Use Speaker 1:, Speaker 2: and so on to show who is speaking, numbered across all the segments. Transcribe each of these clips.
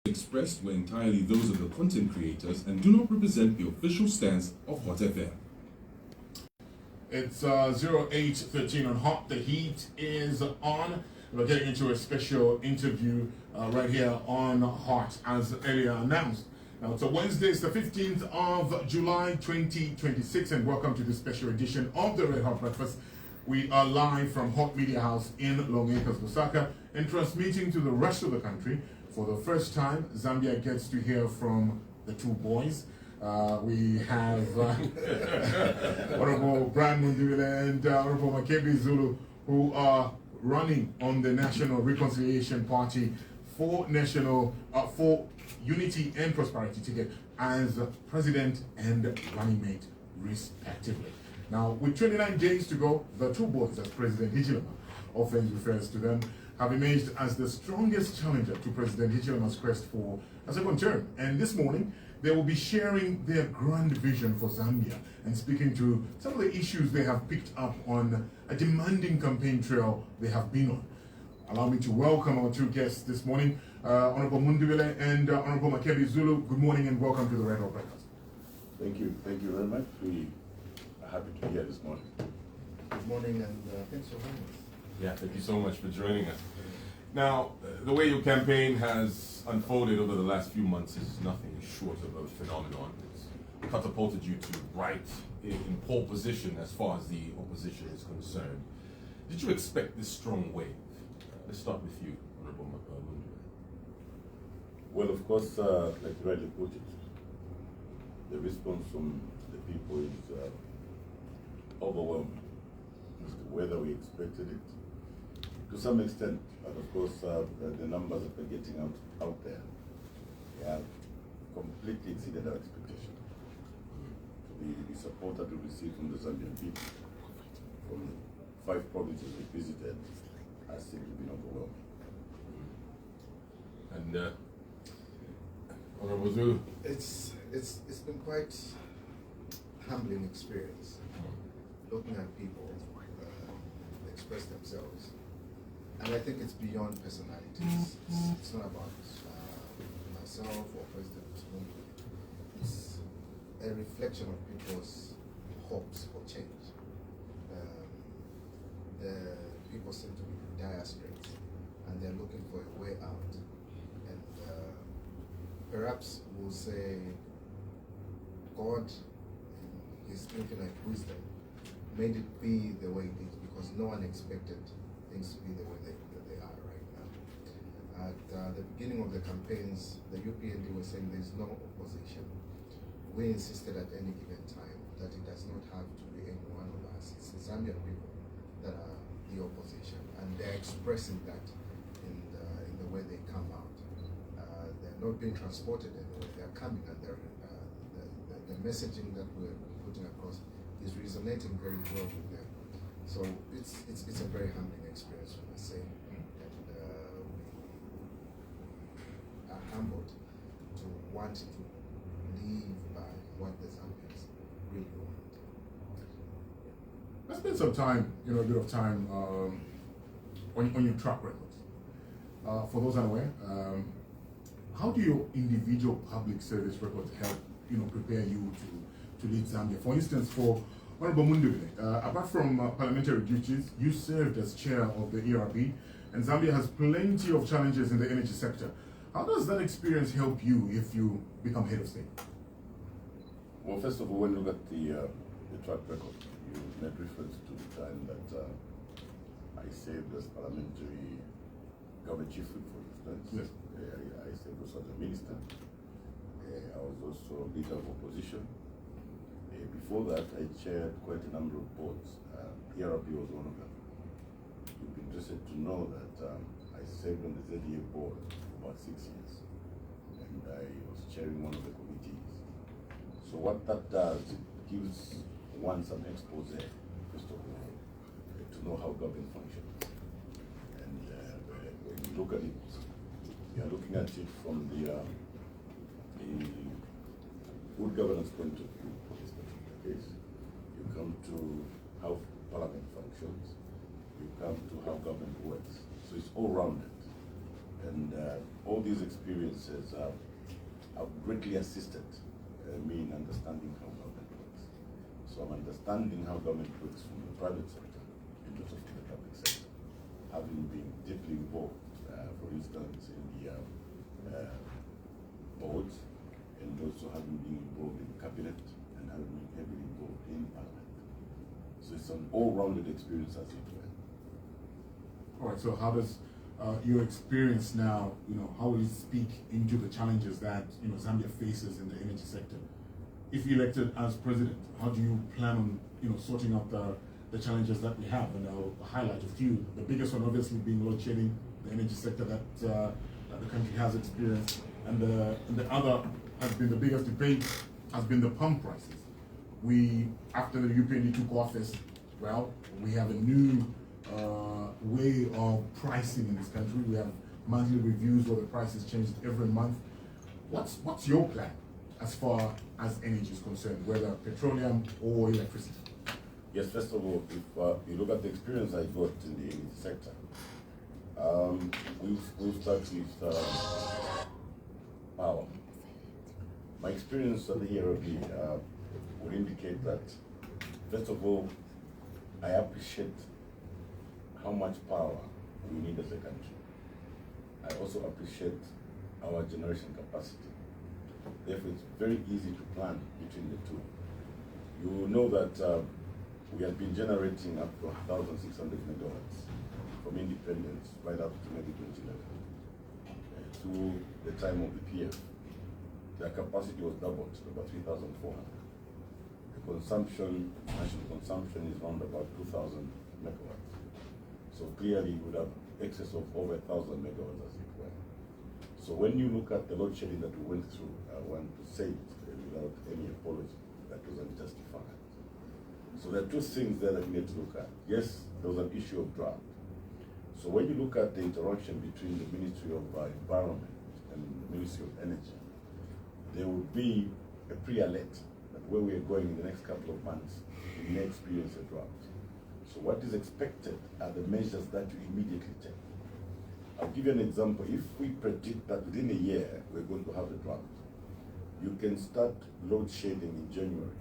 Speaker 1: expressed were entirely those of the content creators and do not represent the official stance of HOT FM.
Speaker 2: It's 08:13 on Hot. The heat is on. We're getting into a special interview right here on Hot, as earlier announced. Now, it's a Wednesday, it's the 15th of July 2026, and welcome to this special edition of the Red Hot Breakfast. We are live from Hot Media House in Long Acres, Lusaka, and transmitting to the rest of the country. For the first time, Zambia gets to hear from the two boys. We have Honorable Mundubile and Honorable Makebi Zulu, who are running on the National Reconciliation Party for Unity and Prosperity ticket as president and running mate, respectively. Now, with 29 days to go, the two boys, as President Hichilema often refers to them, have emerged as the strongest challenger to President Hichilema's quest for a second term. And this morning, they will be sharing their grand vision for Zambia and speaking to some of the issues they have picked up on a demanding campaign trail they have been on. Allow me to welcome our two guests this morning, Honorable Mundubile and Honorable Makebi Zulu. Good morning and welcome to the Red Hot Breakfast.
Speaker 3: Thank you very much. We are happy to be here this morning.
Speaker 4: Good morning and thanks for having us.
Speaker 5: Yeah, thank you so much for joining us. Now, the way your campaign has unfolded over the last few months is nothing short of a phenomenon. It's catapulted you to right in pole position as far as the opposition is concerned. Did you expect this strong wave? Let's start with you, Honorable Mundubile.
Speaker 3: Well, of course, like you rightly put it, the response from the people is overwhelming. It's whether we expected it. To some extent, but of course, the numbers that we're getting out there have completely exceeded our expectation. The support that we received from the Zambian people, from 5 provinces we visited, has simply been overwhelming.
Speaker 5: And Honorable Zulu?
Speaker 4: It's been quite humbling experience looking at people express themselves. And I think it's beyond personalities. It's not about myself or President Mundubile. It's a reflection of people's hopes for change. The people seem to be in dire straits, and they're looking for a way out. And perhaps we'll say God, in His infinite wisdom, made it be the way it is because no one expected things to be the way that they are right now. At the beginning of the campaigns, the UPND was saying there's no opposition. We insisted at any given time that it does not have to be any one of us. It's the Zambian people that are the opposition, and they're expressing that in the way they come out. They're not being transported anywhere. They're coming, and the messaging that we're putting across is resonating very well with them. So it's a very humbling experience, I must say, and we are humbled to want to live by what the Zambians really want.
Speaker 2: Let's spend some time, a bit of time on your track records. For those unaware, how do your individual public service records help, prepare you to lead Zambia? For instance, for Honorable Mundubile, apart from parliamentary duties, you served as chair of the ERB, and Zambia has plenty of challenges in the energy sector. How does that experience help you if you become head of state?
Speaker 3: Well, first of all, when you look at the track record, you made reference to the time that I served as parliamentary government chief whip, for instance.
Speaker 2: Yes.
Speaker 3: I served also as a minister. I was also leader of opposition. Before that, I chaired quite a number of boards. ERB was one of them. You'd be interested to know that I served on the ZDA board for about 6 years, and I was chairing one of the committees. So what that does, it gives one some expose, first of all, to know how government functions. And when you look at it, you are looking at it from the good governance point of view. Case. You come to how parliament functions, you come to how government works. So it's all rounded. And all these experiences have greatly assisted me in understanding how government works. So I'm understanding how government works from the private sector in terms of the public sector, having been deeply involved, for instance, in the boards, and also having been involved in cabinet and having been heavily involved in parliament. So it's an all-rounded experience as it were.
Speaker 2: All right, so how does your experience now, how will it speak into the challenges that, Zambia faces in the energy sector? If elected as president, how do you plan on, sorting out the challenges that we have? And I'll highlight a few. The biggest one obviously being load shedding, the energy sector that the country has experienced. And the other has been the biggest debate, has been the pump prices. After the UPND took office, well, we have a new way of pricing in this country. We have monthly reviews where the prices change every month. What's your plan as far as energy is concerned, whether petroleum or electricity?
Speaker 3: Yes, first of all, if you look at the experience I got in the energy sector, we'll start with power. My experience at the HRB would indicate that, first of all, I appreciate how much power we need as a country. I also appreciate our generation capacity. Therefore, it's very easy to plan between the two. You know that we have been generating up to 1,600 megawatts from independence right up to maybe 2011. Through the time of the PF, their capacity was doubled to about 3,400. The consumption, national consumption is around about 2,000 megawatts. So clearly you would have excess of over 1,000 megawatts as it were. So when you look at the load shedding that we went through, I want to say it without any apology, that was unjustified. So there are two things there that we need to look at. Yes, there was an issue of drought. So when you look at the interaction between the Ministry of Environment and the Ministry of Energy, there will be a pre-alert that where we are going in the next couple of months, we may experience a drought. So what is expected are the measures that you immediately take. I'll give you an example. If we predict that within a year we're going to have a drought, you can start load shedding in January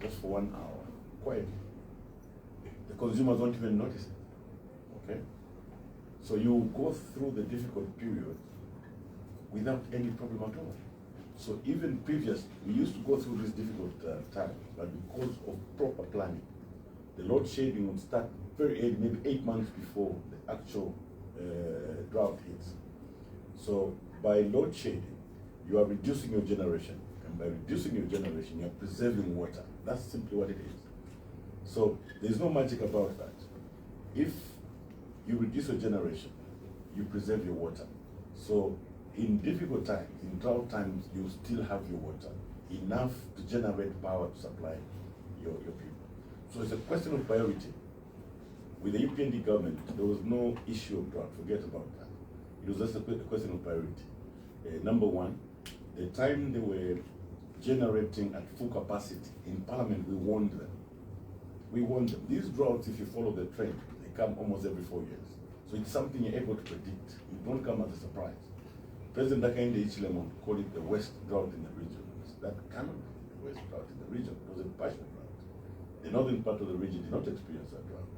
Speaker 3: just for 1 hour, quietly. The consumers won't even notice it, okay? So you go through the difficult period without any problem at all. So even previous, we used to go through this difficult time, but because of proper planning, the load shedding would start very early, maybe 8 months before the actual drought hits. So by load shedding, you are reducing your generation, and by reducing your generation, you are preserving water. That's simply what it is. So there's no magic about that. If you reduce your generation, you preserve your water. So in difficult times, in drought times, you still have your water, enough to generate power to supply your people. So it's a question of priority. With the UPND government, there was no issue of drought, forget about that. It was just a question of priority. Number one, the time they were generating at full capacity, in Parliament we warned them. We warned them. These droughts, if you follow the trend, they come almost every 4 years. So it's something you're able to predict. It don't come as a surprise. President Hakainde Hichilema called it the worst drought in the region. That cannot be the worst drought in the region. It was a partial drought. The northern part of the region did not experience that drought.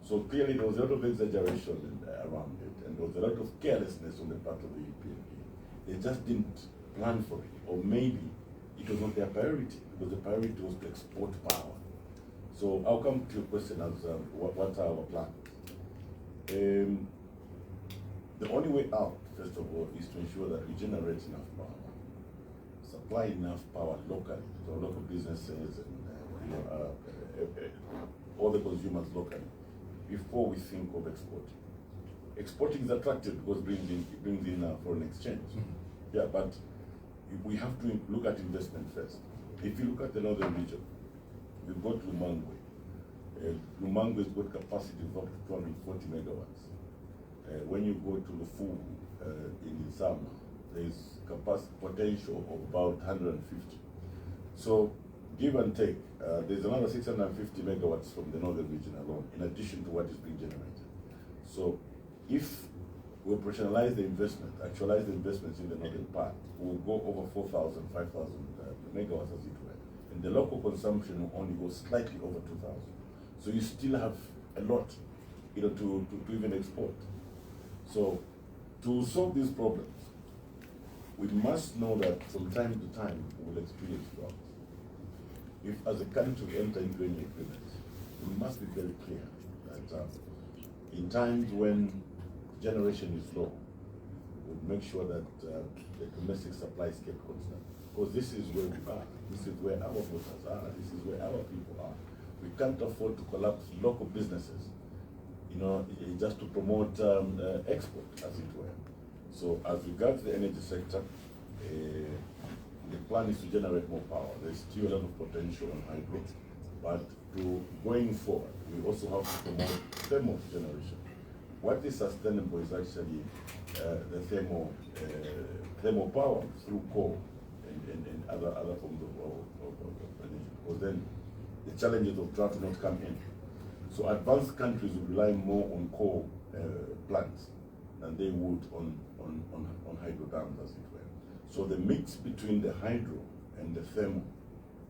Speaker 3: So clearly there was a lot of exaggeration around it, and there was a lot of carelessness on the part of the UPND. They just didn't plan for it, or maybe it was not their priority, because the priority was to export power. So I'll come to your question as what are our plans? The only way out, first of all, is to ensure that we generate enough power, supply enough power locally to our local businesses and all the consumers locally before we think of exporting. Exporting is attractive because it brings in foreign exchange. Mm-hmm. Yeah, but we have to look at investment first. If you look at the northern region, we've got Lumangwe. Lumangwe's got capacity of up to 240 megawatts. When you go to Lufu in Zama, there's capacity potential of about 150. So give and take, there's another 650 megawatts from the northern region alone, in addition to what is being generated. So if we operationalize the investment, actualize the investments in the northern part. We'll go over 4,000, 5,000 megawatts as it were. And the local consumption will only go slightly over 2,000. So you still have a lot, to even export. So to solve these problems, we must know that from time to time we will experience droughts. If as a country we enter into any agreement, we must be very clear that in times when generation is low, we'll make sure that the domestic supply is kept constant. Because this is where we are. This is where our voters are. This is where our people are. We can't afford to collapse local businesses, just to promote export, as it were. So as regards the energy sector, the plan is to generate more power. There's still a lot of potential on hydro, but going forward, we also have to promote thermal generation. What is sustainable is actually the thermal power through coal and other forms of energy. Because then the challenges of drought will not come in. So advanced countries will rely more on coal plants than they would on hydro dams, as it were. So the mix between the hydro and the thermal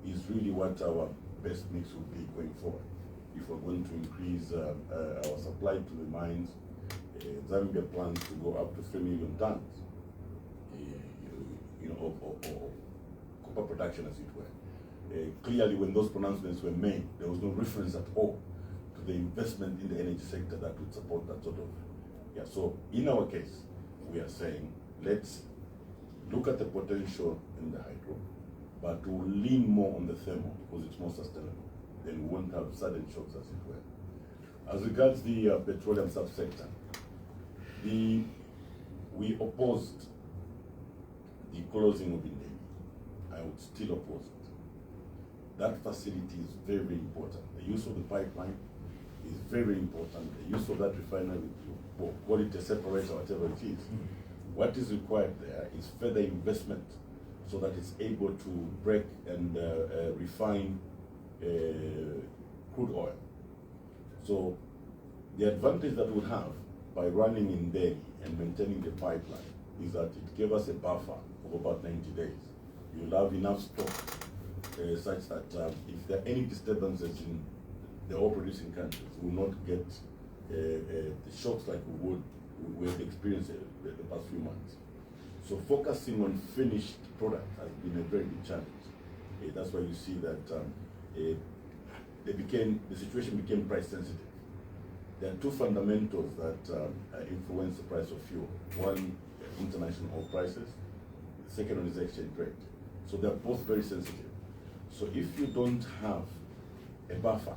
Speaker 3: is really what our best mix will be going forward. If we're going to increase our supply to the mines, Zambia plans to go up to 3 million tons, of copper production, as it were. Clearly, when those pronouncements were made, there was no reference at all to the investment in the energy sector that would support that sort of. Yeah. So in our case, we are saying let's look at the potential in the hydro, but to lean more on the thermal because it's more sustainable. Then we won't have sudden shocks, as it were. As regards the petroleum subsector, we opposed the closing of Indeni. I would still oppose it. That facility is very, very important. The use of the pipeline is very important. The use of that refinery, call it a separator, whatever it is. What is required there is further investment so that it's able to break and refine crude oil. So the advantage that we have by running in Delhi and maintaining the pipeline is that it gave us a buffer of about 90 days. You'll have enough stock such that if there are any disturbances in the oil producing countries, we will not get the shocks like we have experienced the past few months. So focusing on finished product has been a very big challenge. That's why you see that the situation became price sensitive. There are two fundamentals that influence the price of fuel. One, international oil prices. The second one is exchange rate. So they're both very sensitive. So if you don't have a buffer,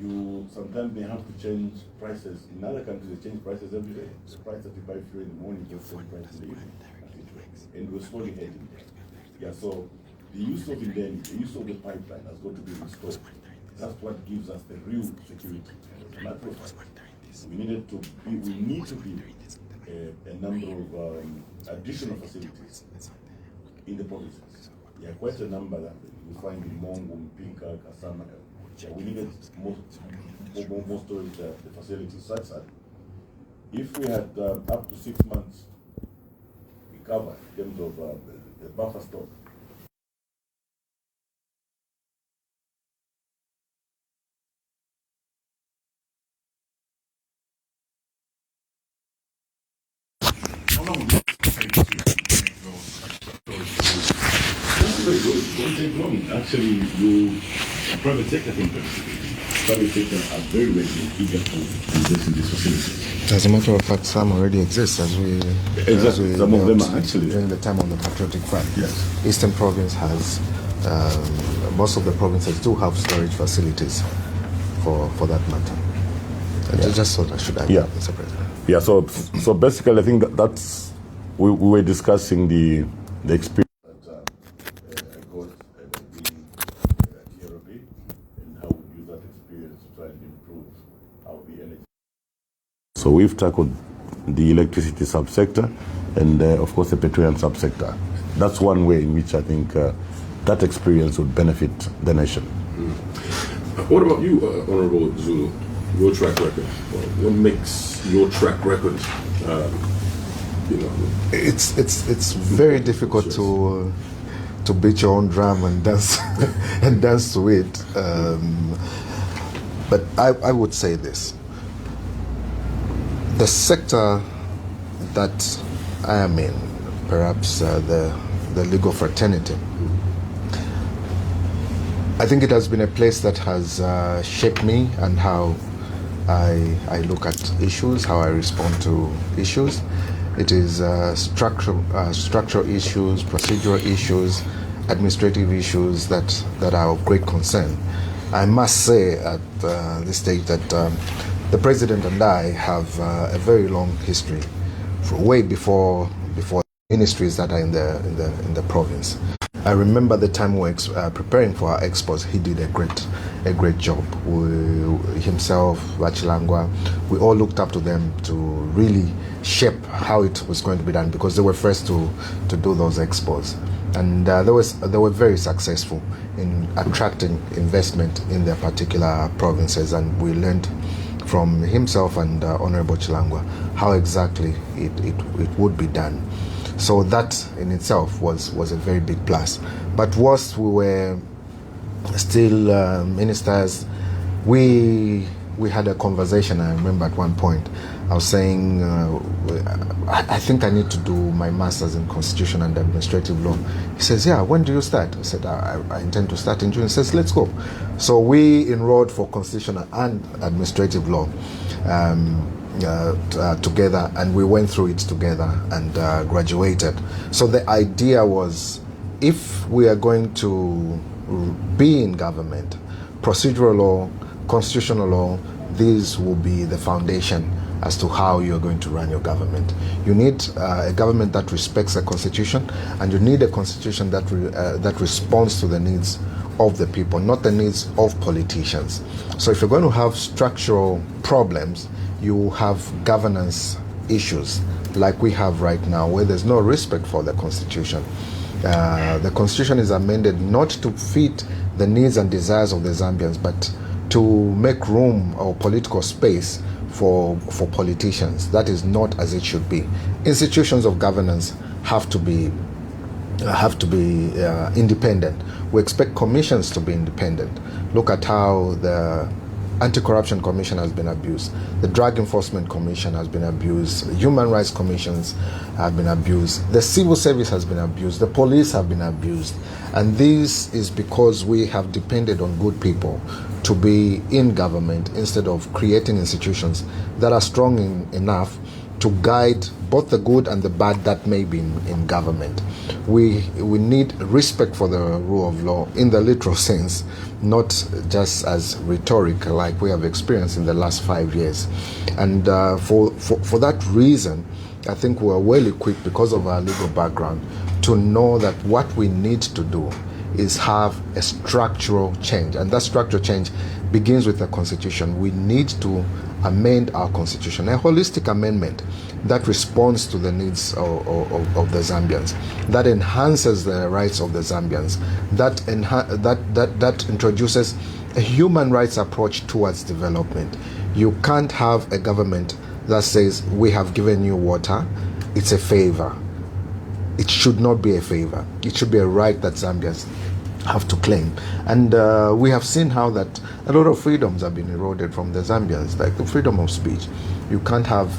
Speaker 3: you sometimes may have to change prices. In other countries, they change prices every day. The price that you buy fuel in the morning is the same price in the evening. And we're slowly heading there. Yeah, so the use of Indeni, the use of the pipeline has got to be restored. That's what gives us the real security. As a matter of fact, we need to build a number of additional facilities in the provinces. There are quite a number that you find in Mongo, Mpinka, Kasama. We needed more storage the facilities such that if we had up to 6 months recovered in terms of the buffer stock. Actually, private sector can participate. Private sector are very ready, eager to invest in this facility.
Speaker 4: As a matter of fact, some already exist
Speaker 3: some of them are actually
Speaker 4: during the time on the Patriotic Front.
Speaker 3: Yes.
Speaker 4: Eastern Province has most of the provinces do have storage facilities for that matter. Yeah. Just so that should I Mr. President.
Speaker 3: Yeah. So basically, I think that's we were discussing the experience. So we've tackled the electricity subsector and, of course, the petroleum subsector. That's one way in which I think that experience would benefit the nation.
Speaker 1: What about you, Honorable Zulu? your track record. What makes your track record,
Speaker 4: It's very difficult to beat your own drum and dance and dance to it. But I would say this: the sector that I am in, perhaps the legal fraternity, I think it has been a place that has shaped me and how I look at issues, how I respond to issues. It is structural issues, procedural issues, administrative issues that are of great concern. I must say at this stage that the President and I have a very long history, way before ministries that are in the province. I remember the time we were preparing for our expos. He did a great job. Himself, Bachilangwa, we all looked up to them to really shape how it was going to be done, because they were first to do those expos, and they were very successful in attracting investment in their particular provinces. And we learned from himself and Honorable Chilangwa how exactly it would be done. So that in itself was a very big plus. But whilst we were still ministers, we had a conversation. I remember at one point I was saying, I think I need to do my master's in Constitution and Administrative Law. He says, yeah, when do you start? I said, I intend to start in June. He says, let's go. So we enrolled for Constitutional and Administrative Law together, and we went through it together and graduated. So the idea was, if we are going to be in government, procedural law, constitutional law, these will be the foundation as to how you're going to run your government. You need a government that respects the constitution, and you need a constitution that responds to the needs of the people, not the needs of politicians. So if you're going to have structural problems, you have governance issues like we have right now, where there's no respect for the constitution. The constitution is amended not to fit the needs and desires of the Zambians, but to make room or political space for politicians. That is not as it should be. Institutions of governance have to be independent. We expect commissions to be independent. Look at how the Anti-Corruption Commission has been abused. The Drug Enforcement Commission has been abused. Human Rights Commissions have been abused. The civil service has been abused. The police have been abused. And this is because we have depended on good people to be in government instead of creating institutions that are strong enough to guide both the good and the bad that may be in government. We need respect for the rule of law in the literal sense, not just as rhetoric like we have experienced in the last 5 years. And for that reason, I think we are well equipped, because of our legal background, to know that what we need to do is have a structural change, and that structural change begins with the constitution. We need to amend our constitution, a holistic amendment that responds to the needs of the Zambians, that enhances the rights of the Zambians, that introduces a human rights approach towards development. You can't have a government that says, we have given you water, it's a favor. It should not be a favor. It should be a right that Zambians have to claim. And we have seen how that a lot of freedoms have been eroded from the Zambians, like the freedom of speech. You can't have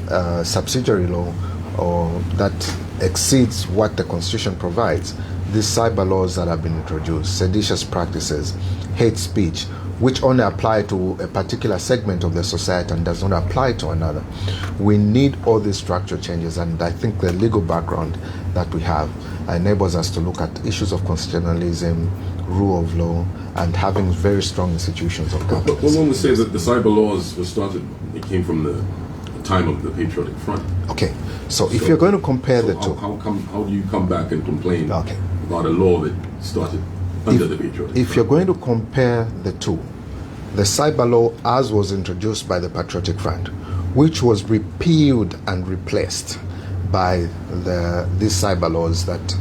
Speaker 4: subsidiary law or that exceeds what the constitution provides. These cyber laws that have been introduced, seditious practices, hate speech, which only apply to a particular segment of the society and does not apply to another. We need all these structural changes, and I think the legal background that we have enables us to look at issues of constitutionalism, rule of law, and having very strong institutions of governance.
Speaker 1: But one would say that the cyber laws were started, it came from the time of the Patriotic Front.
Speaker 4: Okay, so if you're going to compare the two...
Speaker 1: How do you come back and complain about a law that started under the Patriotic Front?
Speaker 4: If you're going to compare the two, the cyber law as was introduced by the Patriotic Front, which was repealed and replaced by these cyber laws that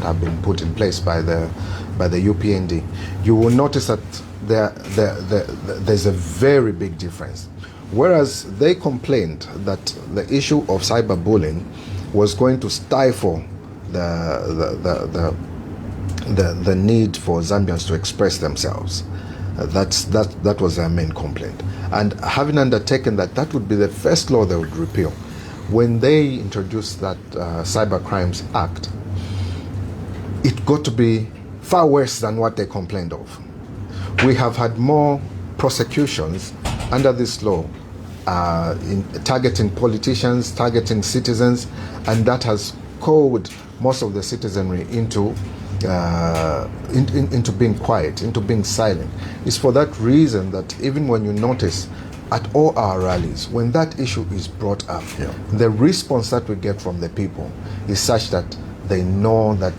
Speaker 4: have been put in place by the UPND, you will notice that there's a very big difference. Whereas they complained that the issue of cyberbullying was going to stifle the need for Zambians to express themselves. That was their main complaint. And having undertaken that would be the first law they would repeal. When they introduced that Cyber Crimes Act, it got to be far worse than what they complained of. We have had more prosecutions under this law in targeting politicians, targeting citizens, and that has cowed most of the citizenry into being quiet, into being silent. It's for that reason that even when you notice at all our rallies, when that issue is brought up, the response that we get from the people is such that they know that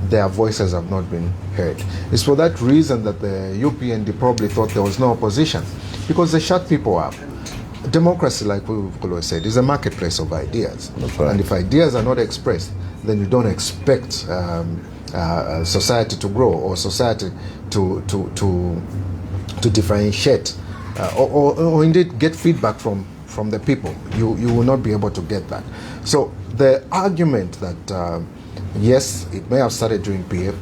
Speaker 4: their voices have not been heard. It's for that reason that the UPND probably thought there was no opposition, because they shut people up. Democracy, like we've always said, is a marketplace of ideas.
Speaker 3: Right.
Speaker 4: And if ideas are not expressed, then you don't expect society to grow, or society to differentiate, or indeed get feedback from the people. You will not be able to get that. So the argument that yes, it may have started during PF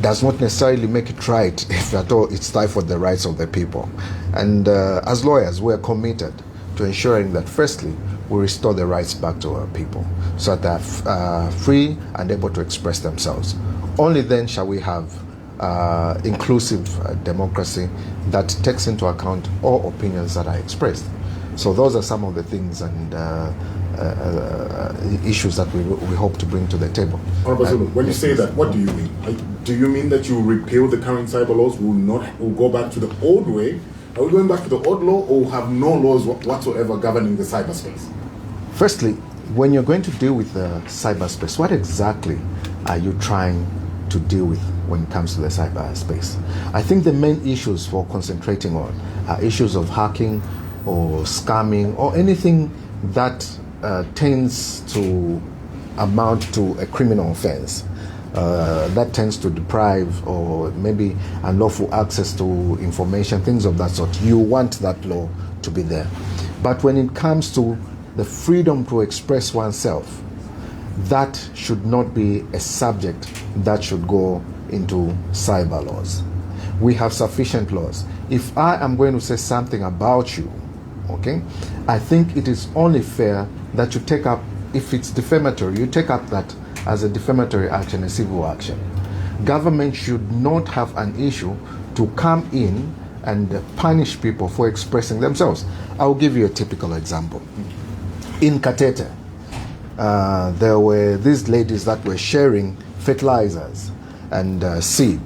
Speaker 4: does not necessarily make it right if at all it stifled the rights of the people. And as lawyers, we are committed to ensuring that firstly, we restore the rights back to our people so that they're free and able to express themselves. Only then shall we have inclusive democracy that takes into account all opinions that are expressed. So those are some of the things and issues that we hope to bring to the table.
Speaker 2: Honorable Zulu, when you say that, what do you mean? Like, do you mean that you repeal the current cyber laws, will go back to the old way? Are we going back to the old law, or have no laws whatsoever governing the cyberspace?
Speaker 4: Firstly, when you're going to deal with the cyberspace, what exactly are you trying to deal with when it comes to the cyberspace? I think the main issues for concentrating on are issues of hacking or scamming or anything that tends to amount to a criminal offense. That tends to deprive or maybe unlawful access to information, things of that sort. You want that law to be there. But when it comes to the freedom to express oneself, that should not be a subject that should go into cyber laws. We have sufficient laws. If I am going to say something about you, okay, I think it is only fair that you take up, if it's defamatory, you take up that as a defamatory action, a civil action. Government should not have an issue to come in and punish people for expressing themselves. I'll give you a typical example. In Katete, there were these ladies that were sharing fertilizers and seed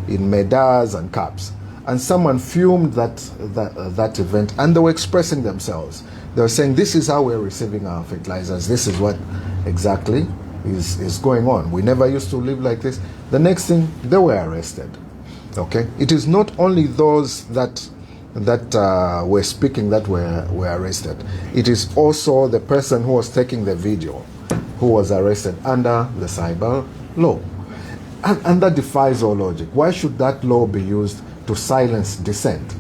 Speaker 4: in medals and cups. And someone filmed that event, and they were expressing themselves. They were saying, this is how we're receiving our fertilizers. This is what exactly is going on. We never used to live like this. The next thing, they were arrested. Okay? It is not only those that were speaking that were arrested. It is also the person who was taking the video who was arrested under the cyber law. And that defies all logic. Why should that law be used to silence dissent?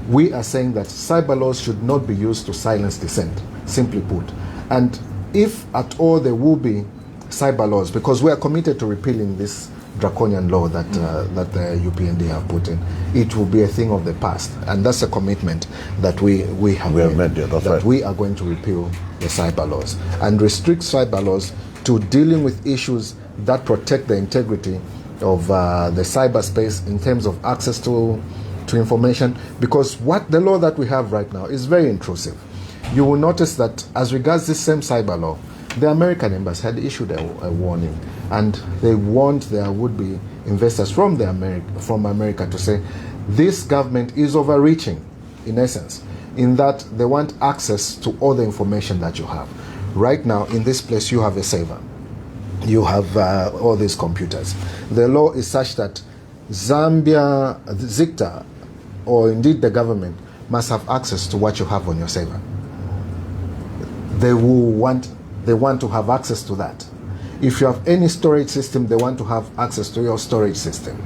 Speaker 4: We are saying that cyber laws should not be used to silence dissent, simply put. And if at all there will be cyber laws, because we are committed to repealing this draconian law that the UPND have put in, it will be a thing of the past. And that's a commitment that we have made, that we are going to repeal the cyber laws and restrict cyber laws to dealing with issues that protect the integrity of the cyberspace in terms of access to information, because what the law that we have right now is very intrusive. You will notice that as regards this same cyber law, the American embassy had issued a warning, and they warned their would-be investors from America to say this government is overreaching, in essence, in that they want access to all the information that you have. Right now, in this place, you have a server. You have all these computers. The law is such that Zambia, ZICTA, or indeed the government, must have access to what you have on your server. They want to have access to that. If you have any storage system, they want to have access to your storage system.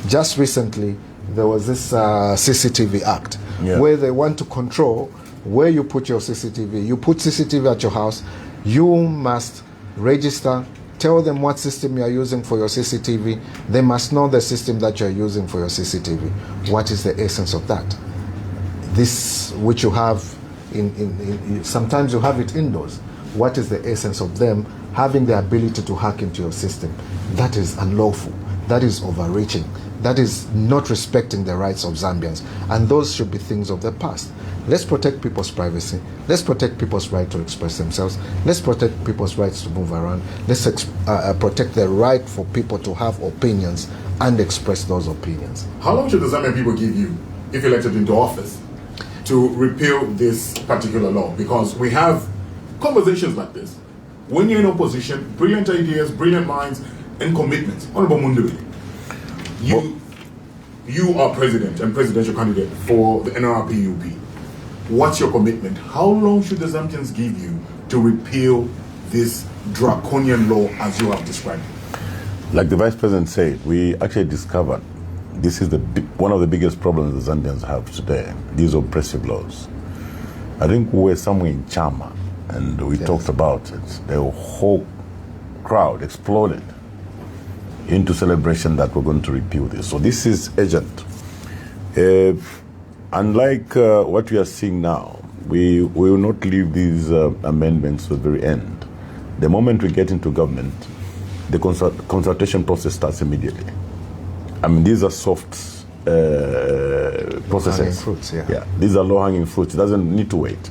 Speaker 4: Just recently, there was this CCTV Act, where they want to control where you put your CCTV. You put CCTV at your house, you must register, tell them what system you are using for your CCTV. They must know the system that you are using for your CCTV. What is the essence of that? This, which you have sometimes you have it indoors. What is the essence of them having the ability to hack into your system? That is unlawful. That is overreaching. That is not respecting the rights of Zambians. And those should be things of the past. Let's protect people's privacy. Let's protect people's right to express themselves. Let's protect people's rights to move around. Let's protect the right for people to have opinions and express those opinions.
Speaker 2: How long should the Zambian people give you, if elected into office, to repeal this particular law? Because we have conversations like this. When you're in opposition, brilliant ideas, brilliant minds, and commitments. Honorable Mundubile, you are president and presidential candidate for the NRPUP. What's your commitment? How long should the Zambians give you to repeal this draconian law as you have described it?
Speaker 3: Like the Vice President said, we actually discovered this is one of the biggest problems the Zambians have today, these oppressive laws. I think we were somewhere in Chama and we talked about it. The whole crowd exploded into celebration that we're going to repeal this. So this is urgent. Unlike what we are seeing now, we will not leave these amendments to the very end. The moment we get into government, the consultation process starts immediately. I mean, these are soft processes.
Speaker 4: Low-hanging fruits,
Speaker 3: yeah, these are low-hanging fruits. It doesn't need to wait.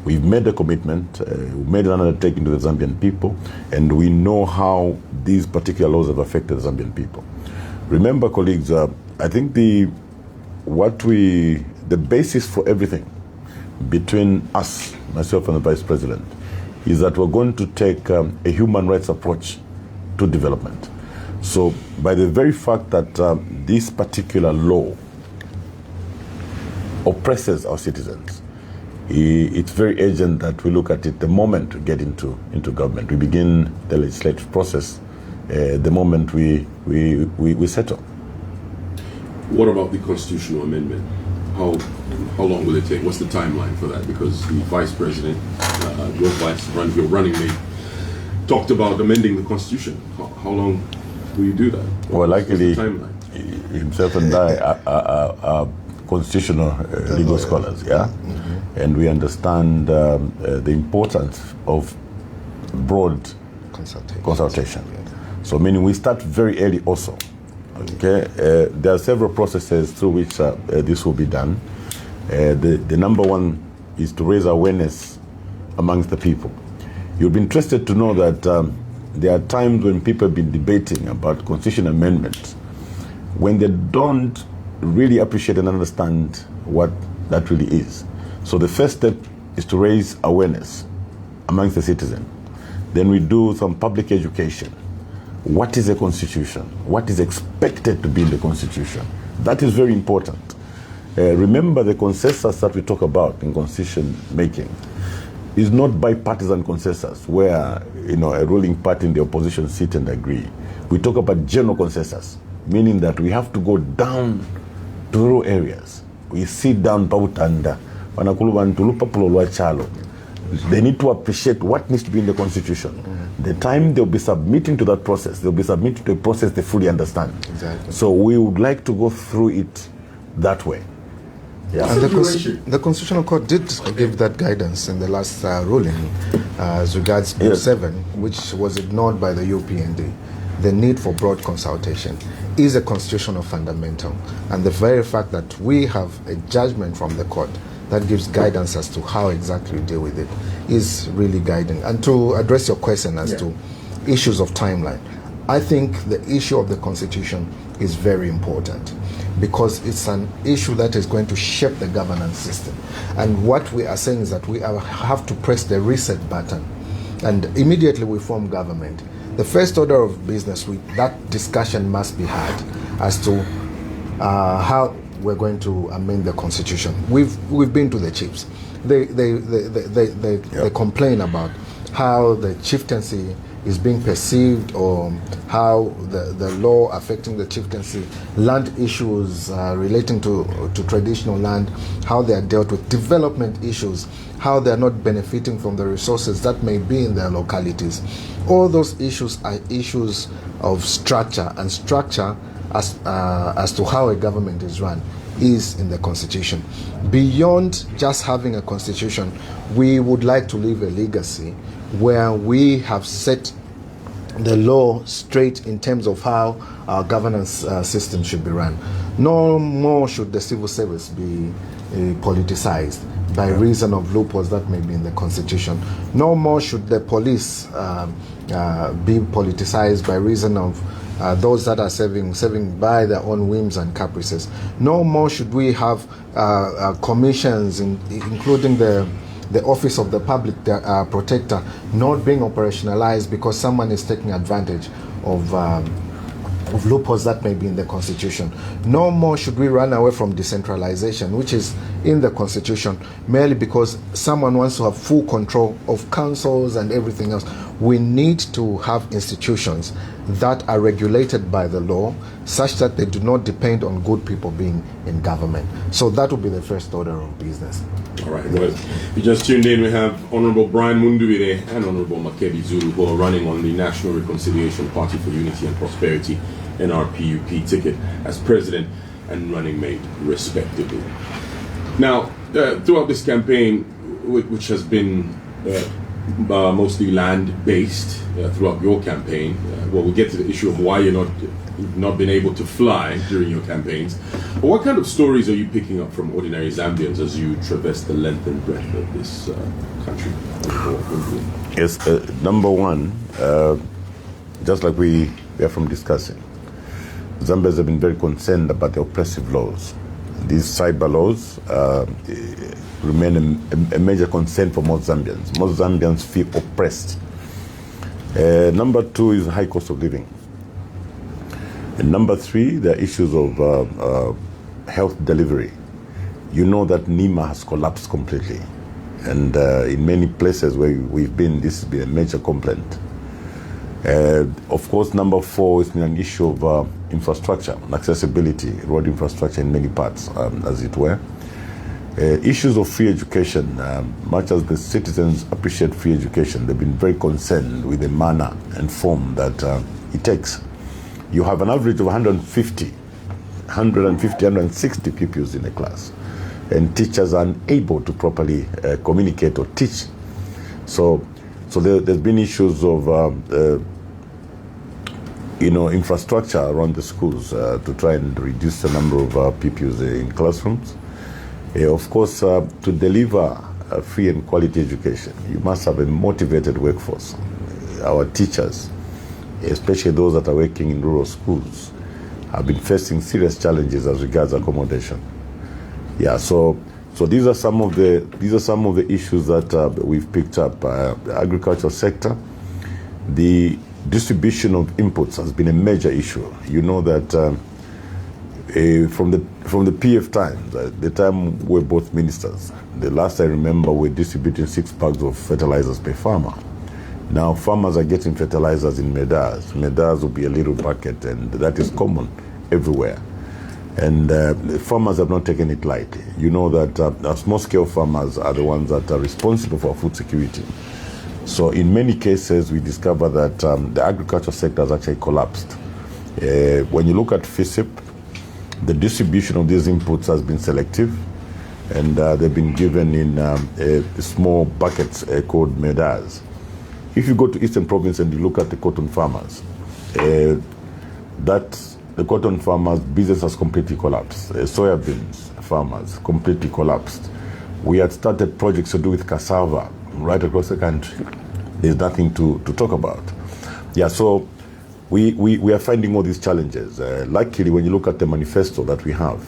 Speaker 3: We've made a commitment, we've made an undertaking to the Zambian people, and we know how these particular laws have affected the Zambian people. Remember, colleagues, I think the basis for everything between us, myself and the Vice President, is that we're going to take a human rights approach to development. So by the very fact that this particular law oppresses our citizens, it's very urgent that we look at it the moment we get into government. We begin the legislative process the moment we settle.
Speaker 1: What about the constitutional amendment? How long will it take? What's the timeline for that? Because the Vice President, your running mate, talked about amending the Constitution. How long will you do that?
Speaker 3: Well, luckily, himself and I are constitutional legal scholars, yeah? Mm-hmm. And we understand the importance of broad consultation. So meaning we start very early also. Okay, there are several processes through which this will be done. The number one is to raise awareness amongst the people. You'll be interested to know that there are times when people have been debating about constitution amendments when they don't really appreciate and understand what that really is. So the first step is to raise awareness amongst the citizen. Then we do some public education. What is a constitution? What is expected to be in the constitution? That is very important. Remember, the consensus that we talk about in constitution making is not bipartisan consensus where a ruling party and the opposition sit and agree. We talk about general consensus, meaning that we have to go down to rural areas. We sit down pautanda, they need to appreciate what needs to be in the constitution. The time they'll be submitting to that process, they'll be submitting to a process they fully understand. Exactly. So we would like to go through it that way. Yeah.
Speaker 4: And the Constitutional Court did give that guidance in the last ruling as regards Bill 7, which was ignored by the UPND. The need for broad consultation is a constitutional fundamental. And the very fact that we have a judgment from the court that gives guidance as to how exactly we deal with it is really guiding. And to address your question as to issues of timeline, I think the issue of the Constitution is very important because it's an issue that is going to shape the governance system. And what we are saying is that we have to press the reset button and immediately we form government. The first order of business, that discussion must be had as to how we're going to amend the Constitution. We've been to the chiefs. They complain about how the chieftaincy is being perceived, or how the law affecting the chieftaincy, land issues relating to traditional land, how they are dealt with, development issues, how they are not benefiting from the resources that may be in their localities. All those issues are issues of structure, and structure as to how a government is run is in the constitution. Beyond just having a constitution, we would like to leave a legacy where we have set the law straight in terms of how our governance system should be run. No more should the civil service be politicized by reason of loopholes that may be in the constitution. No more should the police be politicized by reason of those that are serving by their own whims and caprices. No more should we have commissions, including the Office of the Public Protector, not being operationalized because someone is taking advantage of loopholes that may be in the Constitution. No more should we run away from decentralization, which is in the Constitution, merely because someone wants to have full control of councils and everything else. We need to have institutions that are regulated by the law, such that they do not depend on good people being in government. So that would be the first order of business.
Speaker 1: All right. Well, if you just tuned in, we have Honorable Brian Mundubile and Honorable Makebi Zulu, who are running on the National Reconciliation Party for Unity and Prosperity NRPUP ticket as president and running mate, respectively. Now, throughout this campaign, which has been mostly land-based throughout your campaign, well, we'll get to the issue of why you've not been able to fly during your campaigns. But what kind of stories are you picking up from ordinary Zambians as you traverse the length and breadth of this country?
Speaker 3: Yes, number one, just like we are from discussing, Zambians have been very concerned about the oppressive laws. These cyber laws remain a major concern for most Zambians. Most Zambians feel oppressed. Number two is high cost of living. And number three, the issues of health delivery. You know that NEMA has collapsed completely. And in many places where we've been, this has been a major complaint. Of course, number four has been an issue of infrastructure, accessibility, road infrastructure in many parts, as it were. Issues of free education, much as the citizens appreciate free education, they've been very concerned with the manner and form that it takes. You have an average of 150, 160 pupils in a class, and teachers are unable to properly communicate or teach. So there's been issues of infrastructure around the schools to try and reduce the number of pupils in classrooms. Of course, to deliver a free and quality education, you must have a motivated workforce. Our teachers, especially those that are working in rural schools, have been facing serious challenges as regards accommodation. Yeah, so these are some of the issues that we've picked up. The agricultural sector, the distribution of inputs has been a major issue. You know that from the PF times, the time we're both ministers, the last I remember we're distributing 6 bags of fertilizers per farmer. Now farmers are getting fertilizers in medars. Medars will be a little bucket, and that is common everywhere. And farmers have not taken it lightly. You know that small-scale farmers are the ones that are responsible for food security. So in many cases, we discover that the agriculture sector has actually collapsed. When you look at FISIP, the distribution of these inputs has been selective, and they've been given in small buckets called medars. If you go to Eastern Province and you look at the cotton farmers, the cotton farmers' business has completely collapsed. Soybeans farmers completely collapsed. We had started projects to do with cassava right across the country. There's nothing to talk about. Yeah, so we are finding all these challenges. Luckily, when you look at the manifesto that we have,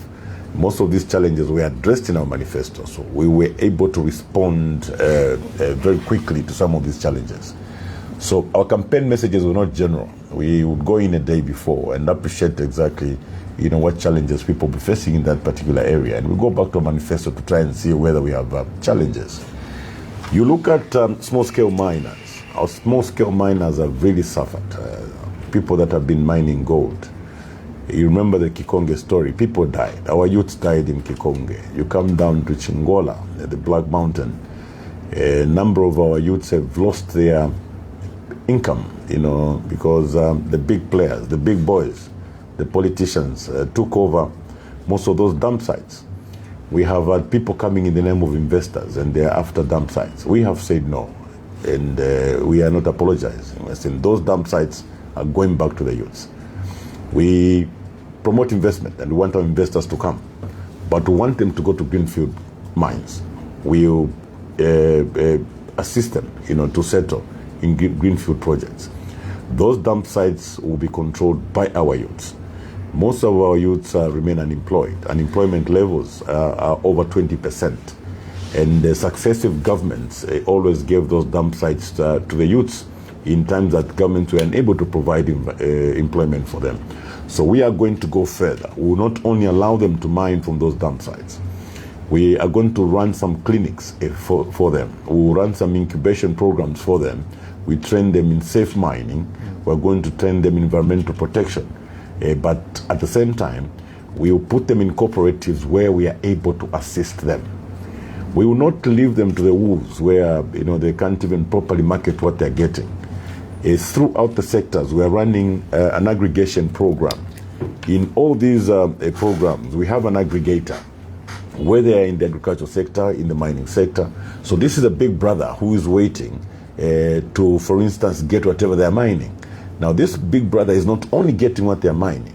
Speaker 3: most of these challenges were addressed in our manifesto. So we were able to respond very quickly to some of these challenges. So our campaign messages were not general. We would go in a day before and appreciate exactly, what challenges people be facing in that particular area. And we go back to our manifesto to try and see whether we have challenges. You look at small-scale miners. our small-scale miners have really suffered. People that have been mining gold. You remember the Kikonge story. People died. Our youths died in Kikonge. You come down to Chingola, the Black Mountain. A number of our youths have lost their income, because the big players, the big boys, the politicians took over most of those dump sites. We have had people coming in the name of investors and they're after dump sites. We have said no, and we are not apologizing. We're saying those dump sites are going back to the youths. We promote investment and we want our investors to come, but we want them to go to greenfield mines. We'll assist them, to settle in greenfield projects. Those dump sites will be controlled by our youths. Most of our youths remain unemployed. Unemployment levels are over 20%. And the successive governments always gave those dump sites to the youths in times that governments were unable to provide employment for them. So we are going to go further. We will not only allow them to mine from those dump sites. We are going to run some clinics for them. We will run some incubation programs for them. We train them in safe mining. We're going to train them in environmental protection. But at the same time, we will put them in cooperatives where we are able to assist them. We will not leave them to the wolves where they can't even properly market what they're getting. Throughout the sectors, we are running an aggregation program. In all these programs, we have an aggregator, whether they're in the agricultural sector, in the mining sector. So this is a big brother who is waiting to, for instance, get whatever they're mining. Now, this big brother is not only getting what they're mining,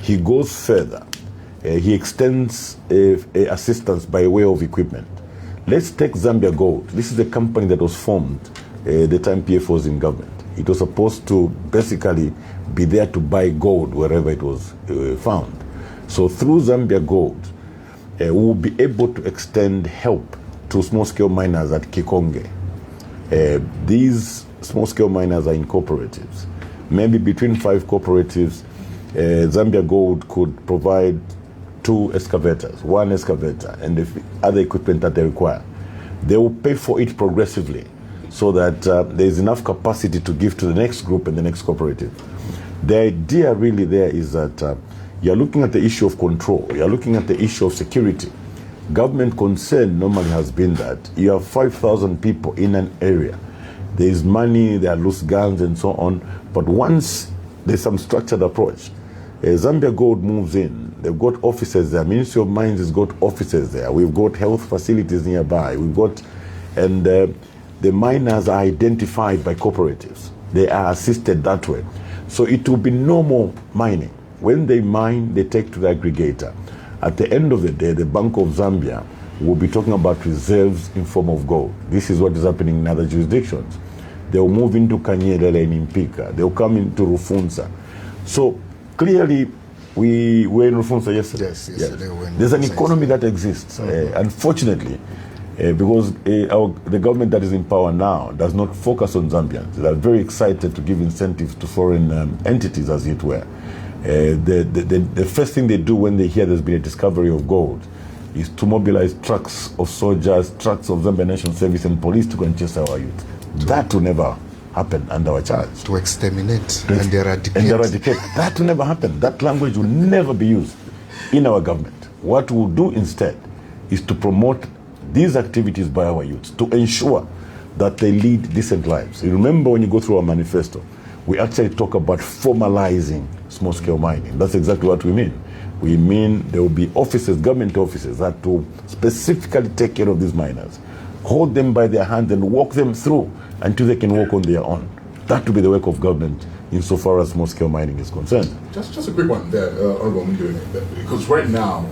Speaker 3: he goes further. He extends assistance by way of equipment. Let's take Zambia Gold. This is a company that was formed the time PF was in government. It was supposed to basically be there to buy gold wherever it was found. So through Zambia Gold, we will be able to extend help to small-scale miners at Kikonge. These small-scale miners are in cooperatives. Maybe between 5 cooperatives, Zambia Gold could provide 2 excavators, 1 excavator, and the other equipment that they require. They will pay for it progressively so that there is enough capacity to give to the next group and the next cooperative. The idea really there is that you're looking at the issue of control, you're looking at the issue of security. Government concern normally has been that you have 5,000 people in an area. There is money, there are loose guns and so on, but once there's some structured approach, Zambia Gold moves in. They've got offices there. Ministry of Mines has got offices there. We've got health facilities nearby. And the miners are identified by cooperatives. They are assisted that way. So it will be normal mining. When they mine, they take to the aggregator. At the end of the day, the Bank of Zambia will be talking about reserves in form of gold. This is what is happening in other jurisdictions. They'll move into Kanyelele in Impika. They'll come into Rufunza. So clearly, we were in Rufunza yesterday.
Speaker 4: Yes, yesterday.
Speaker 3: Yes. There's an economy that exists. Unfortunately, because the government that is in power now does not focus on Zambians. They are very excited to give incentives to foreign entities, as it were. The first thing they do when they hear there's been a discovery of gold is to mobilize trucks of soldiers, trucks of Zambia National Service and police to go and chase our youth. That will never happen under our charge.
Speaker 4: To exterminate and eradicate.
Speaker 3: That will never happen. That language will never be used in our government. What we'll do instead is to promote these activities by our youths to ensure that they lead decent lives. You remember when you go through our manifesto, we actually talk about formalizing small-scale mining. That's exactly what we mean. We mean there will be offices, government offices, that will specifically take care of these miners, hold them by their hand and walk them through until they can walk on their own. That will be the work of government insofar as small-scale mining is concerned.
Speaker 2: Just a quick one there, Honorable Mundubile, because right now,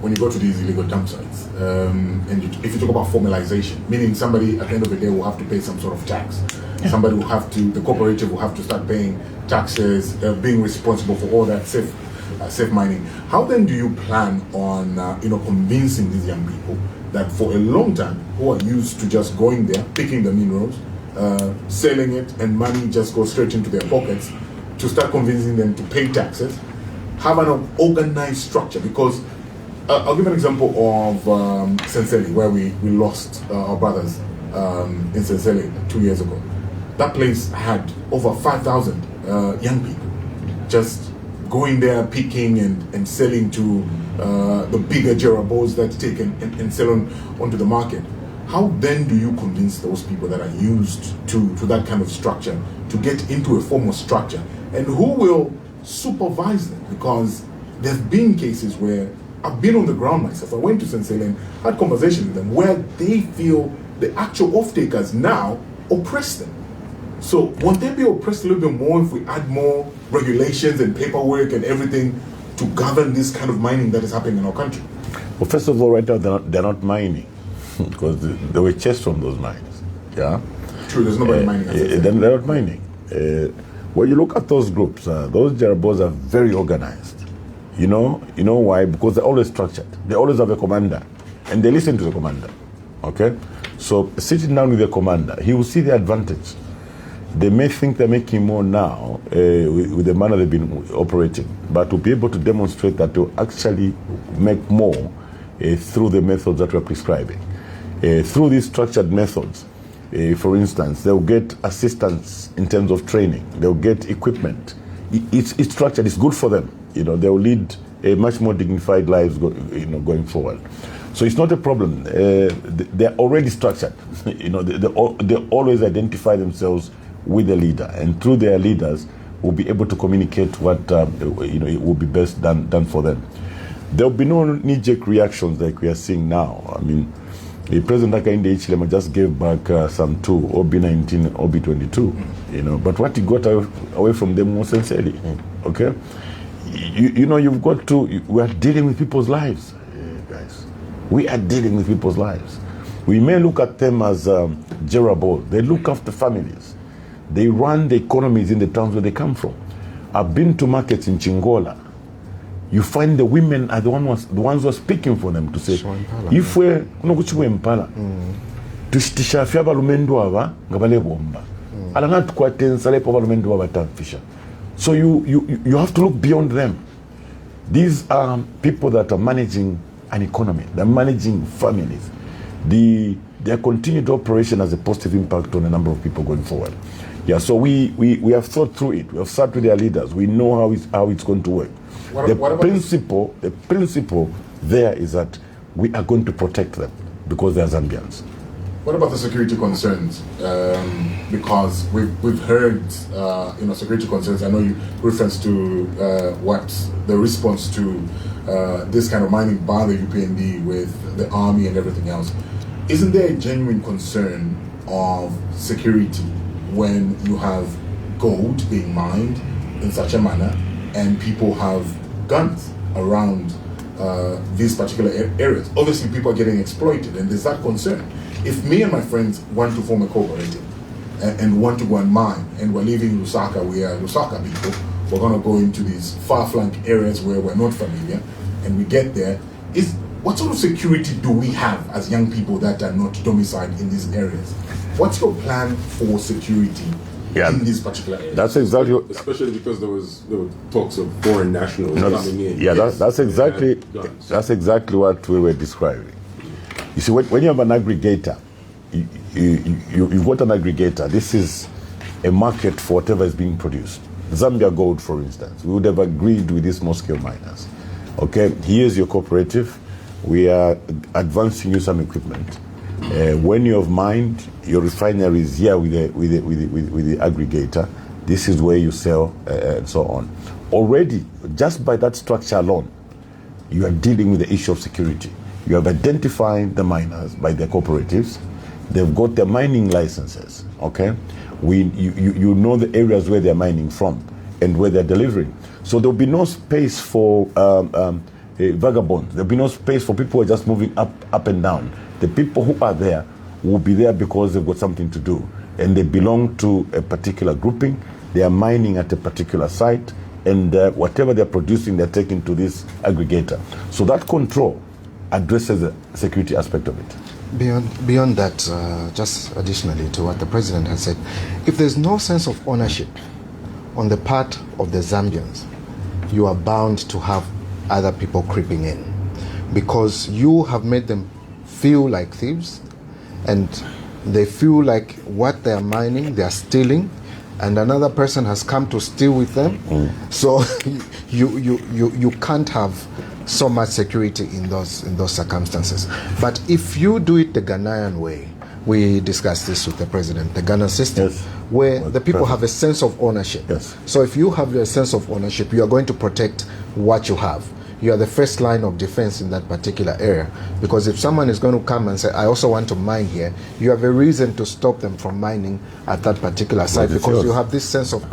Speaker 2: when you go to these illegal dump sites, if you talk about formalization, meaning somebody at the end of the day will have to pay some sort of tax. Yeah. Somebody will have to, the cooperative will have to start paying taxes, being responsible for all that safe mining. How then do you plan on, convincing these young people that for a long time, who are used to just going there, picking the minerals, selling it, and money just goes straight into their pockets, to start convincing them to pay taxes, have an organized structure? Because I'll give an example of Senseli, where we lost our brothers in Senseli 2 years ago. that place had over 5,000 young people just going there, picking and selling to the bigger Jerabos that take and sell onto the market. How then do you convince those people that are used to that kind of structure to get into a formal structure? And who will supervise them? Because there's been cases where I've been on the ground myself. I went to St. and had conversations with them where they feel the actual off-takers now oppress them. So won't they be oppressed a little bit more if we add more regulations and paperwork and everything to govern this kind of mining that is happening in our country?
Speaker 3: Well, first of all, right now they're not mining because they were chased from those mines. Yeah.
Speaker 2: True, there's nobody mining.
Speaker 3: They're not mining. When you look at those groups, those Jerabos are very organized. You know why? Because they're always structured. They always have a commander, and they listen to the commander. Okay, so sitting down with the commander, he will see the advantage. They may think they're making more now with the manner they've been operating, but to be able to demonstrate that to actually make more through the methods that we're prescribing, through these structured methods. For instance, they'll get assistance in terms of training. They'll get equipment. It's structured. It's good for them. They'll lead a much more dignified lives going forward. So it's not a problem. They're already structured. They always identify themselves with the leader, and through their leaders will be able to communicate what it will be best done for them. There'll be no knee-jerk reactions like we are seeing now. I mean, the President Hakainde Hichilema just gave back some two, OB19, OB22, but what he got away from them was sincerely, okay? You've got to, we are dealing with people's lives, guys. We are dealing with people's lives. We may look at them as Jerabo. They look after families. They run the economies in the towns where they come from. I've been to markets in Chingola. You find the women are the ones who are speaking for them to say, if we're impala, tushtisha balumendo ava ngabale bomba. Alanga tukwatensa lepo balumendo ava tafisha. So you have to look beyond them. These are people that are managing an economy. They're managing families. Their continued operation has a positive impact on a number of people going forward. Yeah, so we have thought through it. We have sat with their leaders. We know how it's going to work. The principle there is that we are going to protect them because they are Zambians.
Speaker 2: What about the security concerns? Because we've heard security concerns. I know you referenced to what the response to this kind of mining by the UPND with the army and everything else. Isn't there a genuine concern of security when you have gold being mined in such a manner and people have guns around these particular areas? Obviously, people are getting exploited, and there's that concern. If me and my friends want to form a cooperative and want to go and mine, and we're leaving Lusaka, we are Lusaka people, we're going to go into these far-flung areas where we're not familiar, and we get there, what sort of security do we have as young people that are not domiciled in these areas? What's your plan for security in these particular areas?
Speaker 3: That's exactly what,
Speaker 1: especially because there were talks of foreign nationals coming in.
Speaker 3: Yeah, that's exactly what we were describing. You see, when you have an aggregator, you've got an aggregator. This is a market for whatever is being produced. Zambia Gold, for instance, we would have agreed with these small-scale miners. Okay, here's your cooperative. We are advancing you some equipment. When you have mined, your refinery is here with the aggregator. This is where you sell and so on. Already, just by that structure alone, you are dealing with the issue of security. You have identified the miners by their cooperatives. They've got their mining licenses. Okay, you know the areas where they're mining from and where they're delivering. So there'll be no space for vagabonds. There'll be no space for people who are just moving up and down. The people who are there will be there because they've got something to do, and they belong to a particular grouping. They are mining at a particular site, and whatever they're producing, they're taking to this aggregator. So that control addresses the security aspect of it.
Speaker 4: Beyond that, just additionally to what the president has said, if there's no sense of ownership on the part of the Zambians, you are bound to have other people creeping in, because you have made them feel like thieves, and they feel like what they are mining, they are stealing, and another person has come to steal with them. So you can't have so much security in those circumstances. But if you do it the Ghanaian way, we discussed this with the president, the Ghana system, where the people have a sense of ownership. So if you have a sense of ownership, you are going to protect what you have. You are the first line of defense in that particular area, because if someone is going to come and say, I also want to mine here, you have a reason to stop them from mining at that particular site, because you have this sense of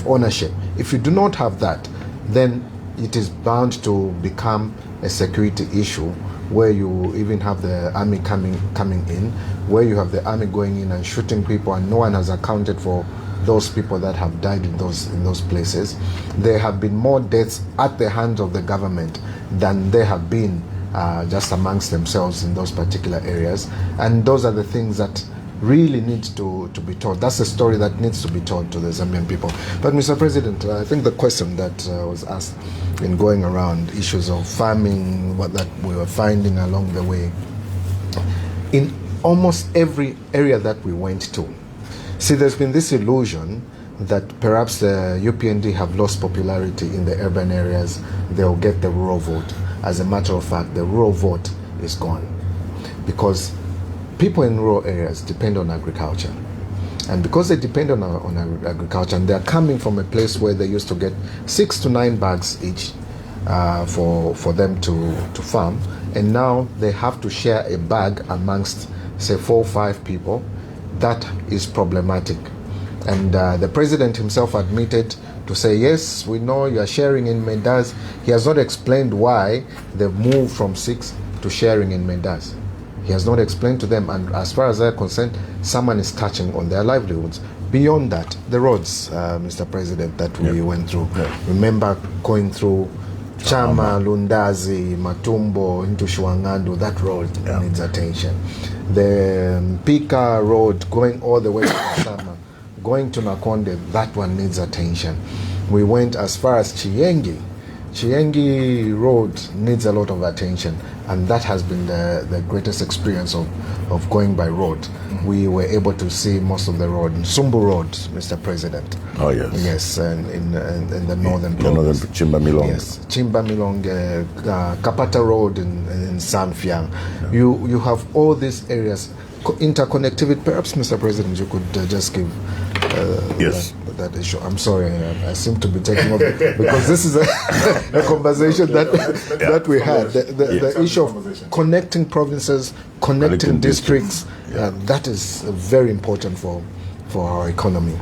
Speaker 4: ownership. If you do not have that, then it is bound to become a security issue, where you even have the army coming in, where you have the army going in and shooting people, and no one has accounted for those people that have died in those places. There have been more deaths at the hands of the government than there have been just amongst themselves in those particular areas. And those are the things that really need to be told. That's a story that needs to be told to the Zambian people. But Mr. President, I think the question that was asked in going around issues of farming, what that we were finding along the way, in almost every area that we went to, see, there's been this illusion that perhaps the UPND have lost popularity in the urban areas. They'll get the rural vote. As a matter of fact, the rural vote is gone, because people in rural areas depend on agriculture. And because they depend on agriculture, and they're coming from a place where they used to get 6 to 9 bags each for them to farm, and now they have to share a bag amongst, say, 4 or 5 people. That is problematic. And the president himself admitted to say, yes, we know you are sharing in Mendas. He has not explained why they've moved from 6 to sharing in Mendas. He has not explained to them, and as far as they're concerned, someone is touching on their livelihoods. Beyond that, the roads, Mr. President, that we went through. Remember going through Chama, Lundazi, Matumbo, into Shuangandu, that road needs attention. The Pika road going all the way to Kasama, going to Nakonde, that one needs attention. We went as far as Chiengi. Chiengi road needs a lot of attention, and that has been the greatest experience of going by road. We were able to see most of the road. Sumbu Road, Mr. President.
Speaker 3: Oh, yes.
Speaker 4: Yes, and in the northern
Speaker 3: province. Northern Chimbamilong.
Speaker 4: Yes, Chimbamilong, Kapata Road in Sanfiang. You have all these areas, interconnectivity. Perhaps, Mr. President, you could just give that issue. I'm sorry, I seem to be taking over, because this is a conversation that we had. The issue of connecting provinces, connecting districts, that is very important for our economy.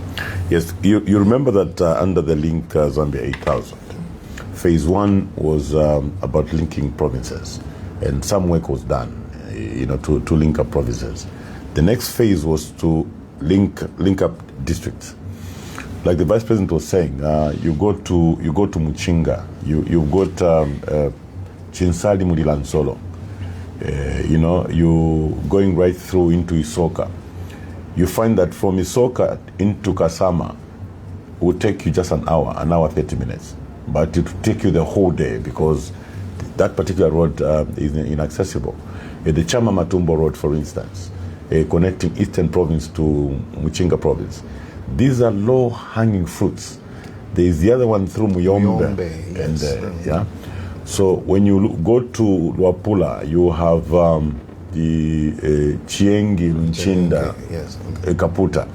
Speaker 3: Yes, you remember that under the Link Zambia 8000, phase 1 was about linking provinces, and some work was done, to link up provinces. The next phase was to link up districts. Like the Vice President was saying, you go to Muchinga, you've got Chinsali Mulilansolo, you going right through into Isoka. You find that from Isoka into Kasama will take you just an hour 30 minutes, but it will take you the whole day, because that particular road is inaccessible. The Chama Matumbo Road, for instance, connecting Eastern Province to Muchinga Province. These are low-hanging fruits. There is the other one through Muyombe.
Speaker 4: Yes.
Speaker 3: And, so when you go to Luapula, you have the Chiengi, Nchinda, Kaputa.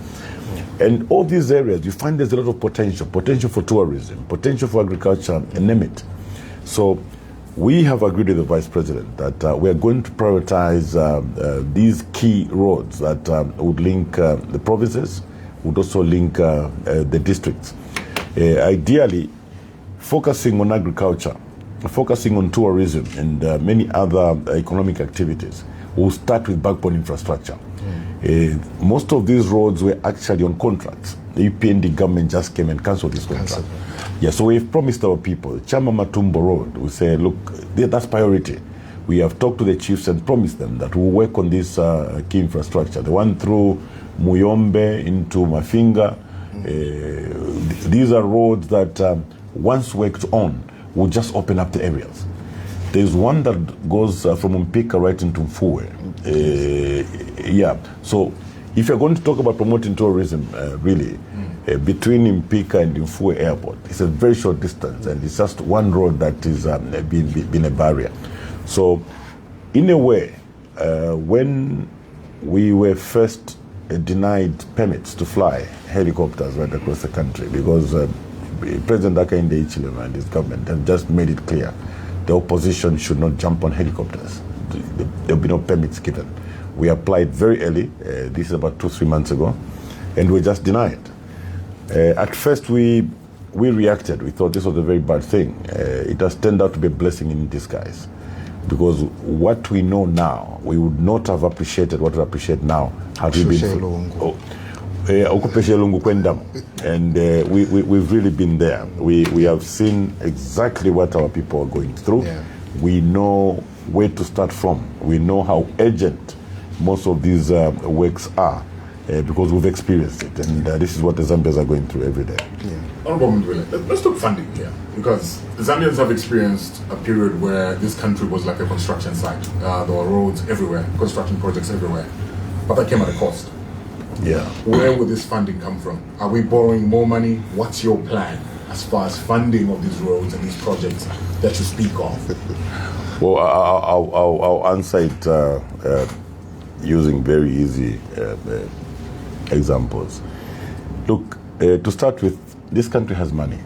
Speaker 3: And all these areas, you find there's a lot of potential for tourism, potential for agriculture, and name it. So we have agreed with the Vice President that we are going to prioritize these key roads that would link the provinces, would also link the districts. Ideally, focusing on agriculture, focusing on tourism and many other economic activities. We'll start with backbone infrastructure. Most of these roads were actually on contracts. The UPND government just came and cancelled this contract. So we've promised our people, Chama Matumbo Road, we say, look, that's priority. We have talked to the chiefs and promised them that we'll work on this key infrastructure. The one through Muyombe into Mafinga, these are roads that once worked on will just open up the areas. There's one that goes from Mpika right into Mfue. Yeah. So if you're going to talk about promoting tourism, really, between Mpika and Mfue Airport, it's a very short distance, and it's just one road that is been a barrier. So, in a way, when we were first denied permits to fly helicopters right across the country, because President Hakainde Hichilema and his government have just made it clear the opposition should not jump on helicopters. There will be no permits given. We applied very early, this is about 2-3 months ago, and we were just denied. At first we reacted. We thought this was a very bad thing. It has turned out to be a blessing in disguise, because what we know now, we would not have appreciated what we appreciate now had we been... And we've really been there. We have seen exactly what our people are going through.
Speaker 4: Yeah.
Speaker 3: We know where to start from. We know how urgent most of these works are, because we've experienced it. And this is what the Zambians are going through every day.
Speaker 4: Yeah.
Speaker 2: Honorable Mundubile, let's talk funding here, because the Zambians have experienced a period where this country was like a construction site. There were roads everywhere, construction projects everywhere, but that came at a cost.
Speaker 3: Yeah.
Speaker 2: Where will this funding come from? Are we borrowing more money? What's your plan as far as funding of these roads and these projects that you speak of?
Speaker 3: Well, I'll answer it using very easy examples. Look, to start with, this country has money,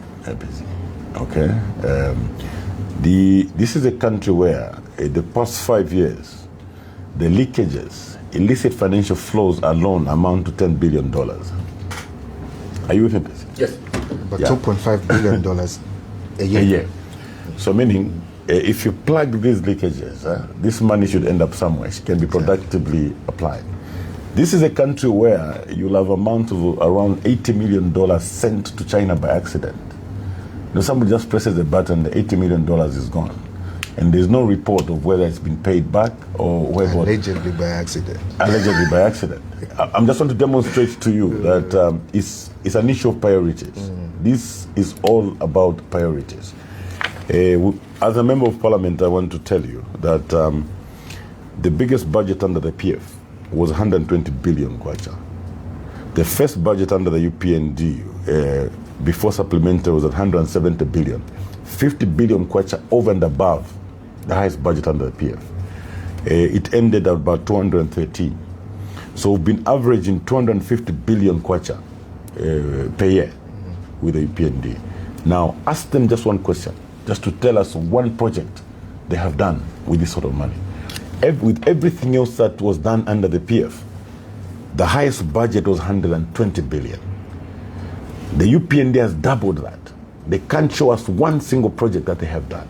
Speaker 3: okay? This is a country where the past 5 years, the leakages, illicit financial flows alone amount to $10 billion. Are you with me?
Speaker 2: Yes.
Speaker 4: But
Speaker 3: Yeah.
Speaker 4: $2.5 billion a year.
Speaker 3: A year. So meaning, if you plug these leakages, this money should end up somewhere. It can be productively applied. This is a country where you'll have amount of around $80 million sent to China by accident. You know, somebody just presses a button, the $80 million is gone. And there's no report of whether it's been paid back or whether...
Speaker 4: Allegedly by accident.
Speaker 3: Allegedly by accident. I'm just trying to demonstrate to you that it's an issue of priorities. This is all about priorities. As a member of parliament, I want to tell you that the biggest budget under the PF was 120 billion kwacha. The first budget under the UPND before supplementary was at 170 billion. 50 billion kwacha over and above the highest budget under the PF. It ended at about 213. So we've been averaging 250 billion kwacha per year with the UPND. Now, ask them just one question, just to tell us one project they have done with this sort of money. With everything else that was done under the PF, the highest budget was 120 billion. The UPND has doubled that. They can't show us one single project that they have done.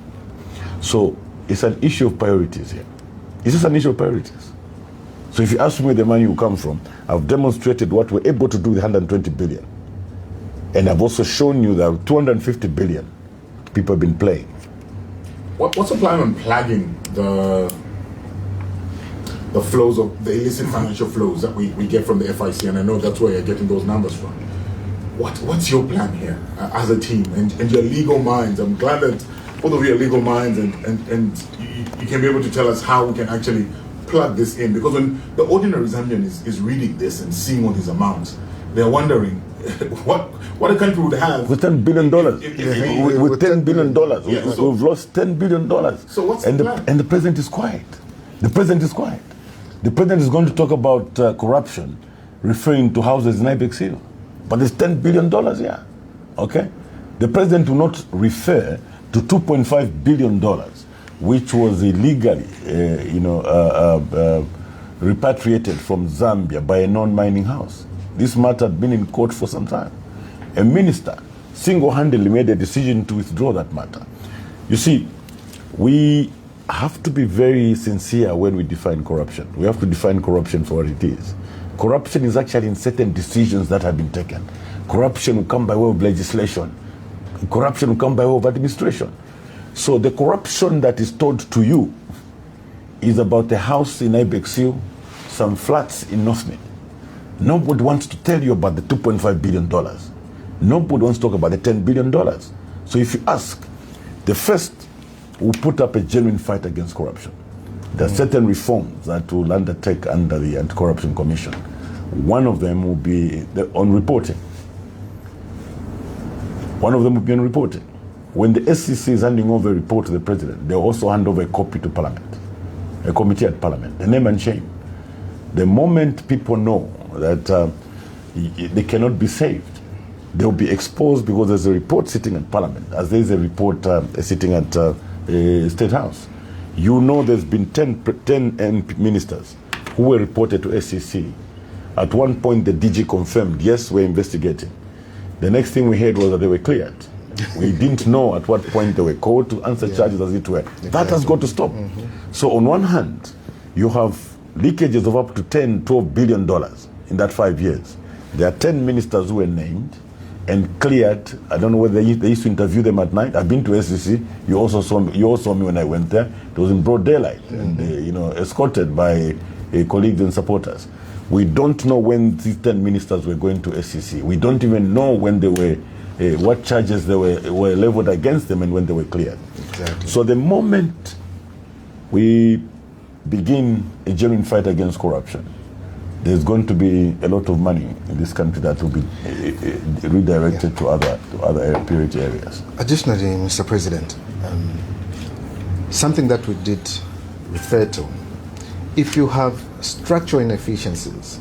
Speaker 3: So it's an issue of priorities here. It's just an issue of priorities. So if you ask me where the money will come from, I've demonstrated what we're able to do with 120 billion. And I've also shown you that 250 billion people have been playing.
Speaker 2: What's the plan on plugging the flows of the illicit financial flows that we get from the FIC? And I know that's where you're getting those numbers from. What's your plan here as a team and your legal minds? I'm glad that both of you are legal minds and you can be able to tell us how we can actually plug this in, because when the ordinary Zambian is reading this and seeing all these amounts, they're wondering what a country would have
Speaker 3: with $10 billion. With $10 billion.
Speaker 2: Yeah, so
Speaker 3: we've lost $10 billion.
Speaker 2: So what's the plan?
Speaker 3: And the president is quiet. The president is quiet. The president is going to talk about corruption, referring to houses in Ibex Hill. But there's $10 billion here. Okay? The president will not refer to $2.5 billion, which was illegally, repatriated from Zambia by a non-mining house. This matter had been in court for some time. A minister single-handedly made a decision to withdraw that matter. You see, we have to be very sincere when we define corruption. We have to define corruption for what it is. Corruption is actually in certain decisions that have been taken. Corruption will come by way of legislation. Corruption will come by way of administration. So the corruption that is told to you is about a house in Ibex Hill, some flats in North Mid. Nobody wants to tell you about the $2.5 billion. Nobody wants to talk about the $10 billion. So if you ask, the first will put up a genuine fight against corruption. There are certain reforms that will undertake under the Anti-Corruption Commission. One of them will be on reporting. When the SCC is handing over a report to the president, they'll also hand over a copy to Parliament, a committee at Parliament, the name and shame. The moment people know that they cannot be saved, they'll be exposed because there's a report sitting at Parliament, as there's a report sitting at State House. You know there's been 10 ministers who were reported to SCC. At one point the DG confirmed, yes, we're investigating. The next thing we heard was that they were cleared. We didn't know at what point they were called to answer charges as it were. Exactly. That has got to stop. So on one hand, you have leakages of up to $10-12 billion in that 5 years. There are 10 ministers who were named and cleared. I don't know whether they used to interview them at night. I've been to SCC. You also saw me when I went there. It was in broad daylight, and escorted by colleagues and supporters. We don't know when these 10 ministers were going to SCC. We don't even know when they were, what charges they were leveled against them and when they were cleared.
Speaker 4: Exactly.
Speaker 3: So the moment we begin a genuine fight against corruption, there's going to be a lot of money in this country that will be redirected to other priority areas.
Speaker 4: Additionally, Mr. President, something that we did refer to, if you have structural inefficiencies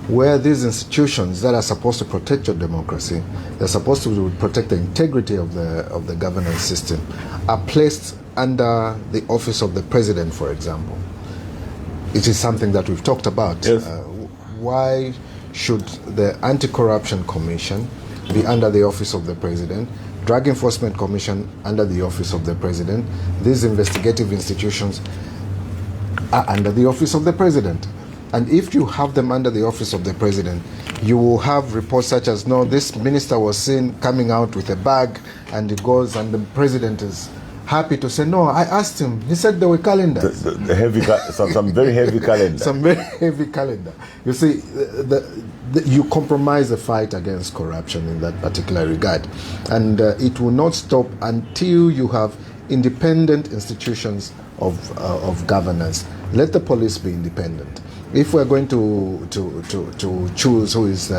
Speaker 4: where these institutions that are supposed to protect your democracy, they're supposed to protect the integrity of the governance system, are placed under the office of the president, for example. It is something that we've talked about.
Speaker 3: Yes.
Speaker 4: Why should the Anti-Corruption Commission be under the office of the president, Drug Enforcement Commission under the office of the president? These investigative institutions are under the office of the president. And if you have them under the office of the president, you will have reports such as, no, this minister was seen coming out with a bag, and it goes, and the president is happy to say, no, I asked him. He said there were calendars.
Speaker 3: The heavy, some very heavy calendar.
Speaker 4: Some very heavy calendar. You see, you compromise the fight against corruption in that particular regard. And it will not stop until you have independent institutions of governance. Let the police be independent. If we're going to choose who is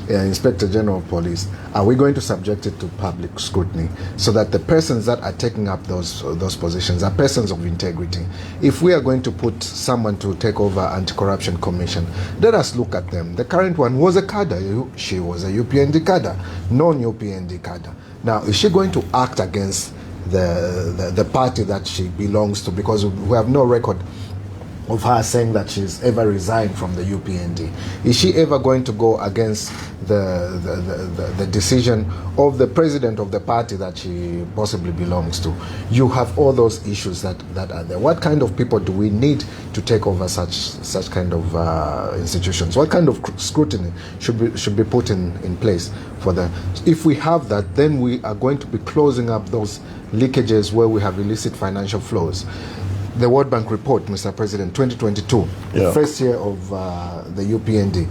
Speaker 4: Inspector General of Police, are we going to subject it to public scrutiny so that the persons that are taking up those positions are persons of integrity? If we are going to put someone to take over Anti-Corruption Commission, let us look at them. The current one was a cadre. She was a UPND cadre, non-UPND cadre. Now, is she going to act against the party that she belongs to? Because we have no record of her saying that she's ever resigned from the UPND. Is she ever going to go against the decision of the president of the party that she possibly belongs to? You have all those issues that are there. What kind of people do we need to take over such kind of institutions? What kind of scrutiny should be put in place for that? If we have that, then we are going to be closing up those leakages where we have illicit financial flows. The World Bank report, Mr. President, 2022, the first year of the UPND,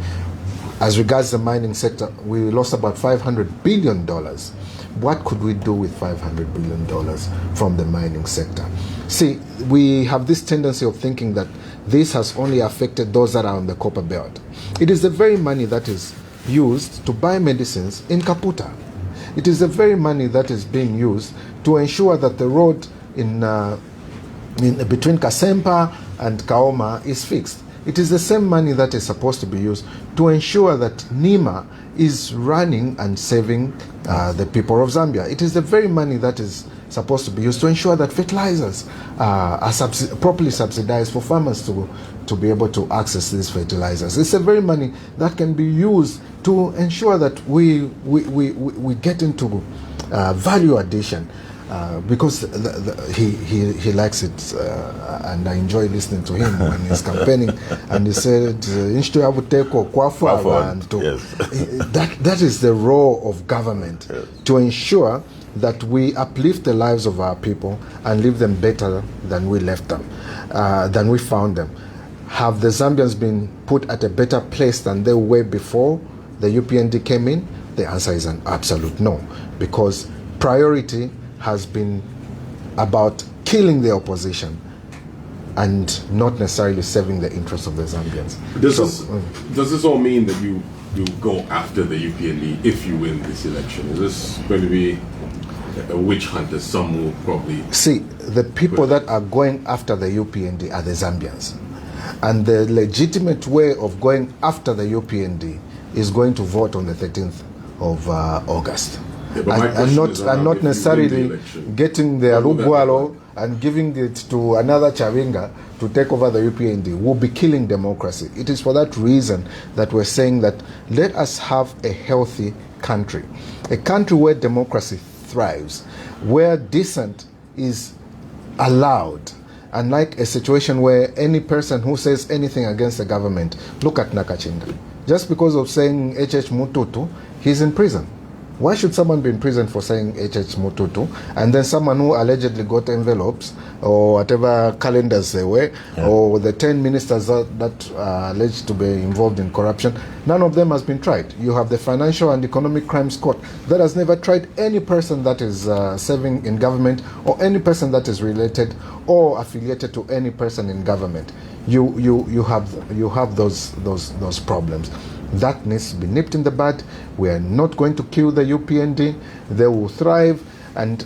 Speaker 4: as regards the mining sector, we lost about $500 billion. What could we do with $500 billion from the mining sector? See, we have this tendency of thinking that this has only affected those that are on the copper belt. It is the very money that is used to buy medicines in Kaputa. It is the very money that is being used to ensure that the road between Kasempa and Kaoma is fixed. It is the same money that is supposed to be used to ensure that NIMA is running and saving the people of Zambia. It is the very money that is supposed to be used to ensure that fertilizers are properly subsidized for farmers to be able to access these fertilizers. It's the very money that can be used to ensure that we get into value addition. Because he likes it, and I enjoy listening to him when he's campaigning. And he said, that is the role of government, to ensure that we uplift the lives of our people and leave them better than we left them, than we found them. Have the Zambians been put at a better place than they were before the UPND came in? The answer is an absolute no, because priority has been about killing the opposition and not necessarily serving the interests of the Zambians.
Speaker 1: Does this all mean that you go after the UPND if you win this election? Is this going to be a witch hunt, as some will probably...
Speaker 4: See, the people that are going after the UPND are the Zambians. And the legitimate way of going after the UPND is going to vote on the 13th of August.
Speaker 1: Yeah, and
Speaker 4: not necessarily getting the Arugwalo and giving it to another Chavinga to take over the UPND will be killing democracy. It is for that reason that we're saying that let us have a healthy country, a country where democracy thrives, where dissent is allowed, unlike a situation where any person who says anything against the government, look at Nakachinga. Just because of saying HH Mututu, he's in prison. Why should someone be in prison for saying HH Mututu, and then someone who allegedly got envelopes or whatever calendars they were, or the 10 ministers that are alleged to be involved in corruption, none of them has been tried. You have the Financial and Economic Crimes Court that has never tried any person that is serving in government or any person that is related or affiliated to any person in government. You have those problems. That needs to be nipped in the bud. We are not going to kill the UPND. They will thrive, and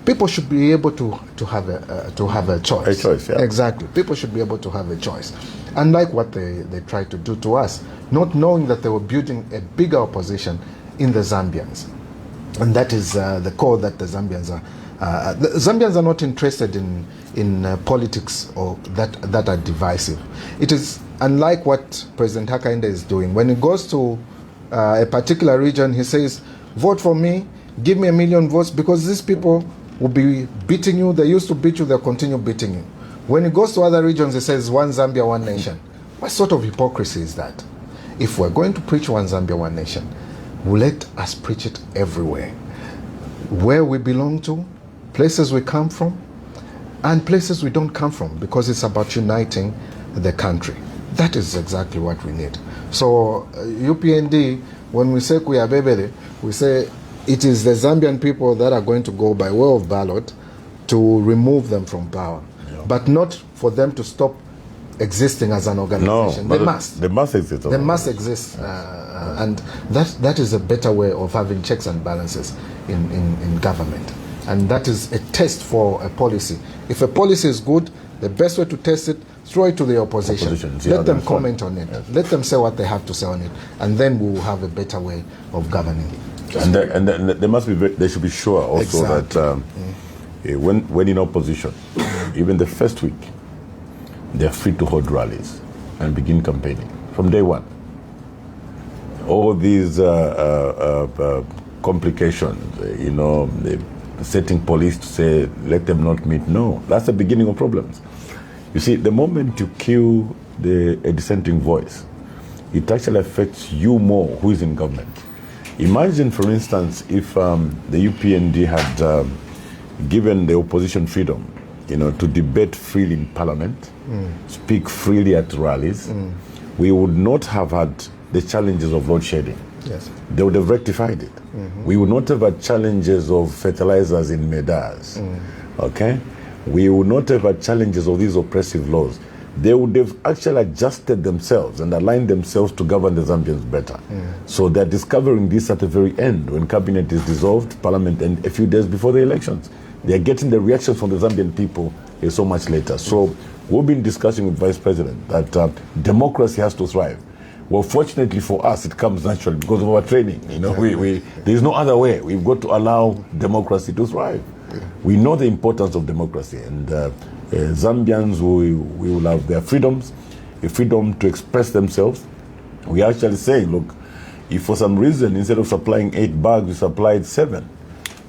Speaker 4: people should be able to have a choice.
Speaker 3: A choice, yeah.
Speaker 4: Exactly. People should be able to have a choice. Unlike what they tried to do to us, not knowing that they were building a bigger opposition in the Zambians. And that is the core that the Zambians are. The Zambians are not interested in politics or that are divisive. It is unlike what President Hakainde is doing. When he goes to a particular region, he says, vote for me, give me 1 million votes, because these people will be beating you. They used to beat you, they'll continue beating you. When he goes to other regions, he says, one Zambia, one nation. What sort of hypocrisy is that? If we're going to preach one Zambia, one nation, let us preach it everywhere. Where we belong to, places we come from, and places we don't come from, because it's about uniting the country. That is exactly what we need. So UPND, when we say Kuyabebele, we say it is the Zambian people that are going to go by way of ballot to remove them from power, but not for them to stop existing as an organization.
Speaker 3: No,
Speaker 4: they must.
Speaker 3: They must exist.
Speaker 4: They must exist, and that is a better way of having checks and balances in government. And that is a test for a policy. If a policy is good, the best way to test it, throw it to the opposition. Let them comment on it. Yes. Let them say what they have to say on it, and then we will have a better way of governing.
Speaker 3: And they must be. They should be sure also that when in opposition, even the first week, they are free to hold rallies and begin campaigning from day one. All these complications, setting police to say let them not meet. No, that's the beginning of problems. You see, the moment you kill a dissenting voice, it actually affects you more, who is in government. Imagine, for instance, if the UPND had given the opposition freedom, to debate freely in parliament, speak freely at rallies, we would not have had the challenges of load shedding.
Speaker 4: Yes.
Speaker 3: They would have rectified it. We would not have had challenges of fertilizers in Medas. Okay? We would not have had challenges of these oppressive laws. They would have actually adjusted themselves and aligned themselves to govern the Zambians better. So they're discovering this at the very end, when cabinet is dissolved, parliament, and a few days before the elections. They're getting the reactions from the Zambian people so much later. So we've been discussing with Vice President that democracy has to thrive. Well, fortunately for us, it comes naturally because of our training. There's no other way. We've got to allow democracy to thrive. We know the importance of democracy, and Zambians we will have their freedoms, a freedom to express themselves. We are actually saying, look, if for some reason instead of supplying 8 bags, you supplied 7,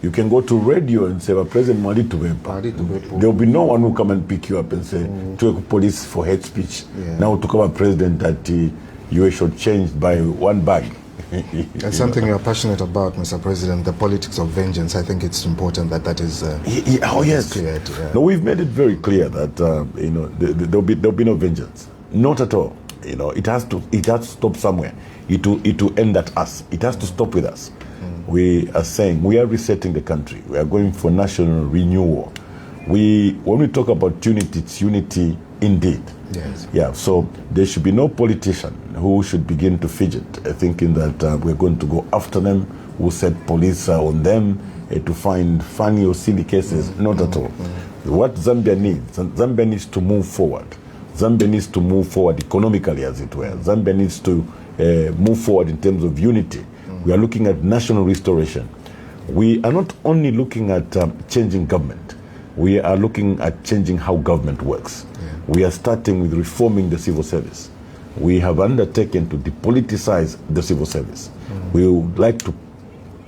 Speaker 3: you can go to radio and say, President Mali Tubepa. There will be no one who come and pick you up and say, to police for hate speech. Now to come a president that you should change by 1 bag.
Speaker 4: And something you're passionate about, Mr. President, the politics of vengeance. I think it's important that is clear.
Speaker 3: No, we've made it very clear that there'll be no vengeance. Not at all. It has to stop somewhere. It will end at us. It has to stop with us. We are saying we are resetting the country. We are going for national renewal.
Speaker 6: when we talk about unity, it's unity indeed.
Speaker 4: Yes.
Speaker 6: Yeah, so there should be no politician who should begin to fidget, thinking that we're going to go after them, who set police on them to find funny or silly cases. Not at all. What Zambia needs to move forward. Zambia needs to move forward economically, as it were. Zambia needs to move forward in terms of unity. We are looking at national restoration. We are not only looking at changing government, we are looking at changing how government works. We are starting with reforming the civil service. We have undertaken to depoliticize the civil service. We would like to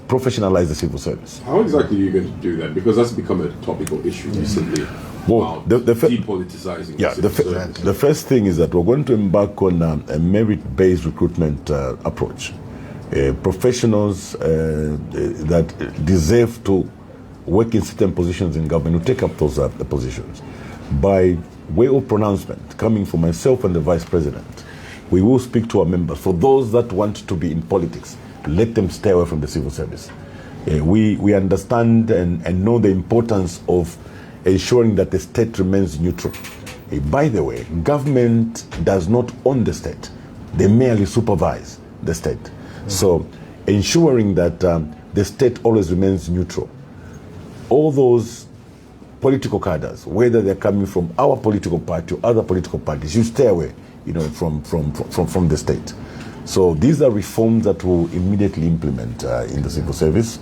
Speaker 6: professionalize the civil service.
Speaker 1: How exactly are you going to do that? Because that's become a topical issue recently.
Speaker 6: Well,
Speaker 1: depoliticizing.
Speaker 6: Yeah, the first thing is that we're going to embark on a merit-based recruitment approach. Professionals that deserve to work in certain positions in government will take up those positions. By way of pronouncement, coming from myself and the Vice President, we will speak to our members. For those that want to be in politics, let them stay away from the civil service. We understand and know the importance of ensuring that the state remains neutral. By the way, government does not own the state. They merely supervise the state. So ensuring that the state always remains neutral. All those political cadres, whether they're coming from our political party or other political parties, you stay away, from the state. So these are reforms that we'll immediately implement in the civil service,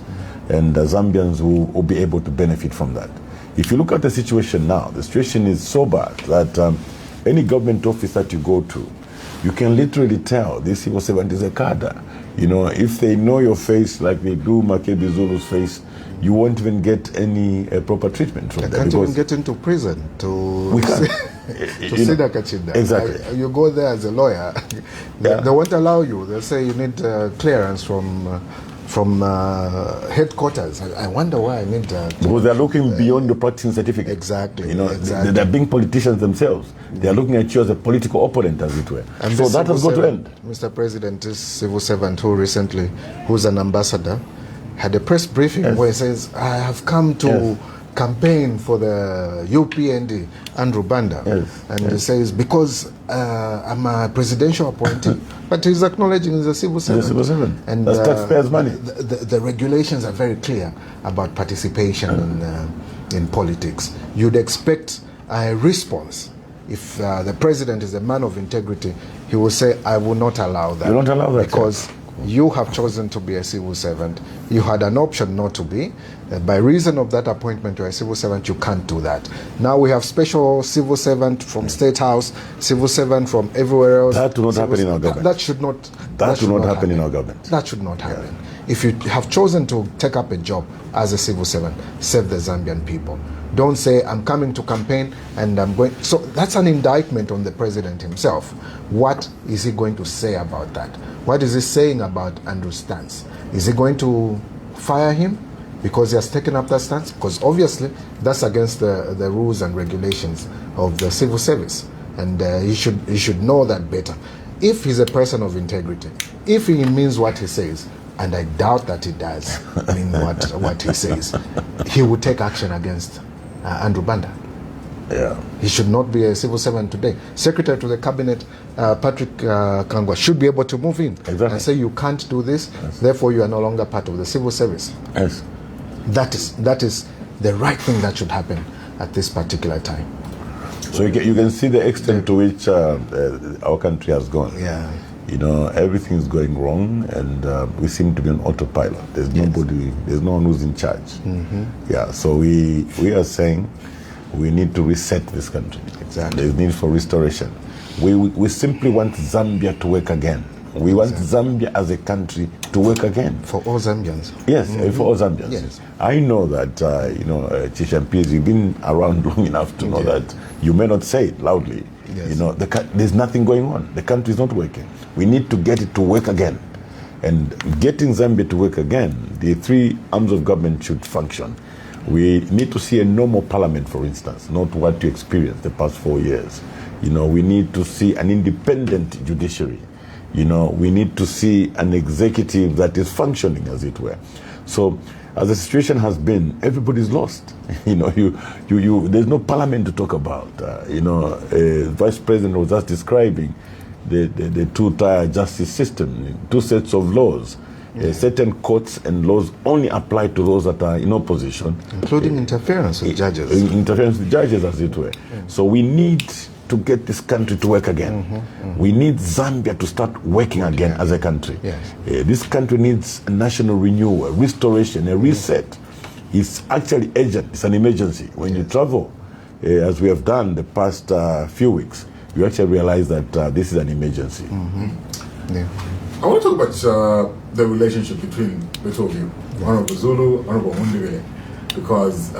Speaker 6: and Zambians will be able to benefit from that. If you look at the situation now, the situation is so bad that any government office that you go to, you can literally tell this civil servant is a cadre. If they know your face like they do Makebi Zulu's face, you won't even get any proper treatment from them.
Speaker 4: Can't even get into prison to see the Kachinda.
Speaker 6: Exactly.
Speaker 4: You go there as a lawyer, they won't allow you. They'll say you need clearance from headquarters. I wonder why I need
Speaker 6: because they're looking beyond your practicing certificate.
Speaker 4: Exactly.
Speaker 6: Exactly. They're being politicians themselves. They're looking at you as a political opponent, as it were.
Speaker 4: And
Speaker 6: so that has got to end.
Speaker 4: Mr. President, this civil servant who's an ambassador, had a press briefing where he says, I have come to campaign for the UPND, Andrew Banda. And he says, because I'm a presidential appointee. But he's acknowledging he's a civil servant. And
Speaker 6: that's taxpayers' money.
Speaker 4: The regulations are very clear about participation in politics. You'd expect a response. If the president is a man of integrity, he will say, I will not allow that.
Speaker 6: You won't allow that.
Speaker 4: Because you have chosen to be a civil servant. You had an option not to be. By reason of that appointment to a civil servant, you can't do that. Now we have special civil servant from State House, civil servant from everywhere else.
Speaker 6: That will not happen in our government.
Speaker 4: That should not
Speaker 6: happen in our government.
Speaker 4: That should not happen. If you have chosen to take up a job as a civil servant, serve the Zambian people. Don't say, I'm coming to campaign and I'm going. So that's an indictment on the president himself. What is he going to say about that? What is he saying about Andrew's stance? Is he going to fire him because he has taken up that stance? Because obviously that's against the rules and regulations of the civil service. And he should know that better. If he's a person of integrity, if he means what he says, and I doubt that he does mean what he says, he would take action against Andrew Banda. He should not be a civil servant today. Secretary to the Cabinet, Patrick Kangwa, should be able to move in and say you can't do this, therefore you are no longer part of the civil service. That is the right thing that should happen at this particular time.
Speaker 6: So you can see the extent to which our country has gone. Everything is going wrong, and we seem to be on autopilot. There's nobody, there's no one who's in charge. So we are saying we need to reset this country. There's need for restoration. We simply want Zambia to work again. We want Zambia as a country to work again.
Speaker 4: For all Zambians.
Speaker 6: Yes, for all Zambians. I know that, Chishampies, you've been around long enough to know that you may not say it loudly. There's nothing going on. The country is not working. We need to get it to work again. And getting Zambia to work again, the three arms of government should function. We need to see a normal parliament, for instance, not what you experienced the past 4 years. We need to see an independent judiciary. We need to see an executive that is functioning, as it were. So as the situation has been, everybody's lost. There's no parliament to talk about. Vice President was just describing the two-tier justice system, two sets of laws. Certain courts and laws only apply to those that are in opposition.
Speaker 4: Including interference with judges.
Speaker 6: Interference with judges, as it were. So we need to get this country to work again. We need Zambia to start working again as a country.
Speaker 4: Yes.
Speaker 6: This country needs a national renewal, a restoration, a reset. It's actually urgent. It's an emergency. When you travel, as we have done the past few weeks, you actually realize that this is an emergency.
Speaker 2: Yeah. I want to talk about the relationship between the two of you, Honorable Zulu, Honorable Mundubile, because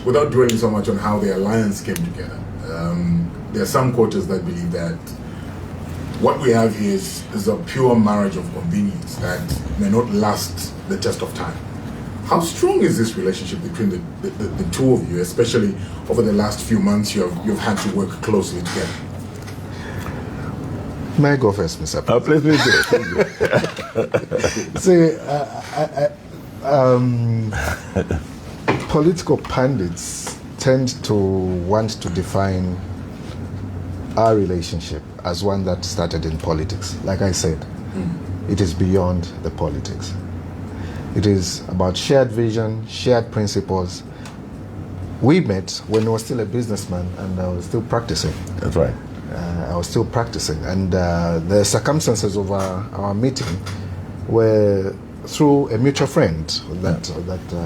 Speaker 2: without dwelling so much on how the alliance came together, there are some quarters that believe that what we have here is a pure marriage of convenience that may not last the test of time. How strong is this relationship between the two of you, especially over the last few months you've had to work closely together?
Speaker 4: May I go first, Mr. President?
Speaker 6: Please do.
Speaker 4: Political pundits tend to want to define our relationship as one that started in politics. Like I said, it is beyond the politics. It is about shared vision, shared principles. We met when I was still a businessman and I was still practicing.
Speaker 6: That's right.
Speaker 4: I was still practicing, and the circumstances of our meeting were through a mutual friend that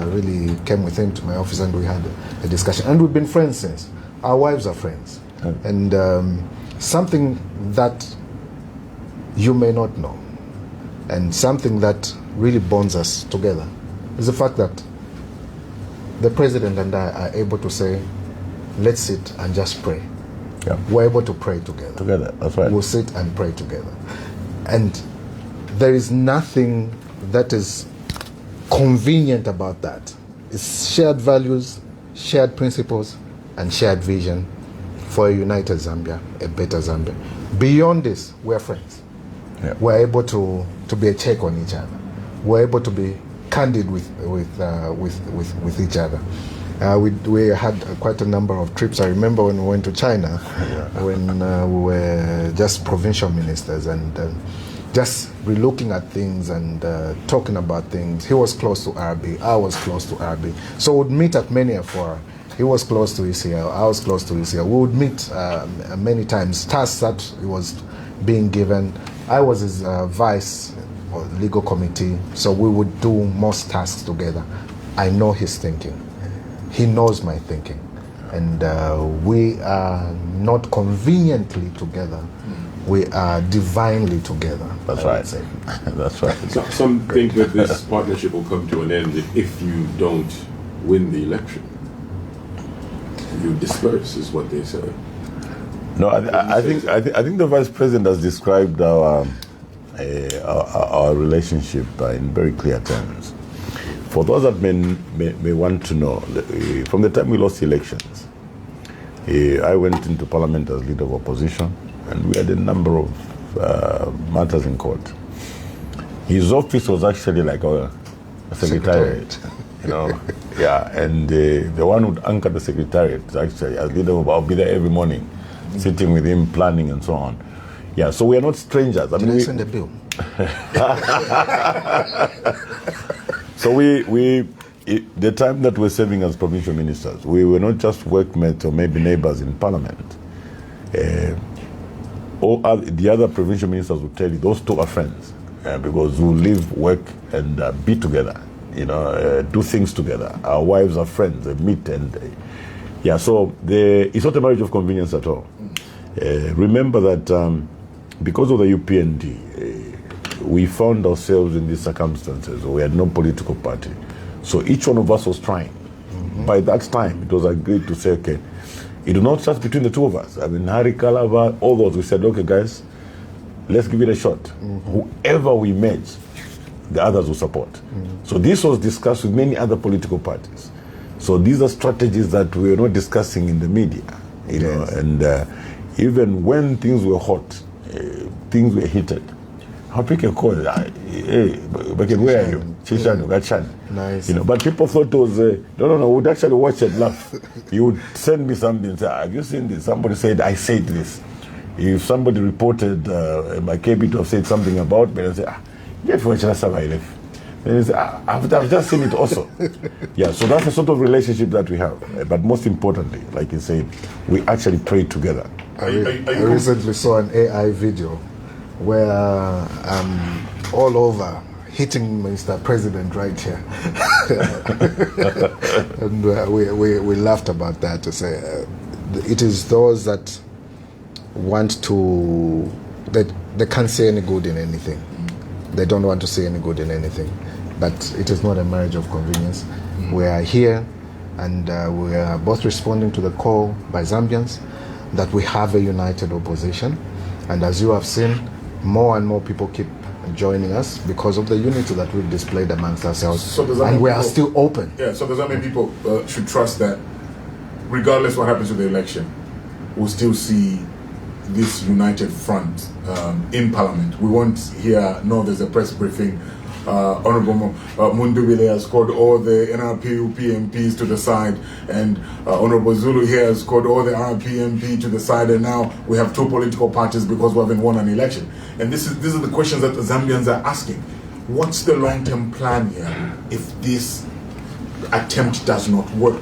Speaker 4: really came with him to my office, and we had a discussion, and we've been friends since. Our wives are friends, and something that you may not know, and something that really bonds us together is the fact that the president and I are able to say, let's sit and just pray.
Speaker 6: Yeah.
Speaker 4: We're able to pray together.
Speaker 6: Together, that's right.
Speaker 4: We'll sit and pray together. And there is nothing that is convenient about that. It's shared values, shared principles, and shared vision for a united Zambia, a better Zambia. Beyond this, we're friends.
Speaker 6: Yeah.
Speaker 4: We're able to be a check on each other. We're able to be candid with each other. We had quite a number of trips. I remember when we went to China, when we were just provincial ministers and just relooking at things and talking about things. He was close to RB, I was close to RB. So we'd meet at many a fora. He was close to ECL, I was close to ECL. We would meet many times, tasks that he was being given. I was his vice or legal committee, so we would do most tasks together. I know his thinking. He knows my thinking, and we are not conveniently together. We are divinely together.
Speaker 6: That's right. That's right.
Speaker 1: Some think that this partnership will come to an end if you don't win the election. You disperse, is what they say.
Speaker 6: No, I think the vice president has described our relationship in very clear terms. For those that may want to know, from the time we lost elections, I went into parliament as leader of opposition, and we had a number of matters in court. His office was actually like a secretariat, and the one who would anchor the secretariat actually, as leader of, I'll be there every morning, sitting with him, planning and so on. Yeah, so we are not strangers.
Speaker 4: Did I send a bill?
Speaker 6: So the time that we're serving as provincial ministers, we were not just workmates or maybe neighbors in parliament. The other provincial ministers would tell you those two are friends because we live, work, and be together. Do things together. Our wives are friends. They meet and so it's not a marriage of convenience at all. Remember that because of the UPND, we found ourselves in these circumstances. We had no political party. So each one of us was trying. By that time, it was agreed to say, okay, it was not just between the two of us. I mean, Hari Kalava, all those, we said, okay, guys, let's give it a shot. Whoever we met, the others will support. So this was discussed with many other political parties. So these are strategies that we were not discussing in the media, know, and even when things were hot, things were heated, I'll pick a call. hey, where are you? Chishanu, Gachani.
Speaker 4: Nice.
Speaker 6: You know, but people thought it was, no, would actually watch it, laugh. You would send me something and say, have you seen this? Somebody said, I said this. If somebody reported Makebi to have said something about me, I'd say, get for Chana. And say, I've just seen it also. Yeah, so that's the sort of relationship that we have. But most importantly, like you said, we actually pray together.
Speaker 4: I recently saw an AI video where I'm all over hitting Mr. President right here. And we laughed about that to say it is those that want to, that they can't see any good in anything. They don't want to see any good in anything. But it is not a marriage of convenience. We are here and we are both responding to the call by Zambians that we have a united opposition. And as you have seen, more and more people keep joining us because of the unity that we've displayed amongst ourselves.
Speaker 2: So does that
Speaker 4: and
Speaker 2: mean
Speaker 4: we
Speaker 2: people,
Speaker 4: are still open.
Speaker 2: Yeah, so does that mean people should trust that regardless what happens with the election, we'll still see this united front in Parliament? We won't hear, no, there's a press briefing, Honorable Mundubile has called all the NRP MPs to the side, and Honorable Zulu here has called all the RP MP to the side, and now we have two political parties because we haven't won an election. And these are the questions that the Zambians are asking. What's the long-term plan here if this attempt does not work?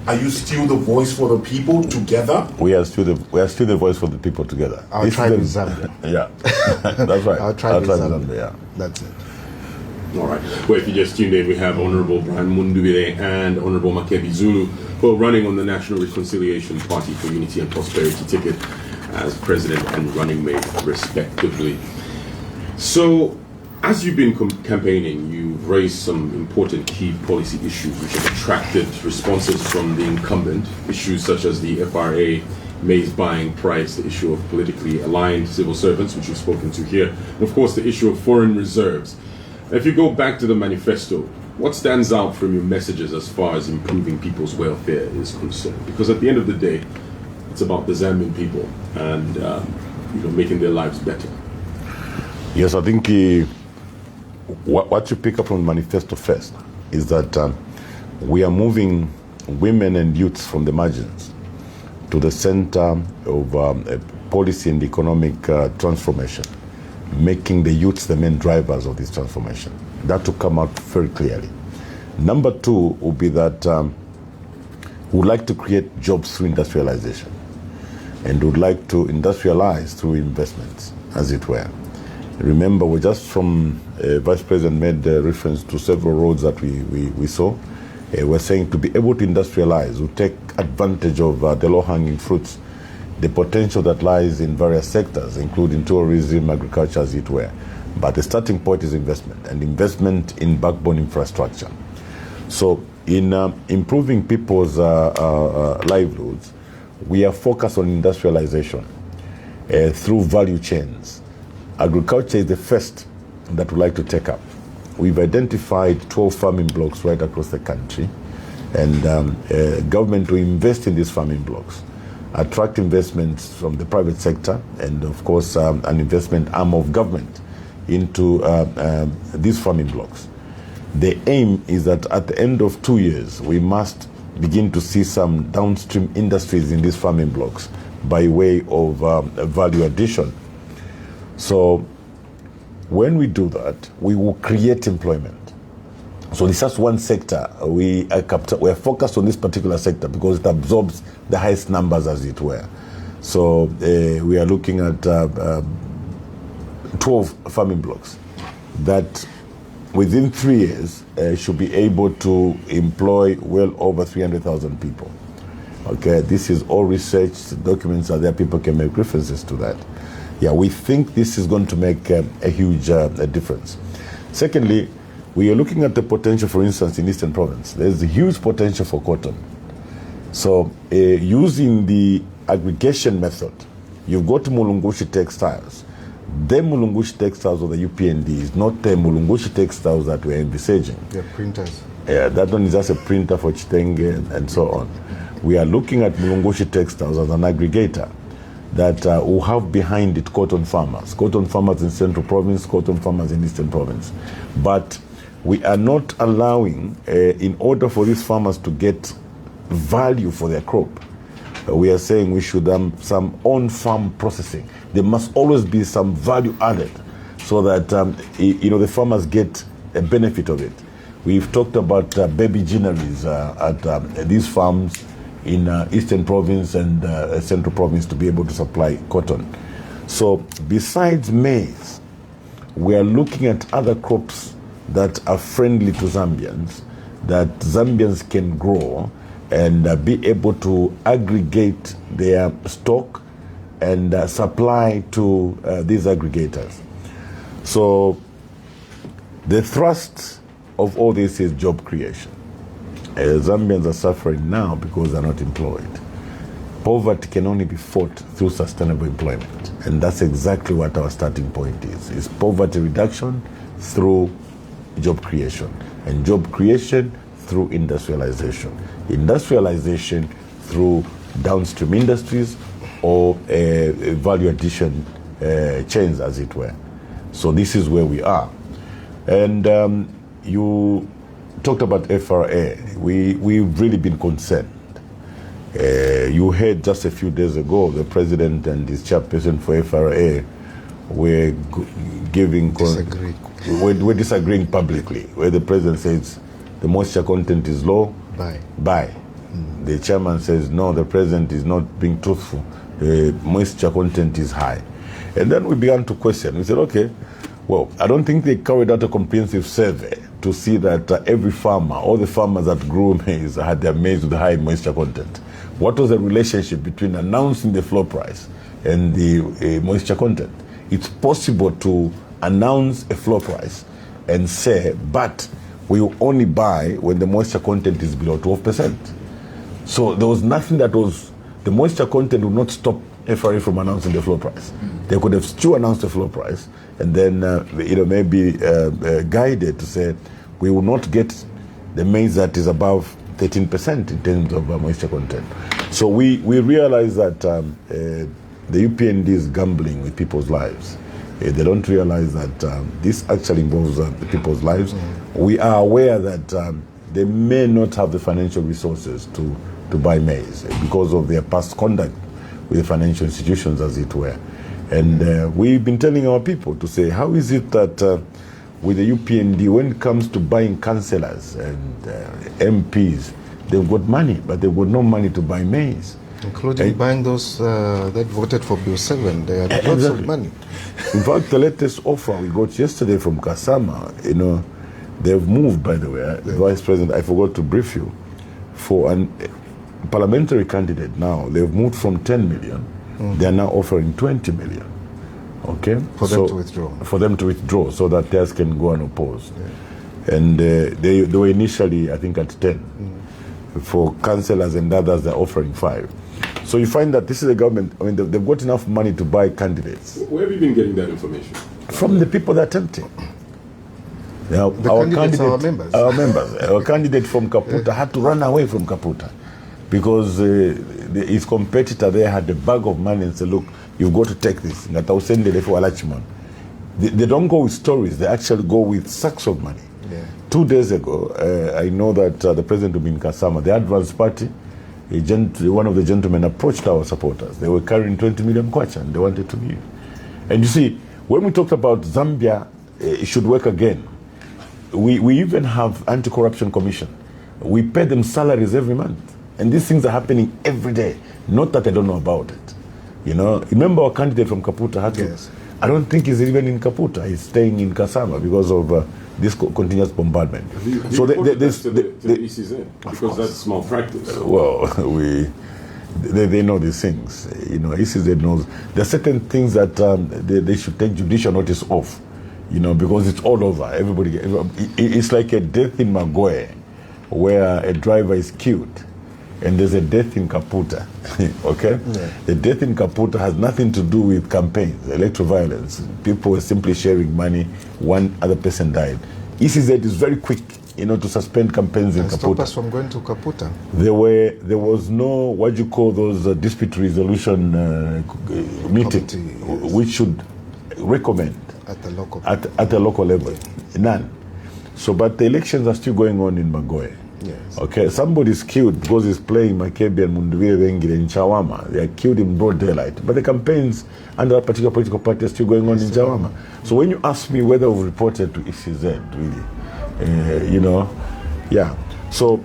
Speaker 2: Are you still the voice for the people together?
Speaker 6: We are still the voice for the people together.
Speaker 4: Our tribe is Zambia.
Speaker 6: Yeah, that's right.
Speaker 4: Our tribe is
Speaker 6: Zambia. Yeah,
Speaker 4: that's it.
Speaker 1: All right. Well, if you just tuned in, we have Honorable Brian Mundubile and Honorable Makebi Zulu, who are running on the National Reconciliation Party for Unity and Prosperity ticket as president and running mate, respectively. So, as you've been campaigning, you've raised some important key policy issues which have attracted responses from the incumbent. Issues such as the FRA, maize buying price, the issue of politically aligned civil servants, which you've spoken to here, and of course the issue of foreign reserves. If you go back to the manifesto, what stands out from your messages as far as improving people's welfare is concerned? Because at the end of the day, it's about the Zambian people and making their lives better.
Speaker 6: Yes, I think what you pick up from the manifesto first is that we are moving women and youths from the margins to the center of policy and economic transformation, making the youths the main drivers of this transformation. That will come out very clearly. Number two will be that we would like to create jobs through industrialization, and would like to industrialize through investments, as it were. Remember, we just from Vice President made reference to several roads that we saw. We're saying to be able to industrialize, we take advantage of the low-hanging fruits, the potential that lies in various sectors, including tourism, agriculture, as it were. But the starting point is investment, and investment in backbone infrastructure. So in improving people's livelihoods, we are focused on industrialization through value chains. Agriculture is the first that we'd like to take up. We've identified 12 farming blocks right across the country, and government will invest in these farming blocks, attract investments from the private sector, and of course an investment arm of government into these farming blocks. The aim is that at the end of 2 years, we must begin to see some downstream industries in these farming blocks by way of value addition. So when we do that, we will create employment. So this is one sector. We are focused on this particular sector because it absorbs the highest numbers, as it were. So we are looking at 12 farming blocks that within 3 years should be able to employ well over 300,000 people. Okay, this is all research, documents are there, people can make references to that. Yeah, we think this is going to make a huge difference. Secondly, we are looking at the potential, for instance, in Eastern Province. There's a huge potential for cotton. So using the aggregation method, you've got Mulungushi textiles. The Mulungushi textiles of the UPND is not the Mulungushi textiles that we're envisaging.
Speaker 4: They're printers.
Speaker 6: Yeah, that one is just a printer for Chitenge and so on. We are looking at Mulungushi textiles as an aggregator. that will have behind it cotton farmers in Central Province, cotton farmers in Eastern Province. But we are not allowing, in order for these farmers to get value for their crop, we are saying we should some on-farm processing. There must always be some value added so that the farmers get a benefit of it. We've talked about baby gineries at these farms in Eastern Province and Central Province to be able to supply cotton. So besides maize, we are looking at other crops that are friendly to Zambians, that Zambians can grow and be able to aggregate their stock and supply to these aggregators. So the thrust of all this is job creation. Zambians are suffering now because they're not employed. Poverty can only be fought through sustainable employment, and that's exactly what our starting point is poverty reduction through job creation, and job creation through industrialization through downstream industries or value addition chains, as it were. So this is where we are. And you talked about FRA. We've really been concerned. You heard just a few days ago the president and his chairperson for FRA were we're disagreeing publicly, where the president says the moisture content is low, buy. The chairman says no, the president is not being truthful, the moisture content is high. And then we began to question. We said, okay, well, I don't think they carried out a comprehensive survey to see that every farmer, all the farmers that grew maize had their maize with high moisture content. What was the relationship between announcing the floor price and the moisture content? It's possible to announce a floor price and say, but we will only buy when the moisture content is below 12%. So there was nothing that was, the moisture content would not stop FRA from announcing the floor price. They could have still announced the floor price and then maybe guided to say we will not get the maize that is above 13% in terms of moisture content. So we realize that the UPND is gambling with people's lives. They don't realize that this actually involves people's lives. We are aware that they may not have the financial resources to buy maize because of their past conduct with the financial institutions, as it were. And we've been telling our people to say, how is it that with the UPND, when it comes to buying councillors and MPs, they've got money, but they've got no money to buy maize.
Speaker 4: Including buying those that voted for Bill 7, they had lots of money.
Speaker 6: In fact, the latest offer we got yesterday from Kasama, they've moved, by the way, the Vice President, I forgot to brief you, for a parliamentary candidate now, they've moved from 10 million, they are now offering 20 million. Okay?
Speaker 4: For them to withdraw.
Speaker 6: For them to withdraw, so that theirs can go unopposed. Yeah. And they were initially, I think, at 10. For councillors and others, they're offering 5. So you find that this is a government, I mean, they've got enough money to buy candidates.
Speaker 1: Where have you been getting that information?
Speaker 6: From the people that are tempting. Now,
Speaker 4: our candidates are our members.
Speaker 6: Our members. Our candidate from Kaputa had to run away from Kaputa because his competitor there had a bag of money and said, look, you've got to take this. They don't go with stories, they actually go with sacks of money. Yeah. 2 days ago, I know that the president of Kasama, the Advance Party, one of the gentlemen approached our supporters. They were carrying 20 million kwacha and they wanted to give. And you see, when we talked about Zambia, it should work again. We even have anti-corruption commission. We pay them salaries every month. And these things are happening every day. Not that I don't know about it. Remember our candidate from Kaputa had to, yes. I don't think he's even in Kaputa. He's staying in Kasama because of this continuous bombardment.
Speaker 1: So the ECZ, because that's malpractice.
Speaker 6: Well, they know these things. ECZ knows. There are certain things that they should take judicial notice of, because it's all over. Everybody, it's like a death in Magoe, where a driver is killed, and there's a death in Kaputa. Okay? Yeah. The death in Kaputa has nothing to do with campaigns, electoral violence. People were simply sharing money. One other person died. ECZ is very quick to suspend campaigns in
Speaker 4: And stop
Speaker 6: Kaputa.
Speaker 4: us from going to Kaputa.
Speaker 6: There was no, what you call those dispute resolution meeting,
Speaker 4: Committee, yes.
Speaker 6: which should recommend
Speaker 4: At the local.
Speaker 6: at the local level. None. So, but the elections are still going on in Magoe.
Speaker 4: Yes.
Speaker 6: Okay, somebody's killed because he's playing Makebi and Mundubile in Chawama. They are killed in broad daylight. But the campaigns under a particular political party are still going on in Chawama. So when you ask me whether we've reported to ECZ, really, yeah. So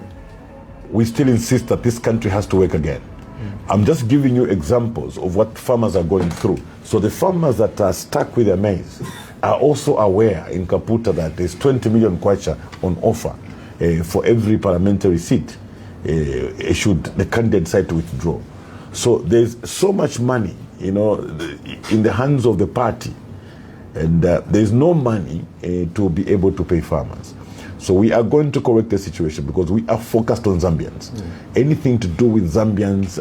Speaker 6: we still insist that this country has to work again. I'm just giving you examples of what farmers are going through. So the farmers that are stuck with their maize are also aware in Kaputa that there's 20 million kwacha on offer for every parliamentary seat should the candidate decide to withdraw. So there's so much money, in the hands of the party, and there's no money to be able to pay farmers. So we are going to correct the situation because we are focused on Zambians. Anything to do with Zambians,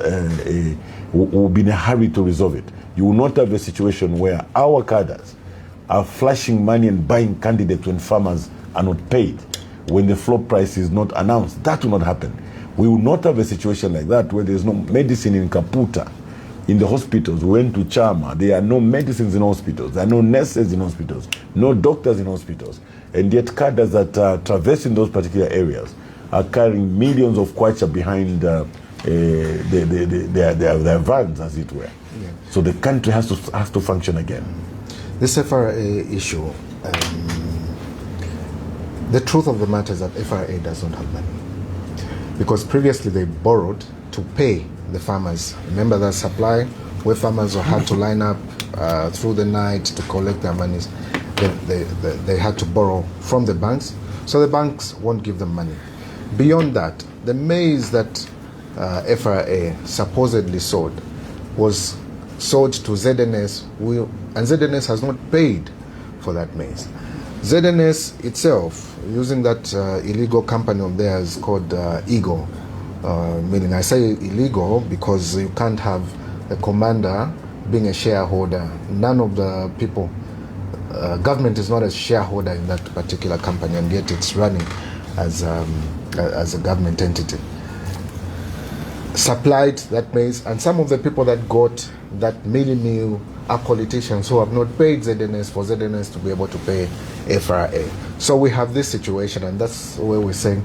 Speaker 6: we'll be in a hurry to resolve it. You will not have a situation where our cadres are flashing money and buying candidates when farmers are not paid, when the floor price is not announced. That will not happen. We will not have a situation like that where there's no medicine in Kaputa. In the hospitals, we went to Chama, there are no medicines in hospitals, there are no nurses in hospitals, no doctors in hospitals. And yet cadres that are traversing those particular areas are carrying millions of kwacha behind their vans, as it were.
Speaker 4: Yeah.
Speaker 6: So the country has to function again.
Speaker 4: This FRA issue, the truth of the matter is that FRA does not have money. Because previously they borrowed to pay the farmers. Remember that supply where farmers had to line up through the night to collect their monies. They had to borrow from the banks, so the banks won't give them money. Beyond that, the maize that FRA supposedly sold was sold to ZNS, and ZNS has not paid for that maize. ZNS itself, using that illegal company of theirs called Eagle, meaning I say illegal because you can't have the commander being a shareholder. None of the people, government is not a shareholder in that particular company, and yet it's running as a government entity. Supplied that maize, and some of the people that got that meal are politicians who have not paid ZNS for ZNS to be able to pay FRA. So we have this situation, and that's where we're saying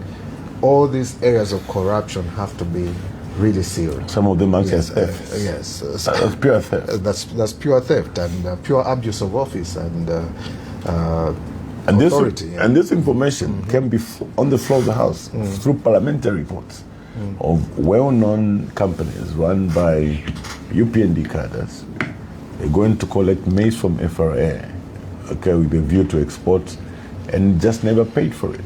Speaker 4: all these areas of corruption have to be really sealed.
Speaker 6: Some of them are theft.
Speaker 4: Yes,
Speaker 6: That's pure theft.
Speaker 4: That's pure theft and pure abuse of office and authority.
Speaker 6: And this information can be on the floor of the House through parliamentary reports of well-known companies run by UPND cadres. They're going to collect maize from FRA, okay, with a view to export, and just never paid for it.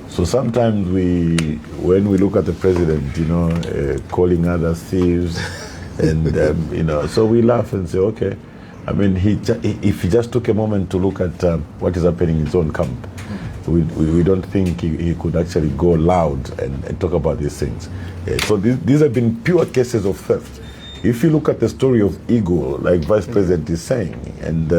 Speaker 6: So sometimes when we look at the president, calling others thieves, and so we laugh and say, okay. I mean, if he just took a moment to look at what is happening in his own camp, we don't think he could actually go loud and talk about these things. So these have been pure cases of theft. If you look at the story of Eagle, like Vice President is saying, and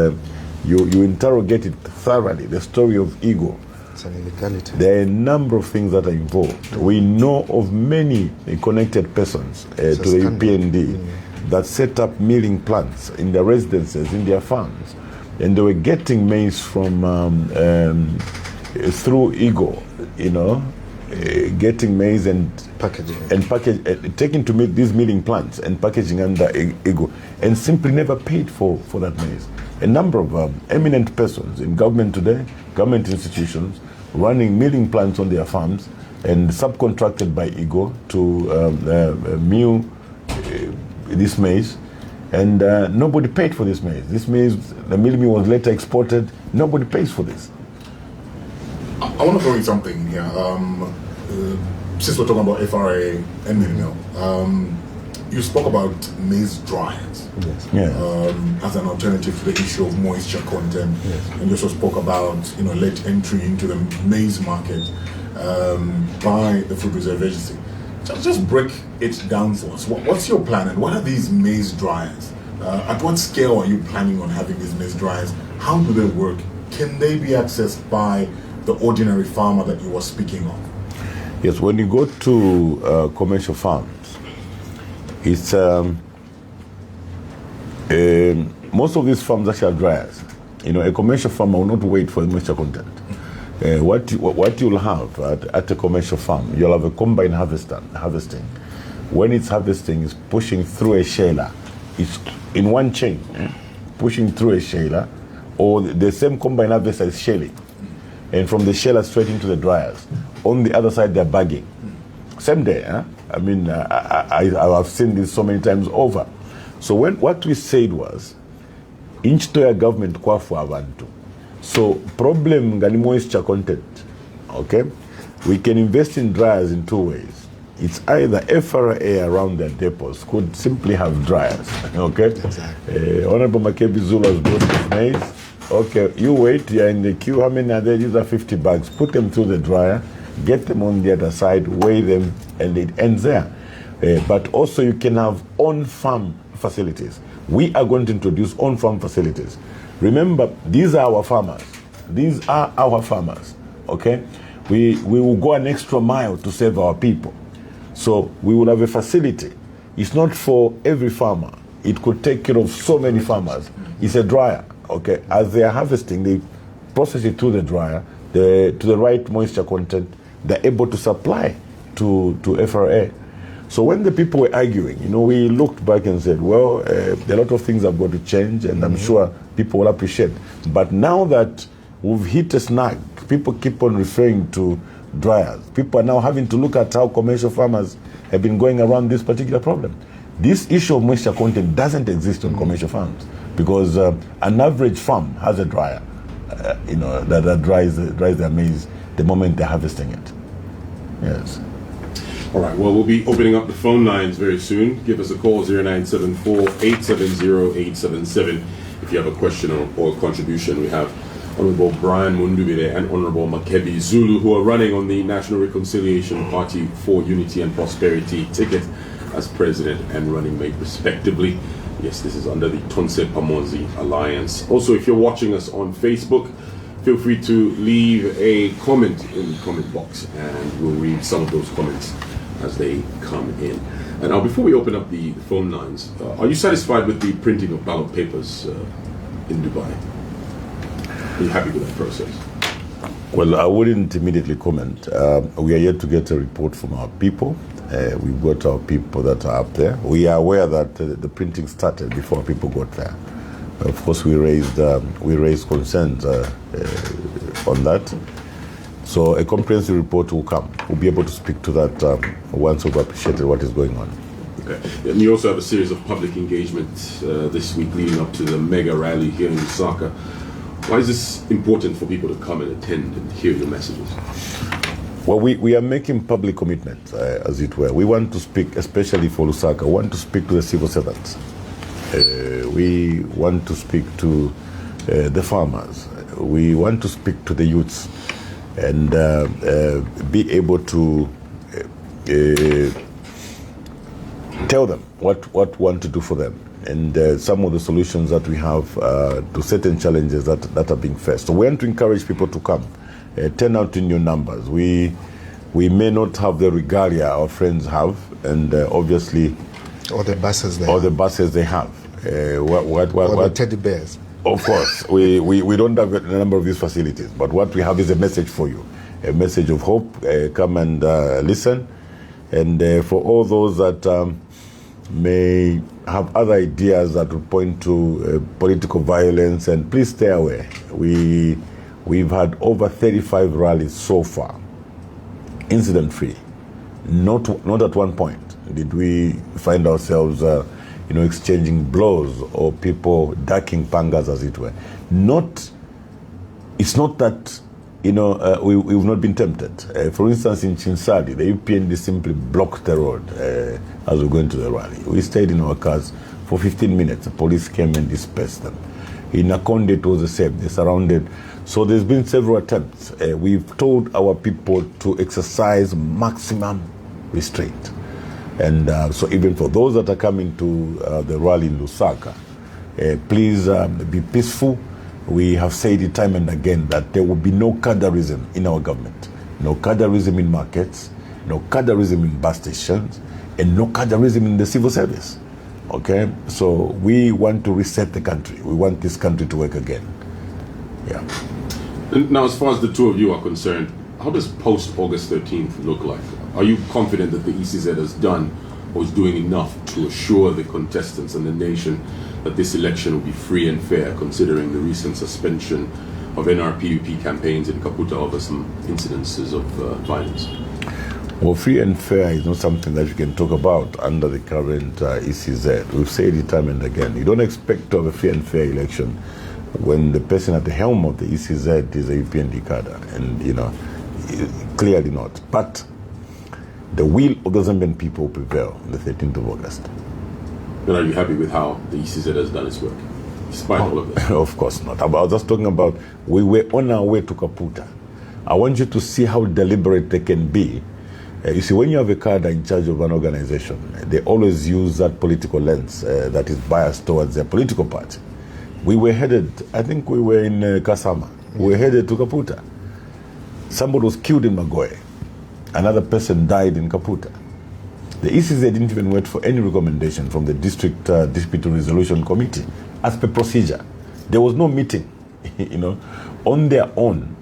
Speaker 6: you interrogate it thoroughly, the story of Eagle,
Speaker 4: it's an illegality.
Speaker 6: there are a number of things that are involved. We know of many connected persons to the UPND that set up milling plants in their residences, in their farms, and they were getting maize from through Eagle, getting maize and taking to these milling plants and packaging under Eagle, and simply never paid for that maize. A number of eminent persons in government today, government institutions, running milling plants on their farms and subcontracted by Eagle to mill this maize, and nobody paid for this maize. This maize, the milling was later exported. Nobody pays for this.
Speaker 2: I want to throw in something here. Since we're talking about FRA and mill, you spoke about maize dryers as an alternative to the issue of moisture content, and you also spoke about late entry into the maize market by the Food Reserve Agency. Just break it down for us. What's your plan, and what are these maize dryers? At what scale are you planning on having these maize dryers? How do they work? Can they be accessed by the ordinary farmer that you were speaking of?
Speaker 6: Yes, when you go to commercial farms, it's most of these farms actually are dryers. You know, a commercial farmer will not wait for the moisture content. What you'll have at a commercial farm, you'll have a combine harvesting. When it's harvesting, it's pushing through a shaler. It's in one chain, pushing through a shaler, or the same combine harvester is shelling. And from the sheller straight into the dryers. On the other side, they're bagging. Same day, huh? I mean, I've seen this so many times over. So what we said was, inchitoya government kwafu abantu. So problem ngani moisture content, okay? We can invest in dryers in two ways. It's either FRA around their depots could simply have dryers, okay? Exactly. Honorable Makebi Zulu has brought his maize. Okay, you wait, you're in the queue, how many are there? These are 50 bags. Put them through the dryer, get them on the other side, weigh them, and it ends there. But also you can have on-farm facilities. We are going to introduce on-farm facilities. Remember, these are our farmers. These are our farmers, okay? We will go an extra mile to save our people. So we will have a facility. It's not for every farmer. It could take care of so many farmers. It's a dryer, okay? As they are harvesting, they process it through the dryer to the right moisture content. They're able to supply to FRA. So when the people were arguing, you know, we looked back and said, well, a lot of things have got to change, and I'm sure people will appreciate. But now that we've hit a snag, people keep on referring to dryers. People are now having to look at how commercial farmers have been going around this particular problem. This issue of moisture content doesn't exist on commercial farms because an average farm has a dryer, you know, that dries their maize the moment they're harvesting it. Yes.
Speaker 1: All right, well, we'll be opening up the phone lines very soon. Give us a call, 0974-870-877. If you have a question or contribution. We have Honorable Brian Mundubile and Honorable Makebi Zulu, who are running on the National Reconciliation Party for Unity and Prosperity ticket as president and running mate respectively. Yes, this is under the Tonse Pamonzi Alliance. Also, if you're watching us on Facebook, feel free to leave a comment in the comment box and we'll read some of those comments as they come in. And now, before we open up the phone lines, are you satisfied with the printing of ballot papers in Dubai? Are you happy with that process?
Speaker 6: Well, I wouldn't immediately comment. We are yet to get a report from our people. We've got our people that are up there. We are aware that the printing started before people got there. Of course, we raised concerns on that. So a comprehensive report will come. We'll be able to speak to that once we've appreciated what is going on.
Speaker 1: Okay. And you also have a series of public engagements this week leading up to the mega rally here in Lusaka. Why is this important for people to come and attend and hear your messages?
Speaker 6: Well, we are making public commitments, as it were. We want to speak, especially for Lusaka, we want to speak to the civil servants. We want to speak to the farmers. We want to speak to the youths and be able to tell them what we want to do for them and some of the solutions that we have to certain challenges that are being faced. So we want to encourage people to come, turn out in your numbers. We may not have the regalia our friends have, and obviously
Speaker 4: or the buses they
Speaker 6: have.
Speaker 4: Or the teddy bears.
Speaker 6: Of course, we don't have a number of these facilities, but what we have is a message for you, a message of hope. Come and listen. And for all those that may have other ideas that would point to political violence, and please stay away. We've had over 35 rallies so far, incident-free. Not at one point did we find ourselves exchanging blows or people ducking pangas, as it were. It's not that, we've not been tempted. For instance, in Chinsadi, the UPND simply blocked the road as we go into the rally. We stayed in our cars for 15 minutes. The police came and dispersed them. In Akonde, it was the same. They surrounded. So there's been several attempts. We've told our people to exercise maximum restraint. And so even for those that are coming to the rally in Lusaka, please be peaceful. We have said it time and again that there will be no cadreism in our government, no cadreism in markets, no cadreism in bus stations, and no cadreism in the civil service. Okay, so we want to reset the country. We want this country to work again. Yeah.
Speaker 1: And now, as far as the two of you are concerned, how does post-August 13th look like? Are you confident that the ECZ has done or is doing enough to assure the contestants and the nation that this election will be free and fair, considering the recent suspension of NRPUP campaigns in Kaputa over some incidences of violence?
Speaker 6: Well, free and fair is not something that you can talk about under the current ECZ. We've said it time and again. You don't expect to have a free and fair election when the person at the helm of the ECZ is a UPND cadre, and clearly not. But the will of the Zambian people will prevail on the 13th of August.
Speaker 1: And are you happy with how the ECZ has done its work, despite all of this?
Speaker 6: Of course not. I was just talking about we were on our way to Kaputa. I want you to see how deliberate they can be. You see, when you have a cadre in charge of an organization, they always use that political lens that is biased towards their political party. We were headed, I think we were in Kasama. We were headed to Kaputa. Somebody was killed in Magoe. Another person died in Kaputa. The ECZ didn't even wait for any recommendation from the District Dispute Resolution Committee as per procedure. There was no meeting, on their own.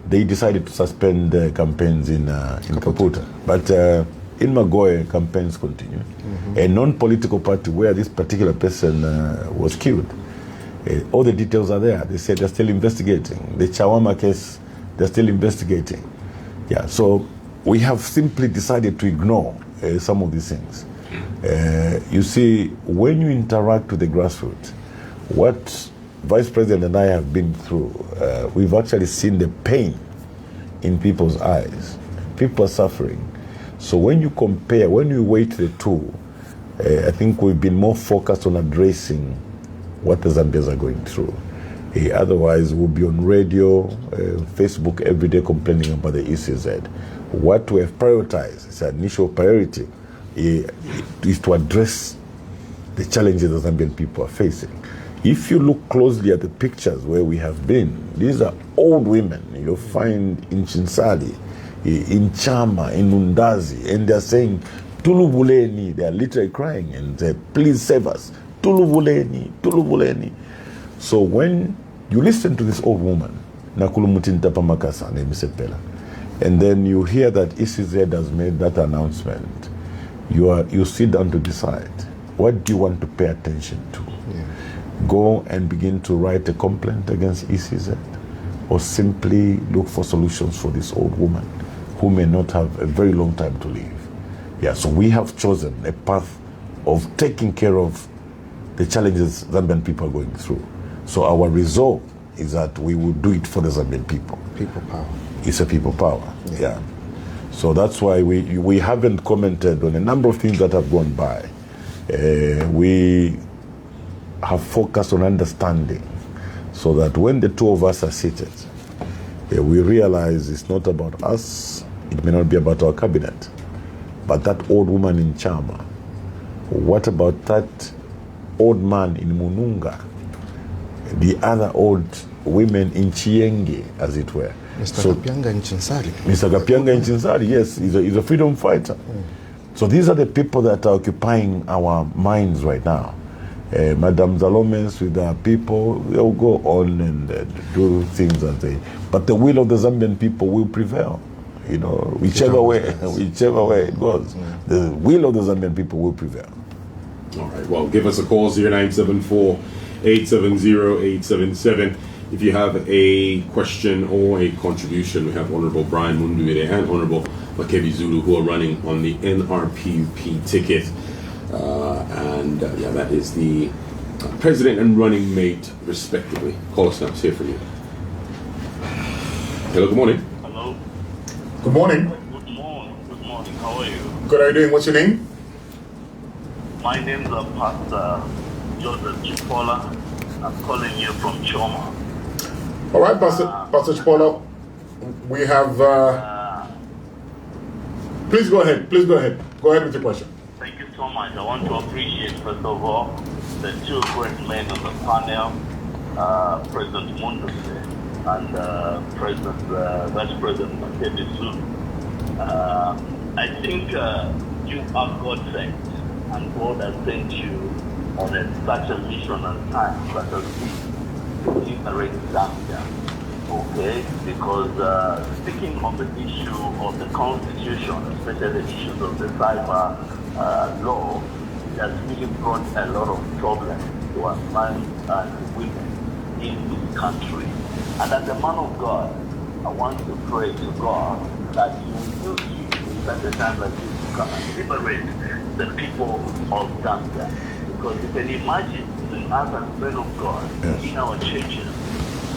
Speaker 6: They decided to suspend campaigns in Kaputa. But in Magoe, campaigns continue. Mm-hmm. A non-political party where this particular person was killed, all the details are there. They said they're still investigating. The Chawama case, they're still investigating. Yeah, so we have simply decided to ignore some of these things. You see, when you interact with the grassroots, what Vice President and I have been through, we've actually seen the pain in people's eyes. People are suffering. So when you compare, when you weigh the two, I think we've been more focused on addressing what the Zambians are going through. Otherwise, we'll be on radio, Facebook every day complaining about the ECZ. What we have prioritized, its initial priority, is to address the challenges the Zambian people are facing. If you look closely at the pictures where we have been, these are old women you'll find in Chinsali, in Chama, in Nundazi, and they're saying, Tuluvuleni, they are literally crying and say, please save us, Tuluvuleni, Tuluvuleni. So when you listen to this old woman, Nakulumutinta Pamakasa, Nemisepela, and then you hear that ECZ has made that announcement, you sit down to decide, what do you want to pay attention to? Yeah. Go and begin to write a complaint against ECZ, or simply look for solutions for this old woman who may not have a very long time to live. Yeah, so we have chosen a path of taking care of the challenges Zambian people are going through. So our resolve is that we will do it for the Zambian people.
Speaker 4: People power.
Speaker 6: It's a people power, yeah. So that's why we haven't commented on a number of things that have gone by. We have focused on understanding, so that when the two of us are seated, we realize it's not about us, it may not be about our cabinet, but that old woman in Chama. What about that old man in Mununga? The other old women in Chienge, as it were.
Speaker 4: Mr. Kapianga in Chinsari.
Speaker 6: Mr. Kapianga in Chinsari, yes, he's a freedom fighter. So these are the people that are occupying our minds right now. Madame Zalomes with our people, they'll go on and do things as they. But the will of the Zambian people will prevail. Whichever way it goes, the will of the Zambian people will prevail.
Speaker 1: All right. Well, give us a call 0974-870-877 if you have a question or a contribution. We have Honorable Brian Mundubile and Honorable Makebi Zulu who are running on the NRPUP ticket. That is the president and running mate, respectively. Call us now. Let's hear from you. Hello, good morning.
Speaker 2: Hello. Good morning.
Speaker 7: Good morning. How are you?
Speaker 2: Good, how are you doing? What's your name?
Speaker 7: My name is Pastor Joseph Chipola. I'm calling you from Choma.
Speaker 2: All right, Pastor Chipola. We have... Please go ahead. Go ahead with your question.
Speaker 7: Thank you so much. I want to appreciate, first of all, the two great men on the panel, President Mundubile and Vice President Makebi Zulu. I think you are God sent, and God has sent you on such a mission and time such as this to liberate Zambia. Okay, because speaking on the issue of the Constitution, especially the issues of the cyber law, it has really brought a lot of problems to our men and women in this country. And as a man of God, I want to pray to God that He will use you at the time like this to come and liberate the people of Zambia. Because you can imagine us as men of God in our churches,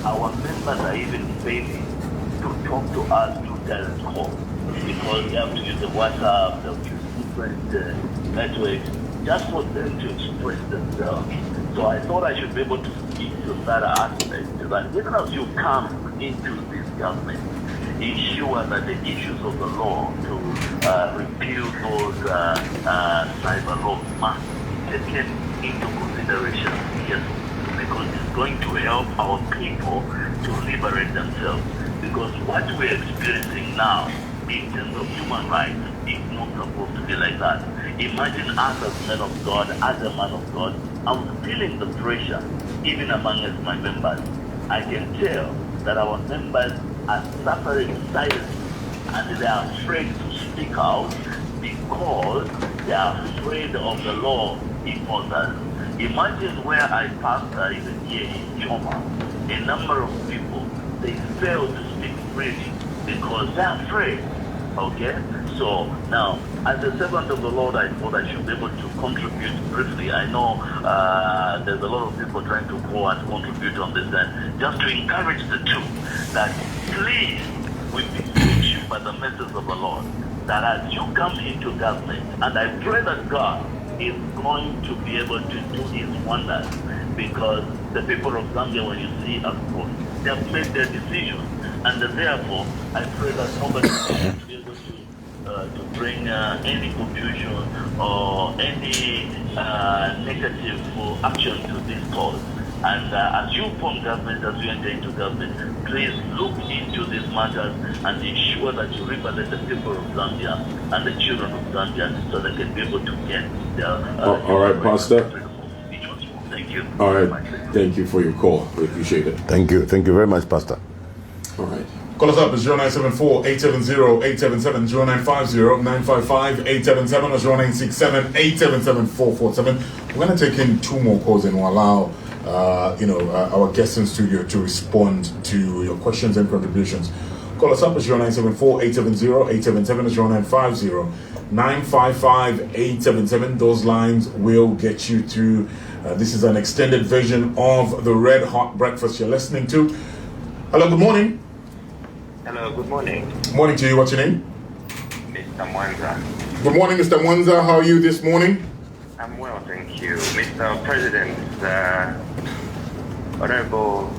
Speaker 7: our members are even failing to talk to us through direct call because they have to use the WhatsApp, they have to use different networks just for them to express themselves. So I thought I should be able to speak to that aspect, that even as you come into this government, ensure that the issues of the law to repeal those cyber laws must be taken into consideration. Yes, because it's going to help our people to liberate themselves. Because what we're experiencing now in terms of human rights is not supposed to be like that. Imagine us as men of God, as a man of God, I'm feeling the pressure, even among my members. I can tell that our members are suffering silently and they are afraid to speak out because they are afraid of the law enforcers. Imagine where I pastor even here in Choma, a number of people, they fail to speak freely because they're afraid. Okay? So now, as a servant of the Lord, I thought I should be able to contribute briefly. I know there's a lot of people trying to go and contribute on this end, just to encourage the two, that please, we beseech you by the message of the Lord, that as you come into government, and I pray that God is going to be able to do His wonders, because the people of Zambia, when you see us, they have made their decisions, and therefore I pray that nobody will be able to bring any confusion or any negative action to this cause. And as you form government, as you enter into government, please look into these matters and ensure that you represent the people of Zambia and the children of Zambia so they can be able to get their...
Speaker 1: all right, Pastor.
Speaker 7: Thank you.
Speaker 1: All right. Thank you for your call. We appreciate it.
Speaker 6: Thank you. Thank you very much, Pastor.
Speaker 1: All right.
Speaker 2: Call us up at 0974-870-877, 0950-955-877, or 0967-877-447. We're going to take in two more calls and we'll allow our guests in studio to respond to your questions and contributions. Call us up at 0974-870-877, 0950-955-877. Those lines will get you through. This is an extended version of the Red Hot Breakfast you're listening to. Hello, good morning.
Speaker 8: Hello, good morning.
Speaker 2: Morning to you. What's your name?
Speaker 8: Mr. Mwanza.
Speaker 2: Good morning, Mr. Mwanza. How are you this morning?
Speaker 8: I'm well, thank you. Mr. President, Honorable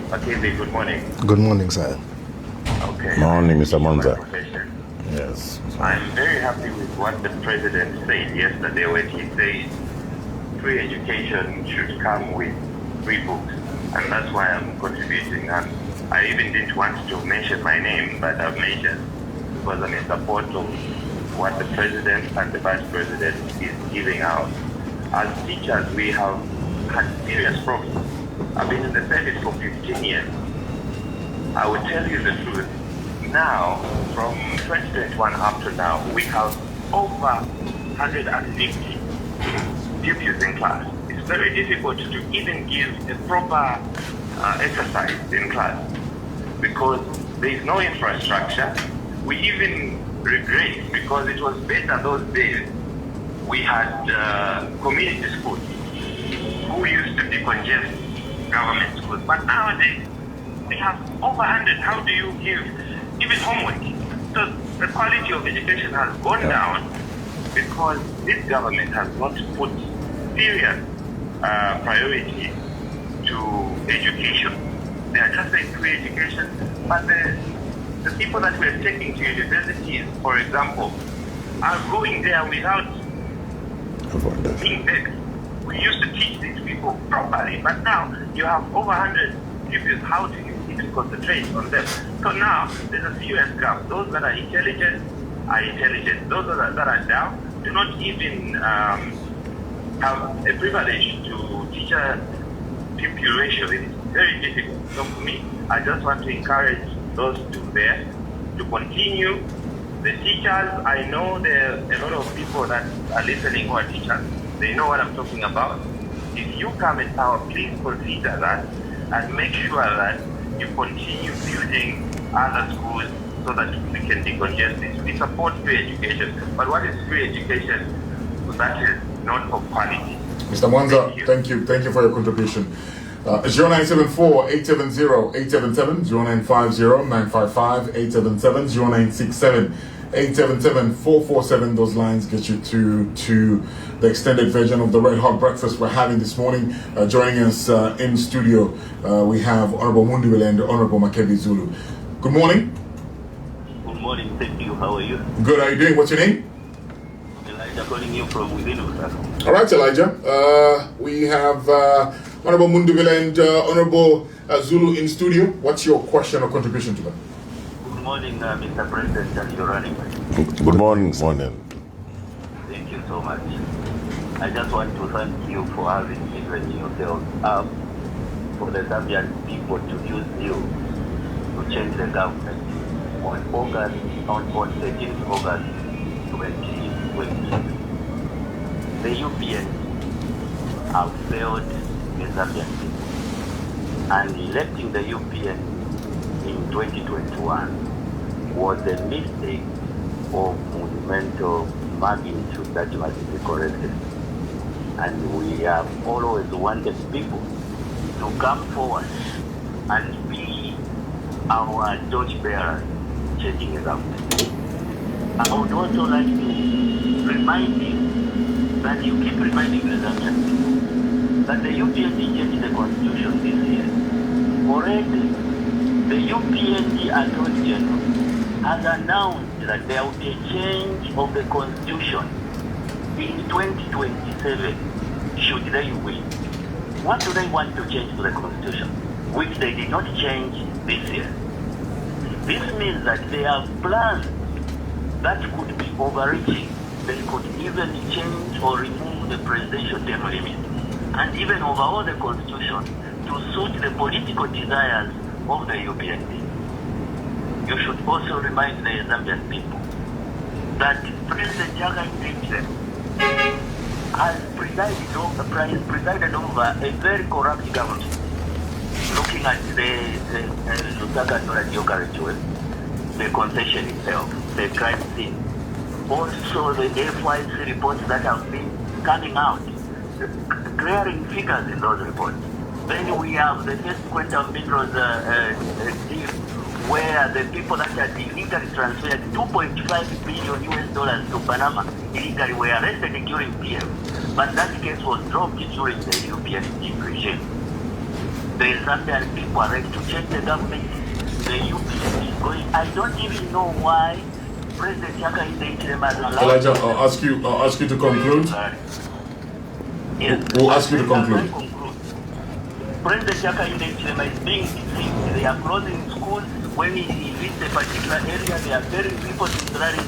Speaker 8: Makebi, good morning.
Speaker 4: Good morning, sir.
Speaker 8: Okay.
Speaker 6: Morning, Mr. Mwanza.
Speaker 8: Yes. I'm very happy with what the President said yesterday when he said free education should come with free books. And that's why I'm contributing. And I even didn't want to mention my name, but I've mentioned because I'm in support of what the President and the Vice President is giving out. As teachers, we have had serious problems. I've been in the service for 15 years. I will tell you the truth. Now, from 2021 up to now, we have over 150 pupils in class. It's very difficult to even give a proper exercise in class because there is no infrastructure. We even regret because it was better those days. We had community schools who used to decongest government schools, but nowadays we have over 100. How do you give even homework? So the quality of education has gone down because this government has not put serious priority to education. They are just saying free education, but the people that we are taking to universities, for example, are going there without being begged. We used to teach these people properly, but now you have over 100 pupils. How do you even concentrate on them? So now there's a serious gap. Those that are intelligent are intelligent. Those that are down do not even have a privilege to teacher pupil ratio. It's very difficult. So for me, I just want to encourage those two there to continue. The teachers, I know there are a lot of people that are listening who are teachers. They know what I'm talking about. If you come in power, please consider that and make sure that you continue building other schools so that we can decongest this. We support free education, but what is free education that is not of quality?
Speaker 2: Mr. Mwanza, thank you for your contribution. 0974-870-877, 0950-955-877, 0967-877-447. Those lines get you to the extended version of the Red Hot Breakfast we're having this morning. Joining us in studio, we have Honorable Mundubile and Honorable Makebi Zulu. Good morning.
Speaker 7: Good morning, thank you. How are you?
Speaker 2: Good, how are you doing? What's your name?
Speaker 7: Elijah calling you from within Osaka.
Speaker 2: All right, Elijah. We have Honorable Mundubile and Honorable Zulu in studio. What's your question or contribution to that?
Speaker 7: Good morning, Mr. President, and your running mate.
Speaker 6: Good morning.
Speaker 7: Thank you so much. I just want to thank you for having given yourself up for the Zambian people to use you to change the government on 13th August 2020. The UPN have failed the Zambian people, and electing the UPN in 2021 was a mistake of monumental magnitude that must be corrected. And we have always wanted people to come forward and be our torch bearers changing the government. I would also like to remind you that you keep reminding the Zambian people that the UPND changed the constitution this year. Already, the UPND Attorney General has announced that there will be a change of the constitution in 2027 should they win. What do they want to change to the constitution, which they did not change this year? This means that they have plans that could be overreaching. They could even change or remove the presidential term limit and even overhaul the constitution to suit the political desires of the UPND. You should also remind the Zambian people that President Jaga Hindechilema has presided over a very corrupt government. Looking at the Lusaka Ritual, the concession itself, the crime scene, also the FYC reports that have been coming out, glaring figures in those reports. Then we have the first quantum minerals deal, where the people that had illegally transferred $2.5 billion to Panama illegally were arrested during PM, but that case was dropped during the European regime. The Zambian people are ready to change the government. The UPN is going. I don't even know why President Jaga Hindechilema has allowed.
Speaker 2: Elijah, I'll ask you to conclude.
Speaker 7: Yes.
Speaker 2: We'll ask you to conclude.
Speaker 7: President Jaga Hindechilema is being deceived. They are closing schools. When he visits a particular area, they are telling people to rally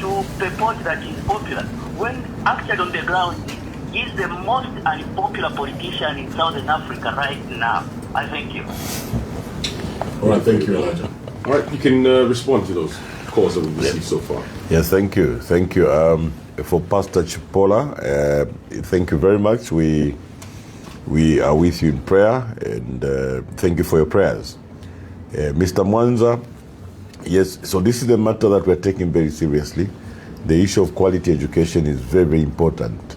Speaker 7: to purport that he's popular. When actually on the ground, he's the most unpopular politician in Southern Africa right now. I thank you.
Speaker 2: All right, thank you, Elijah.
Speaker 1: All right, you can respond to those calls that we've received so far.
Speaker 6: Yes, thank you. For Pastor Chipola, thank you very much. We are with you in prayer, and thank you for your prayers. Mr. Mwanza, yes, so this is a matter that we're taking very seriously. The issue of quality education is very, very important.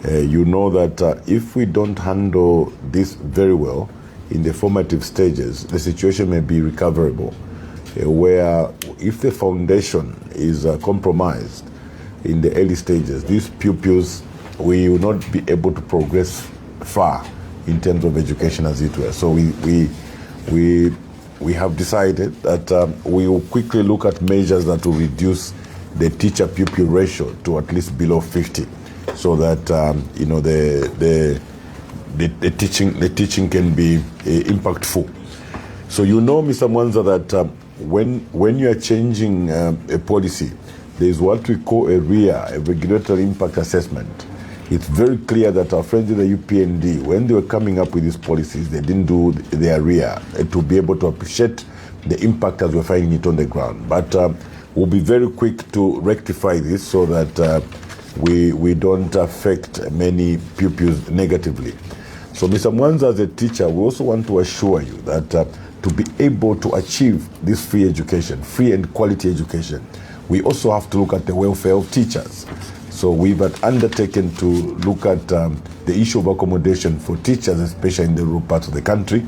Speaker 6: You know that if we don't handle this very well in the formative stages, the situation may be recoverable, where if the foundation is compromised in the early stages, these pupils will not be able to progress far in terms of education, as it were. So we have decided that we will quickly look at measures that will reduce the teacher-pupil ratio to at least below 50. so that the teaching can be impactful. So Mr. Mwanza, that when you are changing a policy, there is what we call a RIA, a regulatory impact assessment. It's very clear that our friends in the UPND, when they were coming up with these policies, they didn't do their RIA to be able to appreciate the impact as we're finding it on the ground. But we'll be very quick to rectify this so that we don't affect many pupils negatively. So Mr. Mwanza, as a teacher, we also want to assure you that to be able to achieve this free education, free and quality education, we also have to look at the welfare of teachers. So we've undertaken to look at the issue of accommodation for teachers, especially in the rural parts of the country.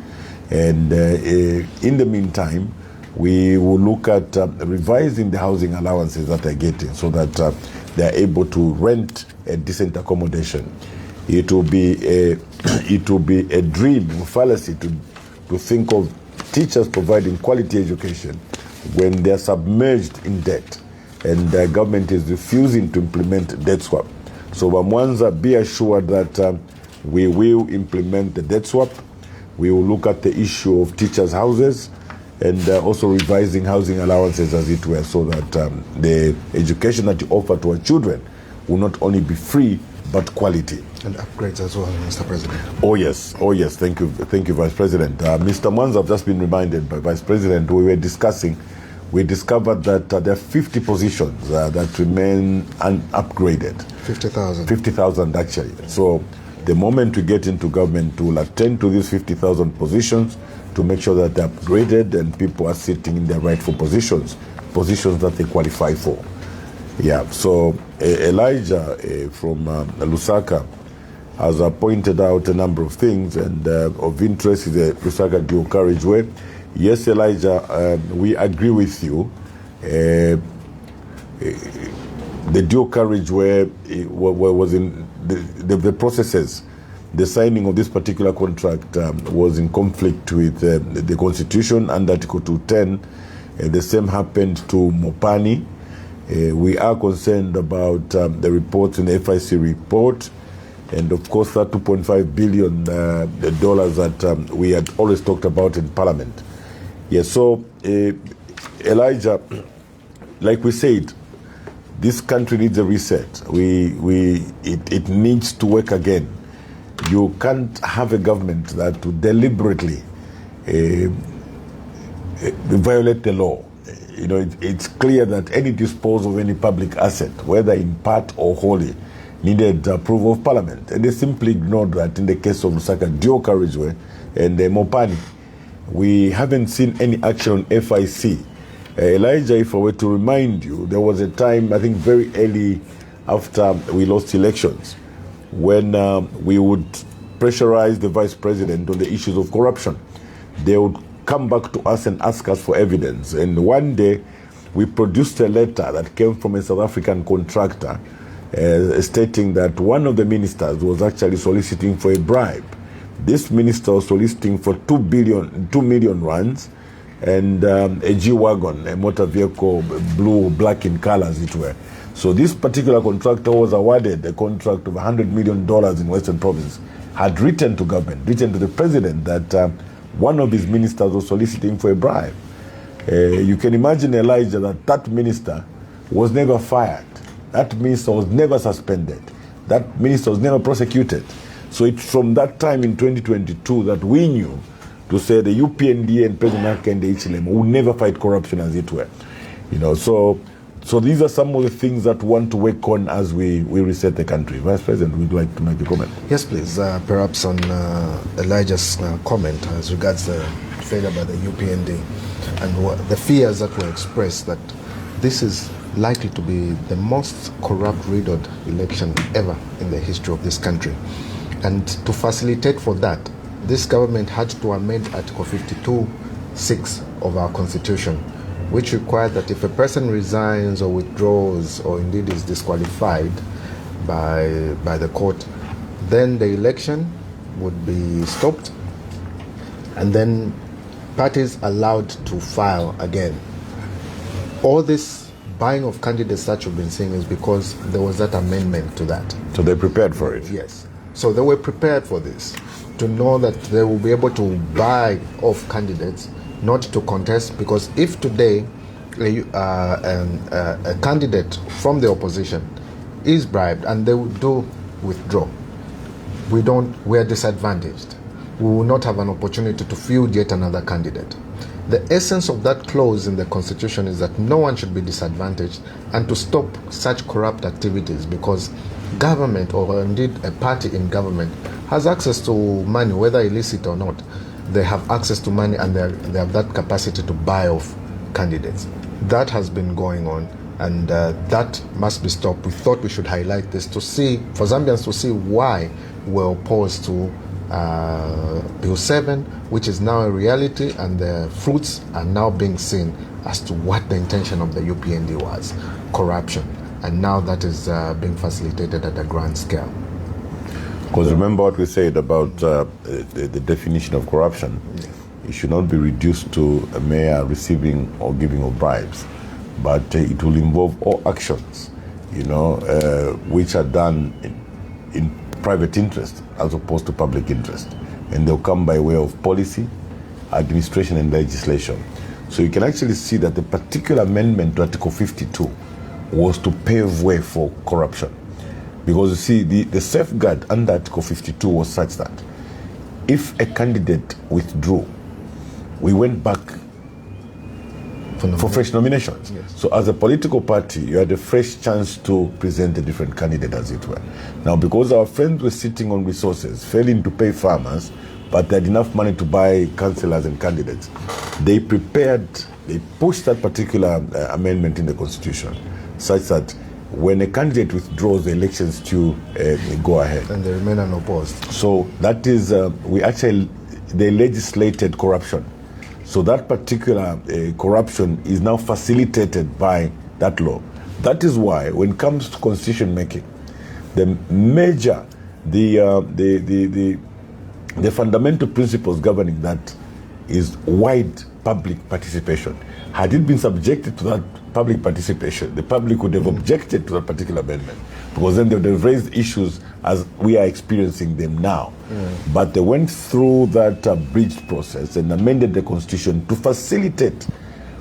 Speaker 6: And in the meantime, we will look at revising the housing allowances that they're getting so that they're able to rent a decent accommodation. It will be a dream, a fallacy to think of teachers providing quality education when they're submerged in debt and the government is refusing to implement debt swap. So Mwanza, be assured that we will implement the debt swap. We will look at the issue of teachers' houses and also revising housing allowances, as it were, so that the education that you offer to our children will not only be free but quality.
Speaker 4: And upgrades as well, Mr. President.
Speaker 6: Oh yes. Thank you, Vice President. Mr. Mwanza, I've just been reminded by Vice President, we discovered that there are 50 positions that remain unupgraded.
Speaker 4: 50,000.
Speaker 6: 50,000 actually. So the moment we get into government, we'll attend to these 50,000 positions to make sure that they're upgraded and people are sitting in their rightful positions that they qualify for. Yeah, so Elijah from Lusaka has pointed out a number of things, and of interest is the Lusaka dual carriageway. Yes, Elijah, we agree with you. The dual carriageway was in the processes. The signing of this particular contract was in conflict with the Constitution under Article 210. The same happened to Mopani. We are concerned about the reports in the FIC report, and of course that $2.5 billion that we had always talked about in Parliament. Yes, so Elijah, like we said, this country needs a reset. It needs to work again. You can't have a government that will deliberately violate the law. It's clear that any disposal of any public asset, whether in part or wholly, needed approval of Parliament. And they simply ignored that in the case of Lusaka dual carriageway and Mopani. We haven't seen any action on FIC. Elijah, if I were to remind you, there was a time, I think very early after we lost elections, when we would pressurize the Vice President on the issues of corruption. They would come back to us and ask us for evidence. And one day, we produced a letter that came from a South African contractor stating that one of the ministers was actually soliciting for a bribe. This minister was soliciting for 2 million rands and a G-Wagon, a motor vehicle, blue, black in color, as it were. So this particular contractor was awarded a contract of $100 million in Western Province, had written to the president that one of his ministers was soliciting for a bribe. You can imagine, Elijah, that minister was never fired. That minister was never suspended. That minister was never prosecuted. So it's from that time in 2022 that we knew to say the UPND and President Hakainde Hichilema will never fight corruption, as it were. So these are some of the things that we want to work on as we reset the country. Vice President, would you like to make a comment?
Speaker 4: Yes, please. Perhaps on Elijah's comment as regards the failure by the UPND and the fears that were expressed that this is likely to be the most corrupt-riddled election ever in the history of this country. And to facilitate for that, this government had to amend Article 52(6) of our Constitution, which required that if a person resigns or withdraws or indeed is disqualified by the court, then the election would be stopped and then parties allowed to file again. All this buying of candidates that you've been seeing is because there was that amendment to that.
Speaker 6: So they prepared for it.
Speaker 4: Yes. So they were prepared for this, to know that they will be able to buy off candidates, not to contest, because if today a candidate from the opposition is bribed and they do withdraw, we are disadvantaged. We will not have an opportunity to field yet another candidate. The essence of that clause in the Constitution is that no one should be disadvantaged, and to stop such corrupt activities, because government, or indeed a party in government, has access to money, whether illicit or not. They have access to money, and they have that capacity to buy off candidates. That has been going on, and that must be stopped. We thought we should highlight this for Zambians to see why we're opposed to Bill 7, which is now a reality, and the fruits are now being seen as to what the intention of the UPND was: corruption. And now that is being facilitated at a grand scale.
Speaker 6: Because remember what we said about the definition of corruption.
Speaker 4: Yes.
Speaker 6: It should not be reduced to a mere receiving or giving of bribes, but it will involve all actions, which are done in private interest as opposed to public interest. And they'll come by way of policy, administration, and legislation. So you can actually see that the particular amendment to Article 52 was to pave way for corruption. Because you see, the safeguard under Article 52 was such that if a candidate withdrew, we went back for fresh nominations.
Speaker 4: Yes.
Speaker 6: So as a political party, you had a fresh chance to present a different candidate, as it were. Now, because our friends were sitting on resources, failing to pay farmers, but they had enough money to buy councillors and candidates, they pushed that particular amendment in the Constitution, such that when a candidate withdraws, the elections to go ahead.
Speaker 4: And they remain unopposed.
Speaker 6: So that is, they legislated corruption. So that particular corruption is now facilitated by that law. That is why, when it comes to constitution making, the fundamental principles governing that is wide public participation. Had it been subjected to that public participation, the public would have objected to that particular amendment, because then they would have raised issues as we are experiencing them now. But they went through that abridged process and amended the Constitution to facilitate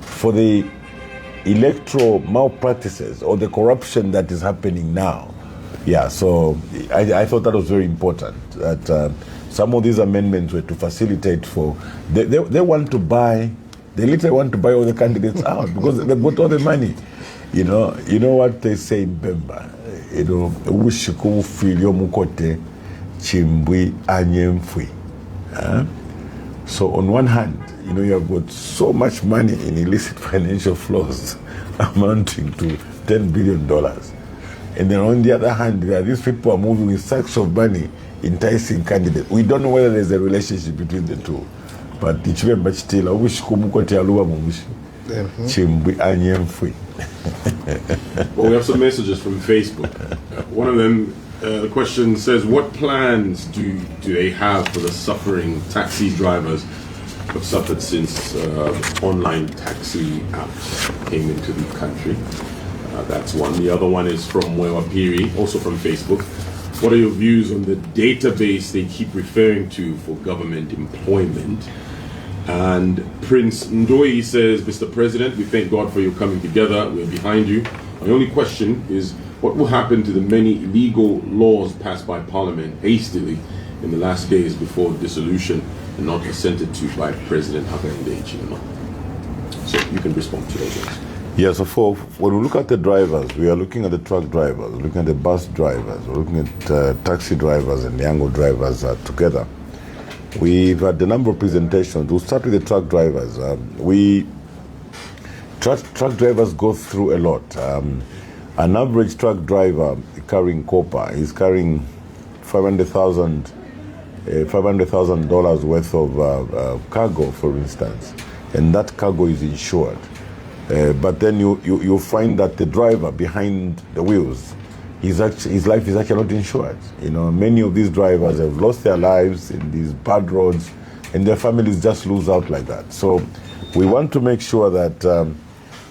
Speaker 6: for the electoral malpractices or the corruption that is happening now. Yeah, so I thought that was very important, that some of these amendments were to facilitate for, they want to buy, they literally want to buy all the candidates out because they've got all the money. You know what they say in Bemba, Ushiku filio mukote chimbwi anyemfwi. So on one hand, you have got so much money in illicit financial flows amounting to $10 billion. And then on the other hand, these people are moving with sacks of money, enticing candidates. We don't know whether there's a relationship between the two. But the children still, I wish kumukote aluwa mumushi. Chimbwi anyemfwi.
Speaker 1: Well, we have some messages from Facebook. One of them, the question says, what plans do they have for the suffering taxi drivers who have suffered since online taxi apps came into the country? That's one. The other one is from Mwewa Piri, also from Facebook. What are your views on the database they keep referring to for government employment? And Prince Ndoi says, Mr. President, we thank God for your coming together. We're behind you. My only question is, what will happen to the many illegal laws passed by Parliament hastily in the last days before dissolution and not assented to by President Hakainde Hichilema? So you can respond to those ones.
Speaker 6: Yeah, so when we look at the drivers, we are looking at the truck drivers, looking at the bus drivers, we're looking at taxi drivers and Yango drivers together. We've had a number of presentations. We'll start with the truck drivers. Truck drivers go through a lot. An average truck driver carrying copper is carrying $500,000 worth of cargo, for instance, and that cargo is insured. But then you find that the driver behind the wheels, his life is actually not insured. Many of these drivers have lost their lives in these bad roads, and their families just lose out like that. So we want to make sure that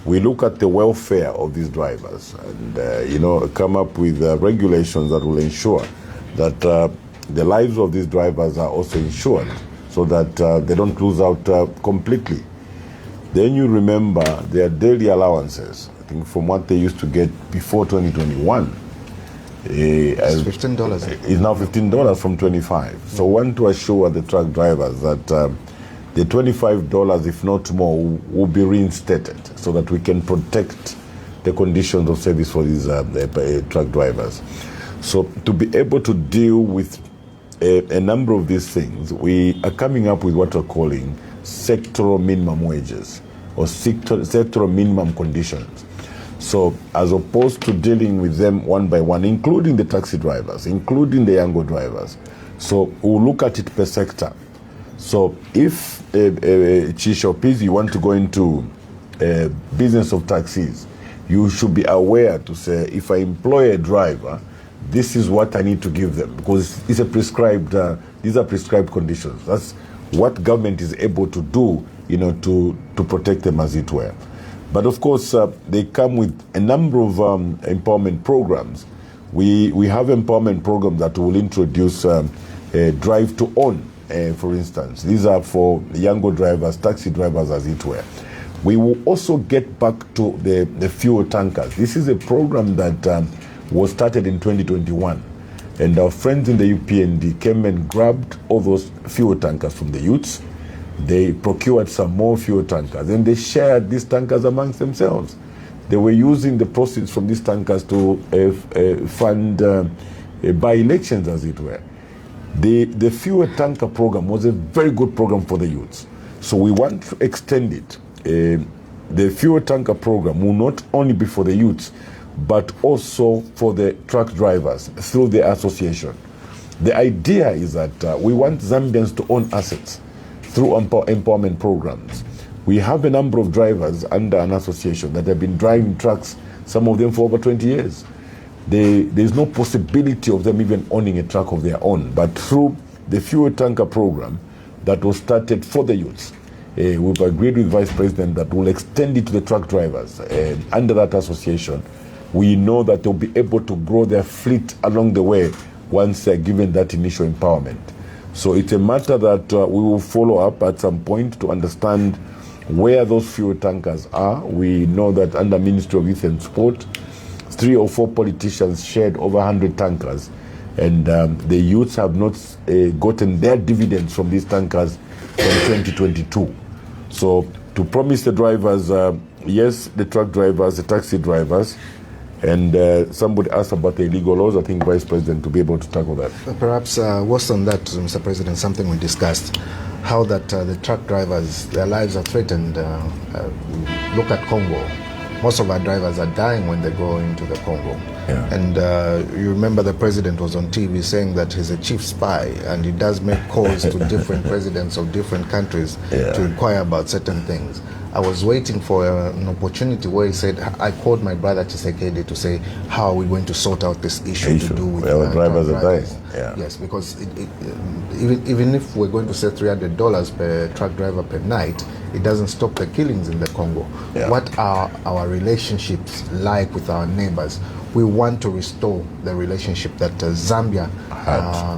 Speaker 6: we look at the welfare of these drivers and, come up with regulations that will ensure that the lives of these drivers are also insured so that they don't lose out completely. Then you remember their daily allowances. I think from what they used to get before 2021,
Speaker 4: It's $15.
Speaker 6: it's now $15 from $25. So we want to assure the truck drivers that the $25, if not more, will be reinstated so that we can protect the conditions of service for these truck drivers. So to be able to deal with a number of these things, we are coming up with what we're calling sectoral minimum wages or sectoral minimum conditions. So as opposed to dealing with them one by one, including the taxi drivers, including the Yango drivers, so we'll look at it per sector. So if Chisha or Pizzi, you want to go into business of taxis, you should be aware to say, if I employ a driver, this is what I need to give them, because it's a prescribed. These are prescribed conditions. That's what government is able to do, to protect them, as it were. But of course, they come with a number of empowerment programs. We have empowerment programs that will introduce drive to own, for instance. These are for younger drivers, taxi drivers, as it were. We will also get back to the fuel tankers. This is a program that was started in 2021. And our friends in the UPND came and grabbed all those fuel tankers from the youths. They procured some more fuel tankers and they shared these tankers amongst themselves. They were using the proceeds from these tankers to fund by-elections, as it were. The fuel tanker program was a very good program for the youths. So we want to extend it. The fuel tanker program will not only be for the youths, but also for the truck drivers through the association. The idea is that we want Zambians to own assets through empowerment programs. We have a number of drivers under an association that have been driving trucks, some of them for over 20 years. There's no possibility of them even owning a truck of their own, but through the fuel tanker program that was started for the youths, we've agreed with Vice President that we'll extend it to the truck drivers. Under that association, we know that they'll be able to grow their fleet along the way once they're given that initial empowerment. So it's a matter that we will follow up at some point to understand where those fuel tankers are. We know that under Ministry of Youth and Sport, 3 or 4 politicians shared over 100 tankers, and the youths have not gotten their dividends from these tankers from 2022. So to promise the drivers, yes, the truck drivers, the taxi drivers, and somebody asked about the illegal laws. I think Vice President to be able to tackle that.
Speaker 4: Perhaps worse than that, Mr. President, something we discussed, how that the truck drivers, their lives are threatened. Look at Congo. Most of our drivers are dying when they go into the Congo.
Speaker 6: Yeah.
Speaker 4: And you remember the president was on TV saying that he's a chief spy and he does make calls to different presidents of different countries to inquire about certain things. I was waiting for an opportunity where he said, I called my brother Chisekedi to say, how are we going to sort out this issue to do with
Speaker 6: our drivers are dying. Yeah.
Speaker 4: Yes, because even if we're going to say $300 per truck driver per night, it doesn't stop the killings in the Congo.
Speaker 6: Yeah.
Speaker 4: What are our relationships like with our neighbors? We want to restore the relationship that Zambia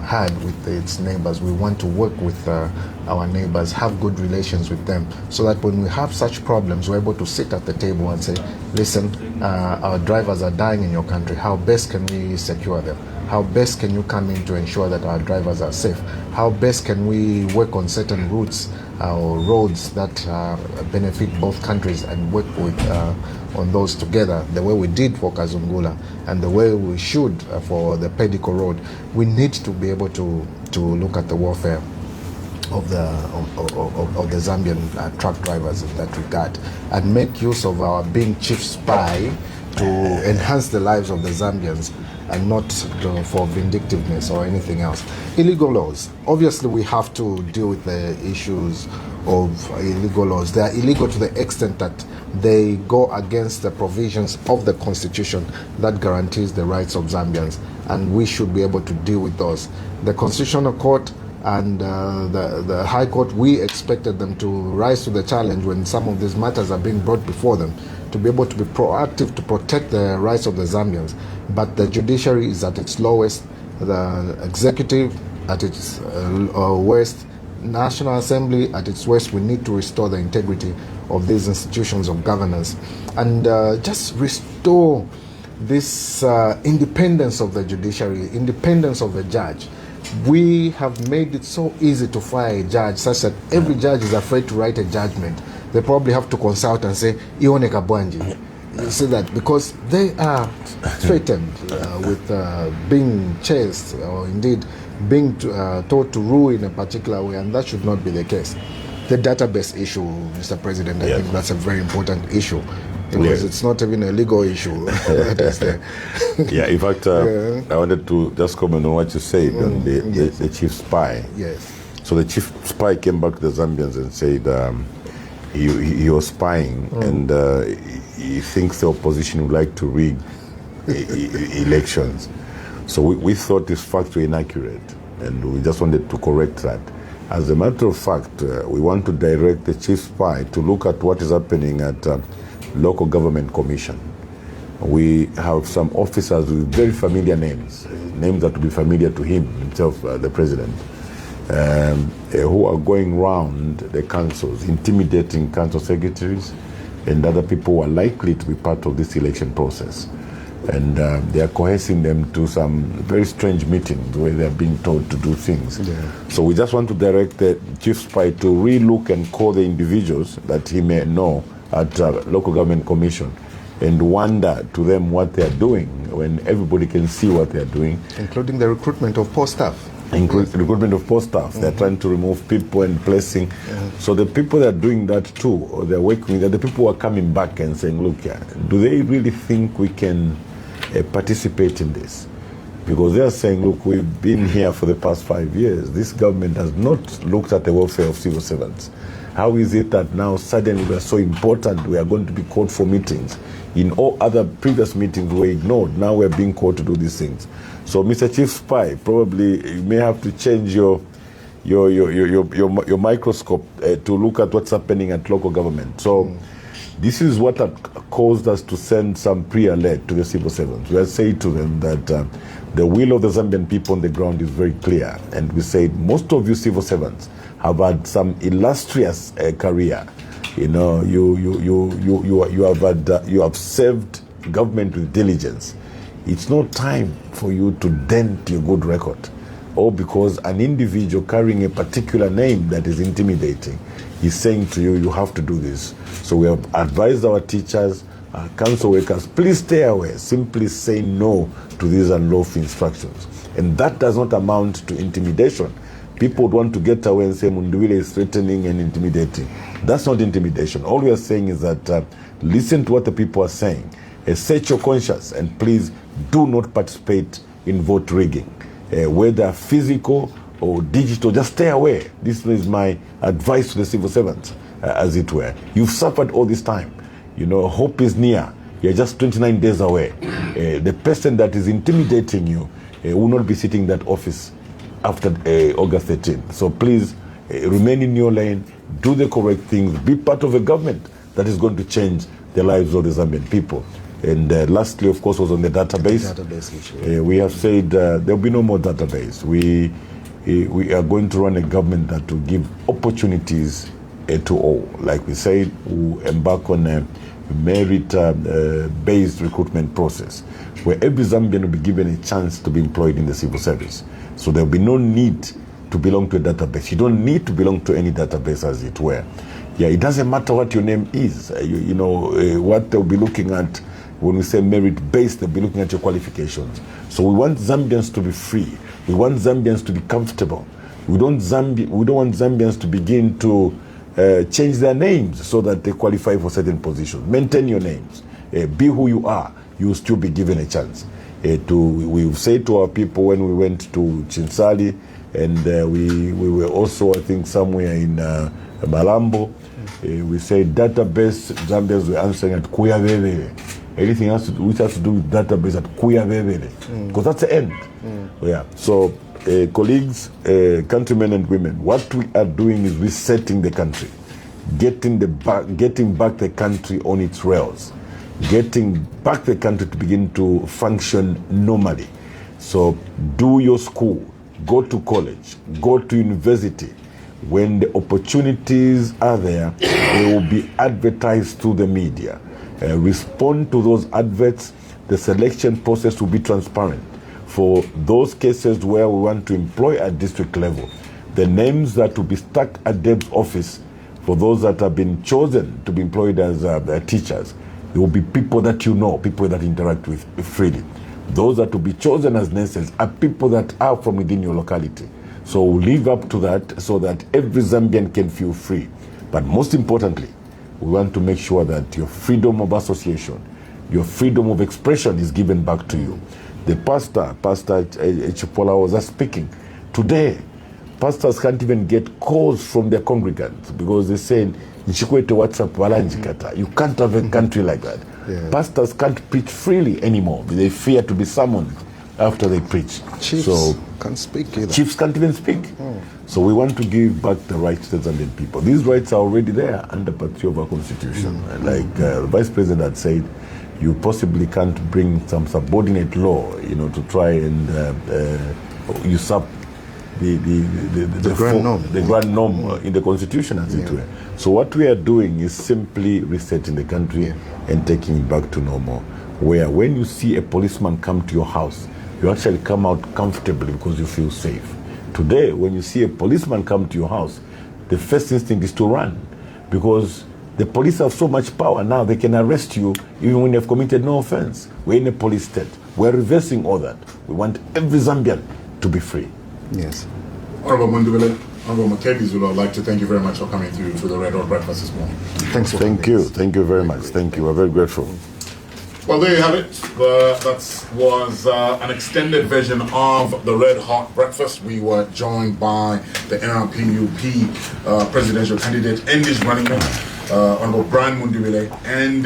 Speaker 4: had with its neighbors. We want to work with our neighbors, have good relations with them, so that when we have such problems, we're able to sit at the table and say, listen, our drivers are dying in your country. How best can we secure them? How best can you come in to ensure that our drivers are safe? How best can we work on certain routes or roads that benefit both countries and work with on those together, the way we did for Kazungula and the way we should for the Pedico Road? We need to be able to look at the warfare of the Zambian truck drivers in that regard and make use of our being chief spy to enhance the lives of the Zambians and not for vindictiveness or anything else. Illegal laws. Obviously, we have to deal with the issues of illegal laws. They are illegal to the extent that they go against the provisions of the Constitution that guarantees the rights of Zambians, and we should be able to deal with those. The Constitutional Court and the High Court, we expected them to rise to the challenge when some of these matters are being brought before them to be able to be proactive to protect the rights of the Zambians. But the judiciary is at its lowest, the executive at its worst, National Assembly at its worst. We need to restore the integrity of these institutions of governance and just restore this independence of the judiciary, independence of the judge. We have made it so easy to fire a judge such that every judge is afraid to write a judgment. They probably have to consult and say, Ione Kabwanji. You see that because they are threatened with being chased or indeed being told to rule in a particular way, and that should not be the case. The database issue, Mr. President, I think that's a very important issue because it's not even a legal issue. That is there.
Speaker 6: Yeah, in fact, I wanted to just comment on what you said on the chief spy.
Speaker 4: Yes.
Speaker 6: So the chief spy came back to the Zambians and said he was spying and he thinks the opposition would like to rig elections. So we thought this facts were inaccurate and we just wanted to correct that. As a matter of fact, we want to direct the chief spy to look at what is happening at local government commission. We have some officers with very familiar names that will be familiar to himself, the president, who are going round the councils, intimidating council secretaries and other people who are likely to be part of this election process. And they are coercing them to some very strange meetings where they are being told to do things. So we just want to direct the chief spy to re-look and call the individuals that he may know at local government commission and wonder to them what they are doing when everybody can see what they are doing.
Speaker 4: Including the recruitment of post staff.
Speaker 6: Recruitment of post staff. They're trying to remove people and placing. So the people that are doing that too, or they're working with, the people who are coming back and saying, look, do they really think we can participate in this? Because they are saying, look, we've been here for the past 5 years. This government has not looked at the welfare of civil servants. How is it that now suddenly we are so important, we are going to be called for meetings? In all other previous meetings we were ignored. Now we're being called to do these things. So, Mr. Chief Spy, probably you may have to change your microscope to look at what's happening at local government. So, this is what had caused us to send some pre-alert to the civil servants. We are saying to them that the will of the Zambian people on the ground is very clear, and we said most of you civil servants have had some illustrious career. You know, you have served government with diligence. It's not time for you to dent your good record, or because an individual carrying a particular name that is intimidating is saying to you, you have to do this. So we have advised our teachers, our council workers, please stay away. Simply say no to these unlawful instructions. And that does not amount to intimidation. People would want to get away and say Mundubile is threatening and intimidating. That's not intimidation. All we are saying is that listen to what the people are saying. Search your conscience and please do not participate in vote rigging. Whether physical or digital, just stay away. This is my advice to the civil servants, as it were. You've suffered all this time. You know, hope is near. You're just 29 days away. The person that is intimidating you will not be sitting in that office after August 13th. So please remain in your lane, do the correct things, be part of a government that is going to change the lives of the Zambian people. And lastly, of course, was on the database.
Speaker 4: Issue.
Speaker 6: We have said there will be no more database. We are going to run a government that will give opportunities to all. Like we said, we'll embark on a merit-based recruitment process where every Zambian will be given a chance to be employed in the civil service. So there will be no need to belong to a database. You don't need to belong to any database, as it were. Yeah, it doesn't matter what your name is. You know, what they'll be looking at when we say merit-based, they'll be looking at your qualifications. So we want Zambians to be free. We want Zambians to be comfortable. We don't want Zambians to begin to change their names so that they qualify for certain positions. Maintain your names. Be who you are. You will still be given a chance. We say to our people when we went to Chinsali, and we were also, I think, somewhere in Malambo, we say database, Zambians were answering at Kuyavevere. Anything else which has to do with database at Kuyavevere. Because that's the end. Yeah. So, colleagues, countrymen and women, what we are doing is resetting the country, getting back the country on its rails. getting back the country to begin to function normally. So do your school, go to college, go to university. When the opportunities are there, they will be advertised through the media. Respond to those adverts. The selection process will be transparent. For those cases where we want to employ at district level, the names that will be stuck at DEB's office, for those that have been chosen to be employed as teachers, there will be people that you know, people that interact with freely. Those that will be chosen as nurses are people that are from within your locality. So live up to that so that every Zambian can feel free. But most importantly, we want to make sure that your freedom of association, your freedom of expression is given back to you. The Pastor Chipola was speaking. Today, pastors can't even get calls from their congregants because they're saying, you can't have a country like that. Yeah. Pastors can't preach freely anymore. They fear to be summoned after they preach.
Speaker 4: Chiefs can't speak either.
Speaker 6: Chiefs can't even speak. Oh. So we want to give back the rights to the Zambian people. These rights are already there under part 3 of our constitution. Like the Vice President had said, you possibly can't bring some subordinate law, to try and usurp the grand norm in the constitution, as it were. So what we are doing is simply resetting the country and taking it back to normal, where when you see a policeman come to your house, you actually come out comfortably because you feel safe. Today, when you see a policeman come to your house, the first instinct is to run, because the police have so much power now, they can arrest you even when you've committed no offense. We're in a police state. We're reversing all that. We want every Zambian to be free.
Speaker 4: Yes.
Speaker 2: Honorable Mundubile, Honorable Makebi Zulu, I'd like to thank you very much for coming through to the Red Hot Breakfast this morning.
Speaker 4: Thanks.
Speaker 6: Thank you. Thank you very much. Thank you. We're very grateful.
Speaker 2: Well, there you have it. That was an extended version of the Red Hot Breakfast. We were joined by the NRPUP presidential candidate and his running mate, Honorable Brian Mundubile, and